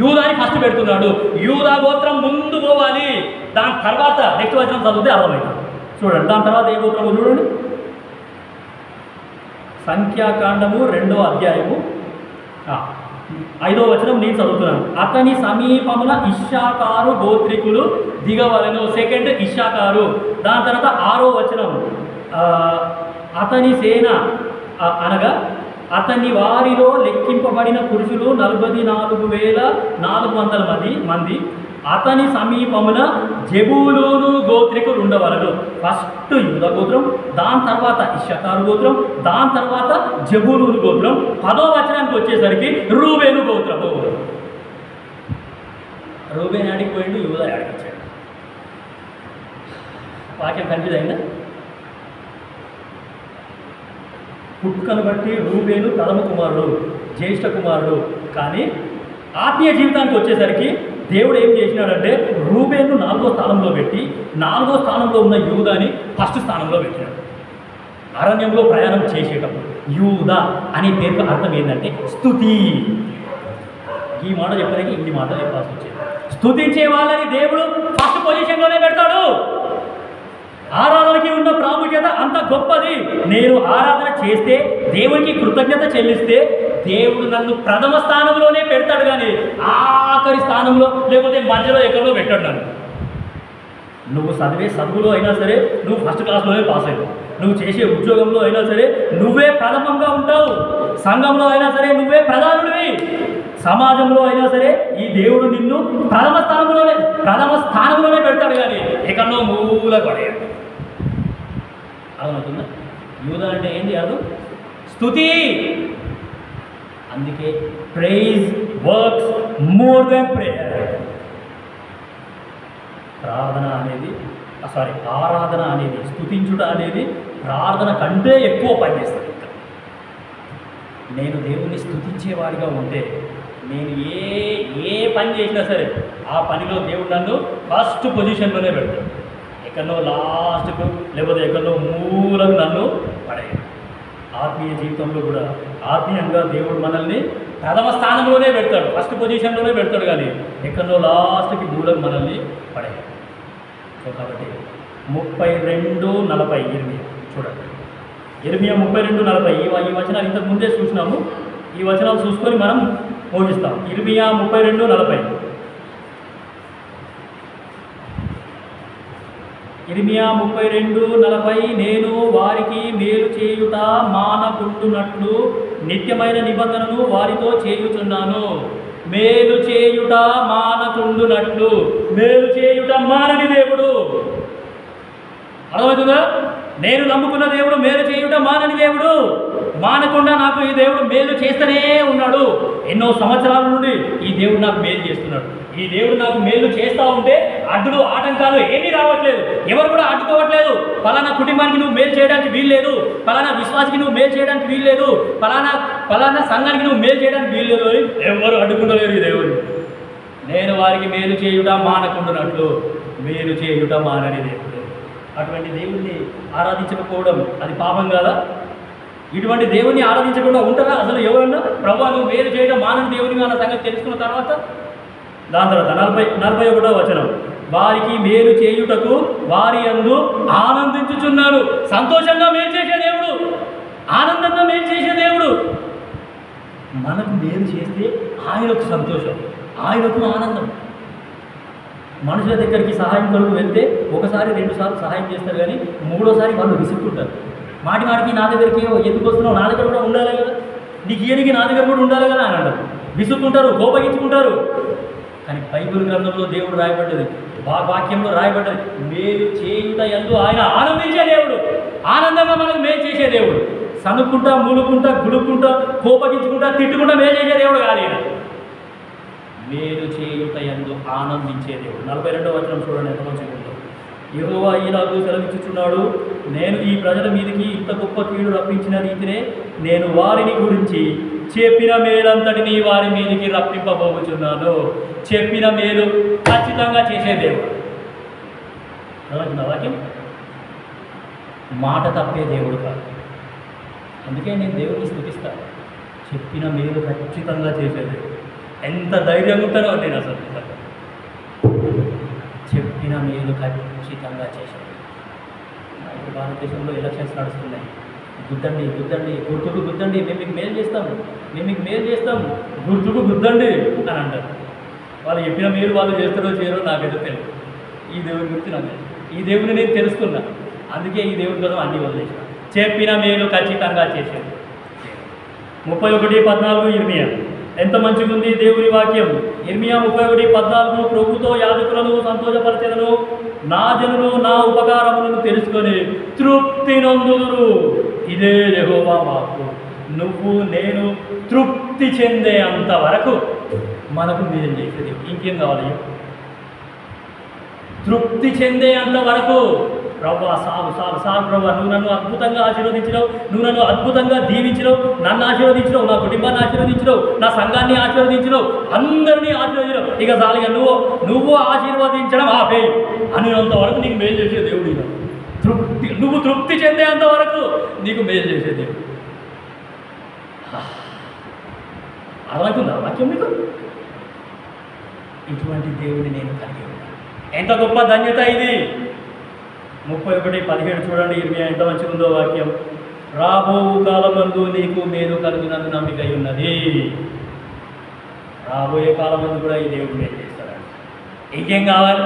యూదాని ఫస్ట్ పెడుతున్నాడు. యూదా గోత్రం ముందు పోవాలి. దాని తర్వాత నెక్స్ట్ వచనం చదివితే అర్థమవుతుంది. చూడండి, దాని తర్వాత ఏ గోత్రము చూడండి. సంఖ్యాకాండము 2వ అధ్యాయము 5వ వచనం నేను చదువుతున్నాను. అతని సమీపమున ఇశ్శాకారు గోత్రికులు దిగవలెను. సెకండ్ ఇశ్శాకారు. దాని తర్వాత 6వ వచనం, అతని సేన అనగా అతని వారిలో లెక్కింపబడిన పురుషులు 44,400 మంది. అతని సమీపమున జెబూలూను గోత్రికులు ఉండవలెను. ఫస్ట్ యూదా గోత్రం, దాని తర్వాత ఇశ్శాకారు గోత్రం, దాని తర్వాత జెబూలూను గోత్రం. 10వ వచనానికి వచ్చేసరికి రూబేను గోత్రము. రూబేన్ యాడికి పోయిండు, యూదా యాడికి వచ్చాడు. వాక్యం కన్ఫ్యూజ్ అయిందా? పుట్టుకను బట్టి రూబేను ప్రథమ కుమారుడు, జ్యేష్ఠ కుమారుడు. కానీ ఆత్మీయ జీవితానికి వచ్చేసరికి దేవుడు ఏం చేసినాడంటే రూబేను 4వ స్థానంలో పెట్టి 4వ స్థానంలో ఉన్న యూదాని ఫస్ట్ స్థానంలో పెట్టినాడు. అరణ్యంలో ప్రయాణం చేసేటప్పుడు యూదా అనే పేరుకు అర్థం ఏంటంటే స్తుతి. ఈ మాట చెప్పడానికి ఇన్ని మాటలు చెప్పాల్సి వచ్చేది. స్తుతించే వాళ్ళని దేవుడు ఫస్ట్ పొజిషన్లోనే పెడతాడు. ఆరాధనకి ఉన్న ప్రాముఖ్యత అంత గొప్పది. నేను ఆరాధన చేస్తే దేవునికి కృతజ్ఞత చెల్లిస్తే దేవుడు నన్ను ప్రథమ స్థానంలోనే పెడతాడు, కానీ ఆఖరి స్థానంలో లేకపోతే మధ్యలో ఎక్కడో పెట్టాడు నన్ను. నువ్వు చదివే చదువులో అయినా సరే నువ్వు ఫస్ట్ క్లాస్లోనే పాస్ అవుతావు. నువ్వు చేసే ఉద్యోగంలో అయినా సరే నువ్వే ప్రథమంగా ఉంటావు. సంఘంలో అయినా సరే నువ్వే ప్రధానుడివి. సమాజంలో అయినా సరే ఈ దేవుడు నిన్ను ప్రథమ స్థానంలోనే పెడతాడు, కానీ ఎక్కడో మూల పడేయాడు. అవునవుతుందా? యూదా అంటే ఏంటి అర్థం? స్తుతి. అందుకే praise works more then prayer. ఆరాధన అనేది స్తుతించుట అనేది ప్రార్థన కంటే ఎక్కువ పనిచేస్తుంది. నేను దేవుణ్ణి స్తుతించేవాడిగా ఉంటే నేను ఏ పని చేసినా సరే ఆ పనిలో దేవుడు నన్ను ఫస్ట్ పొజిషన్లోనే పెడతాడు. ఎక్కడో లాస్ట్కు లేకపోతే ఎక్కడో మూలకు నన్ను పడేయాలి. ఆత్మీయ జీవితంలో కూడా ఆత్మీయంగా దేవుడు మనల్ని ప్రథమ స్థానంలోనే పెడతాడు, ఫస్ట్ పొజిషన్లోనే పెడతాడు, కానీ ఎక్కడో లాస్ట్కి మూలకు మనల్ని పడేయాలి. సో కాబట్టి 32:40 ఇర్మియా చూడండి. ఇర్మియా 32:40 ఈ వచనాలు ఇంతకు ముందే చూసినాము. ఈ వచనాలు చూసుకొని మనం ముగిస్తాం. ఇర్మియా 32:40. ఇర్మియా 32:40. నేను వారికి మేలు చేయుట మానకుండునట్లు నిత్యమైన నిబంధనను వారితో చేయుచున్నాను. మేలు చేయుట మానకుండునట్లు. మేలు చేయుట మానని దేవుడు. అర్థమవుతుందా? నేను నమ్ముకున్న దేవుడు మేలు చేయుట మానని దేవుడు. మానకుండా నాకు ఈ దేవుడు మేలు చేస్తూనే ఉన్నాడు. ఎన్నో సంవత్సరాల నుండి ఈ దేవుడు నాకు మేలు చేస్తున్నాడు. ఈ దేవుడు నాకు మేలు చేస్తూ ఉంటే అడ్డులు ఆటంకాలు ఏమీ రావట్లేదు. ఎవరు కూడా అడ్డుకోవట్లేదు. పలానా కుటుంబానికి నువ్వు మేలు చేయడానికి వీల్లేదు, పలానా విశ్వాసికి నువ్వు మేలు చేయడానికి వీల్లేదు, పలానా సంఘానికి నువ్వు మేలు చేయడానికి వీల్లేదు అని ఎవరు అడ్డుకుంటలేరు ఈ దేవుడు. నేను వారికి మేలు చేయుట మానకుండునట్లు. మేలు చేయుట మానని దేవుడు. అటువంటి దేవుడిని ఆరాధించకపోవడం అది పాపం కాదా? ఇటువంటి దేవుణ్ణి ఆరాధించకుండా ఉంటారా అసలు ఎవరన్నా? ప్రభువా నువ్వు మేలు చేయడం మానని దేవుని అన్న సంగతి తెలుసుకున్న తర్వాత దాని తర్వాత 41వ వచనం. వారికి మేలు చేయుటకు వారి యందు ఆనందించుచున్నాడు. సంతోషంగా మేలు చేసే దేవుడు, ఆనందంగా మేలు చేసే దేవుడు. మనకు మేలు చేస్తే ఆయనకు సంతోషం, ఆయనకు ఆనందం. మనుషుల దగ్గరికి సహాయం కొరకు వెళ్తే ఒకసారి 2 సార్లు సహాయం చేస్తారు, కానీ 3వసారి వాళ్ళు విసుక్కుంటారు. మాటికి నా దగ్గరికి ఎందుకు వస్తున్నావు, నా దగ్గర కూడా ఉండాలి కదా, నీకు ఈయనకి నా దగ్గర కూడా ఉండాలి కదా అని అంటారు. విసుక్కుంటారు, కోపగించుకుంటారు. కానీ బైబిల్ గ్రంథంలో దేవుడు రాయబడ్డది, వాక్యంలో రాయబడ్డది, మేలు చేయుట యందు ఆయన ఆనందించే దేవుడు. ఆనందంగా మనకు మేలు చేసే దేవుడు. సనుక్కుంటా, మూలుకుంటా, గులుక్కుంటా, కోపగించుకుంటా, తిట్టుకుంటా మేలు చేసే దేవుడు కాదు ఈయన. మేలు చేయుట యందు ఆనందించే దేవుడు. 42వ వచనం చూడండి ఎంత మంచిగా ఉందో. యెహోవా ఈలాగు సెలవిచ్చుచున్నాడు, నేను ఈ ప్రజల మీదకి ఇంత గొప్ప కీడు రప్పించిన రీతినే నేను వారిని గురించి చెప్పిన మేలంతటిని వారి మీదకి రప్పింపబోచున్నాను. చెప్పిన మేలు ఖచ్చితంగా చేసే దేవుడు. వాక్యం మాట తప్పే దేవుడు కాదు. అందుకే నేను దేవుడిని స్తుతిస్తాను. చెప్పిన మేలు ఖచ్చితంగా చేసే దేవుడు. ఎంత ధైర్యంగా ఉంటారో నేను అసలు చెప్పిన మేలు ఖచ్చితంగా చేశాను. ఇప్పుడు భారతదేశంలో ఎలక్షన్స్ నడుస్తున్నాయి. గుద్దండి గుర్తుకు గుద్దండి, మేము మీకు మేలు చేస్తాము, గుర్తుకు గుద్దండి అని అంటారు. వాళ్ళు చెప్పిన మేలు వాళ్ళు చేస్తారో చేయరో నాకైతే తెలియదు. ఈ దేవుని గురించి నాకు ఈ దేవుని నేను తెలుసుకున్నా. అందుకే ఈ దేవుని కోసం అన్నీ వదిలేసిన. చెప్పిన మేలు ఖచ్చితంగా చేశాను. 31:14 ఇర్మియా. ఎంత మంచిగా ఉంది దేవుని వాక్యం. ఇర్మియా 31:14. ప్రభుతో యాజకులను సంతోషపరచెదను, నా జనులు నా ఉపకారములను తెలుసుకొని తృప్తి నొందుదురు. ఇదే యెహోవా వాక్కు. నువ్వు నేను తృప్తి చెందే అంతవరకు మనకు మేలు చేసేది. ఇంకేం కావాలి? తృప్తి చెందేంత వరకు ప్రభువా సాలు సాలు సాలు ప్రభువా, నువ్వు నన్ను అద్భుతంగా ఆశీర్వదించినావు, నువ్వు నన్ను అద్భుతంగా దీవించినావు, నన్ను ఆశీర్వదించినావు, నా కుటుంబాన్ని ఆశీర్వదించినావు, నా సంఘాన్ని ఆశీర్వదించినావు, అందరినీ ఆశీర్వదించినావు. ఇక చాలుగా నువ్వు ఆశీర్వదించడం ఆపే అనేంత వరకు నీకు మేలు చేసే దేవుడు ఇక నువ్వు తృప్తి చెందేంత వరకు నీకు మేలు చేసే దేవుడు. అర్థమవుతుందా వాక్యం మీకు? ఇటువంటి దేవుడిని నేను కలిగి ఉన్నాను. ఎంత గొప్ప ధన్యత ఇది. 31:17 చూడండి, ఇర్మియా ఎంత మంచిగా ఉందో వాక్యం. రాబో కాలమందు నీకు మేలు కలుగునందు నమ్మిక ఉన్నది. రాబోయే కాలమందు కూడా ఈ దేవుడు మేలు చేస్తాడు. ఇంకేం కావాలి?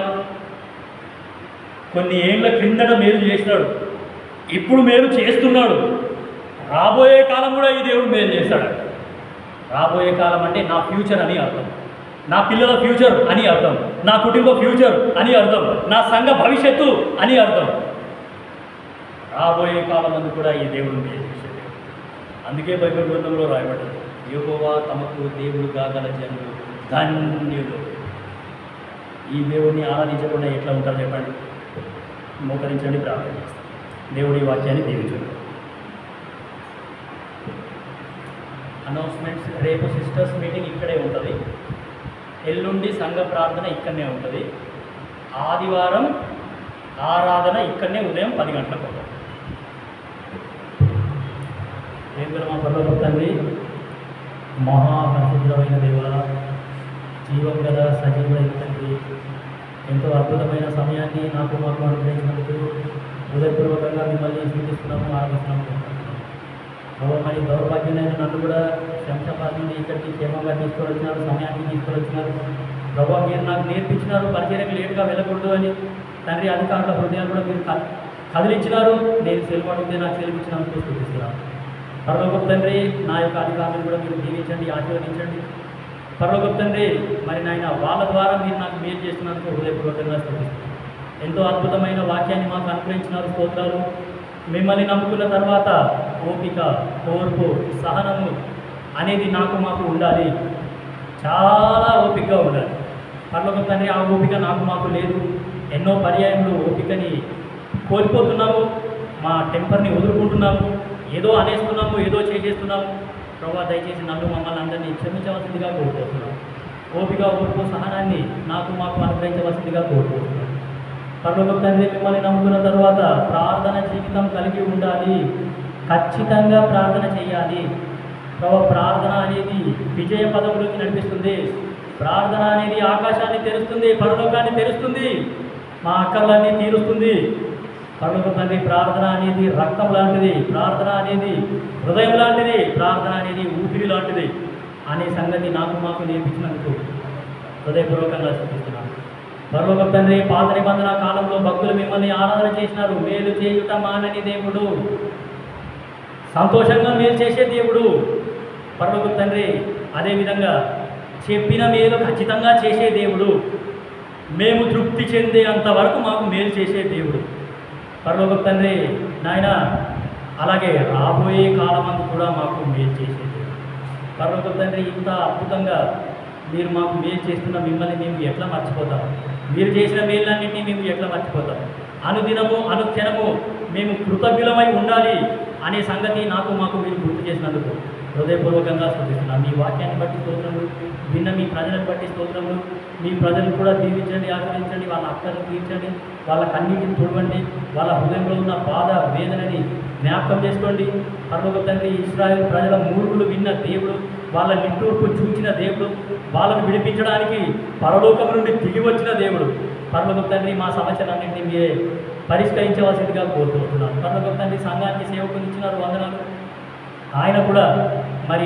కొన్ని ఏళ్ళ క్రిందట మేలు చేసినాడు, ఇప్పుడు మేలు చేస్తున్నాడు. రాబోయే కాలం కూడా ఈ దేవుడు మేలు చేస్తాడు. రాబోయే కాలం అంటే నా ఫ్యూచర్ అని అర్థం, నా పిల్లల ఫ్యూచర్ అని అర్థం, నా కుటుంబ ఫ్యూచర్ అని అర్థం, నా సంఘ భవిష్యత్తు అని అర్థం. రాబోయే కాలం అందు కూడా ఈ దేవుడు మేలు చేసేది. అందుకే బైబిల్ గ్రంథంలో రాయబడ్డది, యెహోవా తమకు దేవుడుగా గల జనులు ధన్యులు. ఈ దేవుడిని ఆరాధించకుండా ఎట్లా ఉంటారు చెప్పండి? మోకరించండి, ప్రార్థన చేస్తాం. దేవుడి వాక్యాన్ని దీవించండి. అనౌన్స్మెంట్స్, రేపు సిస్టర్స్ మీటింగ్ ఇక్కడే ఉంటుంది, ఎల్లుండి సంఘ ప్రార్థన ఇక్కడనే ఉంటుంది, ఆదివారం ఆరాధన ఇక్కడనే ఉదయం 10 గంటలకు ఉంటుంది. దేవుడు మా పరలోక తండ్రి, మహాపరిశుద్ధమైన దేవ, జీవం గల సజీవులైన తండ్రి, ఎంతో అద్భుతమైన సమయాన్ని నాకు మాకు అనుగ్రహించినందుకు హృదయపూర్వకంగా మిమ్మల్ని స్థుతిస్తున్నాము, ఆరాధిస్తున్నాము. మరి దౌర్భాగ్యమైన నన్ను కూడా శంషాబాద్ నుండి ఇక్కడికి క్షేమంగా తీసుకొని వచ్చినారు, సమయానికి తీసుకొని వచ్చినారు. ప్రభావ మీరు నాకు నేర్పించినారు పరిచర్యకు లేటుగా వెళ్ళకూడదు అని. తండ్రి అధికారుల హృదయాలు కూడా మీరు కదిలించినారు. నేను సెలవు అడిగితే నాకు సెలవిచ్చినందుకు స్థుతిస్తున్నాను. పరలోక తండ్రి, నా యొక్క అధికారులను కూడా మీరు దీవించండి, ఆశీర్వదించండి. పరలోక తండ్రి, మరి నాయన వాళ్ళ ద్వారా మీరు నాకు మేలు చేస్తున్నందుకు హృదయపూర్వకంగా స్థుతిస్తున్నాను. ఎంతో అద్భుతమైన వాక్యాన్ని మాకు అనుగ్రహించినారు, స్తోత్రాలు. మిమ్మల్ని నమ్ముకున్న తర్వాత ఓపిక, ఓర్పు, సహనము అనేది నాకు మాకు ఉండాలి. చాలా ఓపికగా ఉండాలి. పరలోక తండ్రి, ఆ ఓపిక నాకు మాకు లేదు. ఎన్నో పర్యాయములు ఓపికని కోల్పోతున్నాము, మా టెంపర్ని వదులుకుంటున్నాము, ఏదో అనేస్తున్నాము, ఏదో చేసేస్తున్నాము. ప్రభావ దయచేసి నన్ను మమ్మల్ని అందరినీ క్షమించవలసిందిగా కోరుకుంటున్నాను. ఓపిక, ఓర్పు, సహనాన్ని నాకు మాకు అనుగ్రహించవలసిందిగా కోరుకుంటున్నాను. పరలోక తండ్రి, మిమ్మల్ని నమ్ముకున్న తర్వాత ప్రార్థన జీవితం కలిగి ఉండాలి. ఖచ్చితంగా ప్రార్థన చేయాలి. ప్రార్థన అనేది విజయ పదవులోకి నడిపిస్తుంది. ప్రార్థన అనేది ఆకాశాన్ని తెరుస్తుంది, పరలోకాన్ని తెరుస్తుంది, మా అక్కర్లన్నీ తీరుస్తుంది. పరలోక తండ్రి, ప్రార్థన అనేది రక్తం లాంటిది, ప్రార్థన అనేది హృదయం లాంటిది, ప్రార్థన అనేది ఊపిరి లాంటిది అనే సంగతి నాకు మాకు నేర్పించినందుకు హృదయపూర్వకంగా స్థుతిస్తున్నాను. పరలోక తండ్రి, పాత నిబంధన కాలంలో భక్తులు మిమ్మల్ని ఆరాధన చేసినారు. మేలు చేయుట మానని దేవుడు, సంతోషంగా మేలు చేసే దేవుడు. పరలోక తండ్రి, అదేవిధంగా చెప్పిన మేలు ఖచ్చితంగా చేసే దేవుడు, మేము తృప్తి చెందే అంతవరకు మాకు మేలు చేసే దేవుడు. పరలోక తండ్రి నాయన, అలాగే రాబోయే కాలమందు కూడా మాకు మేలు చేసే దేవుడు. పరలోక తండ్రి, ఇంత అద్భుతంగా మీరు మాకు మేలు చేస్తున్న మిమ్మల్ని మేము ఎట్లా మర్చిపోతాం? మీరు చేసిన మేలన్నింటినీ మేము ఎట్లా మర్చిపోతాం? అనుదినము అనుక్షణము మేము కృతజ్ఞులమై ఉండాలి అనే సంగతి నాకు మాకు మీరు గుర్తు చేసినందుకు హృదయపూర్వకంగా స్తుతిస్తున్నాను. మీ వాక్యాన్ని బట్టి స్తోత్రములు, విన్న మీ ప్రజలను బట్టి స్తోత్రములు. మీ ప్రజలను కూడా దీవించండి, ఆచరించండి, వాళ్ళ అక్కర్లు తీర్చండి, వాళ్ళ కన్నీటిని తుడవండి, వాళ్ళ హృదయంలో ఉన్న బాధ వేదనని జ్ఞాపకం చేసుకోండి. పరలోక తండ్రి, ఇశ్రాయేలు ప్రజల మూర్ఖులు విన్న దేవుడు, వాళ్ళ నిట్టూర్పు చూచిన దేవుడు, వాళ్ళను విడిపించడానికి పరలోకం నుండి దిగి వచ్చిన దేవుడు. పరలోక తండ్రి, మా సమస్యలన్నింటినీ మీరే పరిష్కరించవలసిందిగా కోరుకుంటున్నాను. పరలోక తండ్రి, సంఘానికి సేవకులు ఇచ్చినారు, వందనాలు. ఆయన కూడా మరి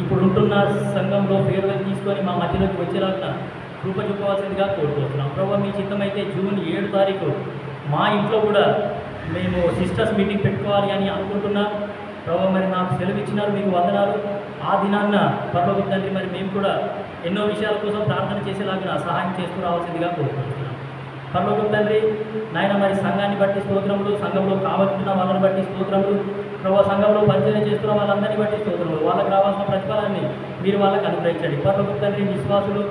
ఇప్పుడు ఉంటున్న సంఘంలో పేర్లు తీసుకొని మా మధ్యలోకి వచ్చేలాగా కృప చూపవలసిందిగా కోరుకుంటున్నాం. ప్రభావ మీ చిత్తమైతే జూన్ 7 తారీఖు మా ఇంట్లో కూడా మేము సిస్టర్స్ మీటింగ్ పెట్టుకోవాలి అని అనుకుంటున్నాం. ప్రభావ మరి నాకు సెలవు ఇచ్చినారు, మీకు వందనాలు. ఆ దినాన్న పరలోక తండ్రి, మరి మేము కూడా ఎన్నో విషయాల కోసం ప్రార్థన చేసేలాగా సహాయం చేస్తూ రావాల్సిందిగా కోరుకుంటున్నాం. పరలోక తండ్రి నాయన, మరి సంఘాన్ని బట్టి స్తోత్రములు, సంఘంలో కావాల్సిన వాళ్ళని బట్టి స్తోత్రములు. ప్రభావ సంఘంలో పరిచయం చేస్తున్న వాళ్ళందరినీ బట్టి స్తోత్రములు. వాళ్ళకి రావాల్సిన ప్రతిఫలాన్ని మీరు వాళ్ళకి అనుగ్రహించండి. పరలోక తండ్రి, విశ్వాసులు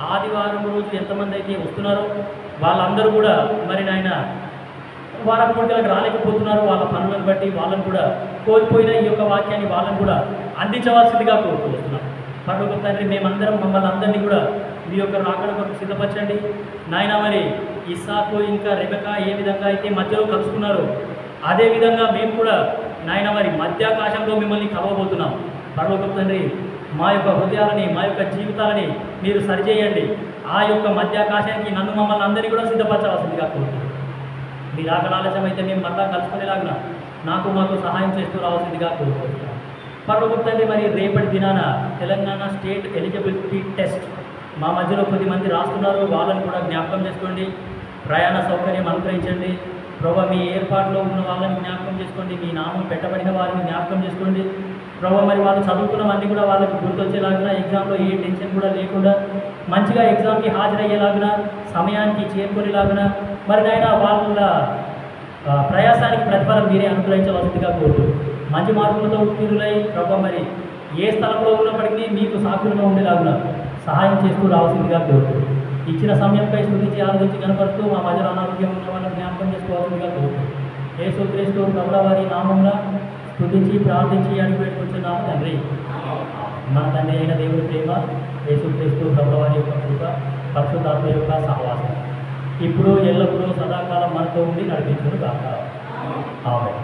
ఆదివారం రోజు ఎంతమంది అయితే వస్తున్నారో వాళ్ళందరూ కూడా మరి నాయన వారం కూడికలకు రాలేకపోతున్నారు. వాళ్ళ పనులను బట్టి వాళ్ళని కూడా కోల్పోయిన ఈ యొక్క వాక్యాన్ని వాళ్ళని కూడా అందించవలసిందిగా కోరుతూ వస్తున్నాం. పరలోక తండ్రి, మేమందరం మమ్మల్ని అందరినీ కూడా మీ యొక్క రాకడ కొరకు సిద్ధపరచండి నాయన. మరి ఇస్సాకు ఇంకా రెబెకా ఏ విధంగా అయితే మధ్యలో కలుసుకున్నారో అదేవిధంగా మేము కూడా నాయన మరి మధ్యాకాశంలో మిమ్మల్ని కలవబోతున్నాం. పరలోక తండ్రి, మా యొక్క హృదయాలని మా యొక్క జీవితాలని మీరు సరిచేయండి. ఆ యొక్క మధ్యాకాశానికి నన్ను మమ్మల్ని అందరినీ కూడా సిద్ధపరచవలసిందిగా కోరుతున్నాం. మీ రాకడ ఆలస్యం అయితే మేము మళ్ళా కలుసుకునేలాగా మాకు సహాయం చేస్తూ రావాల్సిందిగా కోరుకుంటున్నాం. పరలోక తండ్రి, మరి రేపటి దినాన తెలంగాణ స్టేట్ ఎలిజిబిలిటీ టెస్ట్ మా మధ్యలో కొద్దిమంది రాస్తున్నారు. వాళ్ళని కూడా జ్ఞాపకం చేసుకోండి. ప్రయాణ సౌకర్యం అనుగ్రహించండి ప్రభా. మీ ఏర్పాటులో ఉన్న వాళ్ళని జ్ఞాపకం చేసుకోండి. మీ నామం పెట్టబడిన వారిని జ్ఞాపకం చేసుకోండి ప్రభా. మరి వాళ్ళు చదువుకున్నవన్నీ కూడా వాళ్ళకి గుర్తొచ్చేలాగా, ఎగ్జామ్లో ఏ టెన్షన్ కూడా లేకుండా మంచిగా ఎగ్జామ్కి హాజరయ్యేలాగిన, సమయానికి చేరుకునేలాగిన మరి నాయన వాళ్ళ ప్రయాసానికి ప్రతిఫలం మీరే అనుగ్రహించవలసిందిగా కోరుతూ మంచి మార్పులతో ఉత్తీర్ణులై ప్రభా మరి ఏ స్థలంలో ఉన్నప్పటికీ మీకు సాక్షులుగా ఉండేలాగా సహాయం చేస్తూ రావాల్సిందిగా కోరుతూ ఇచ్చిన సమయంపై స్తుతించి ఆరాధించి కనపరుస్తూ మా మధ్యలో అనారోగ్యం ఉన్న వాళ్ళని జ్ఞాపకం చేసుకోవాల్సిందిగా కోరుతూ యేసుక్రీస్తు ప్రభుల వారి నామంలో స్తుతించి ప్రార్థించి అడిగి పెట్టుకుంటున్నాము తండ్రి. మన తండ్రి అయిన దేవుడి ప్రేమ, యేసుక్రీస్తు ప్రభుల వారి యొక్క కృప, పరిశుద్ధాత్మ యొక్క సహవాసం ఇప్పుడు ఎల్లప్పుడూ సదాకాలం మనతో ఉండి నడిపించును గాక. ఆమేన్.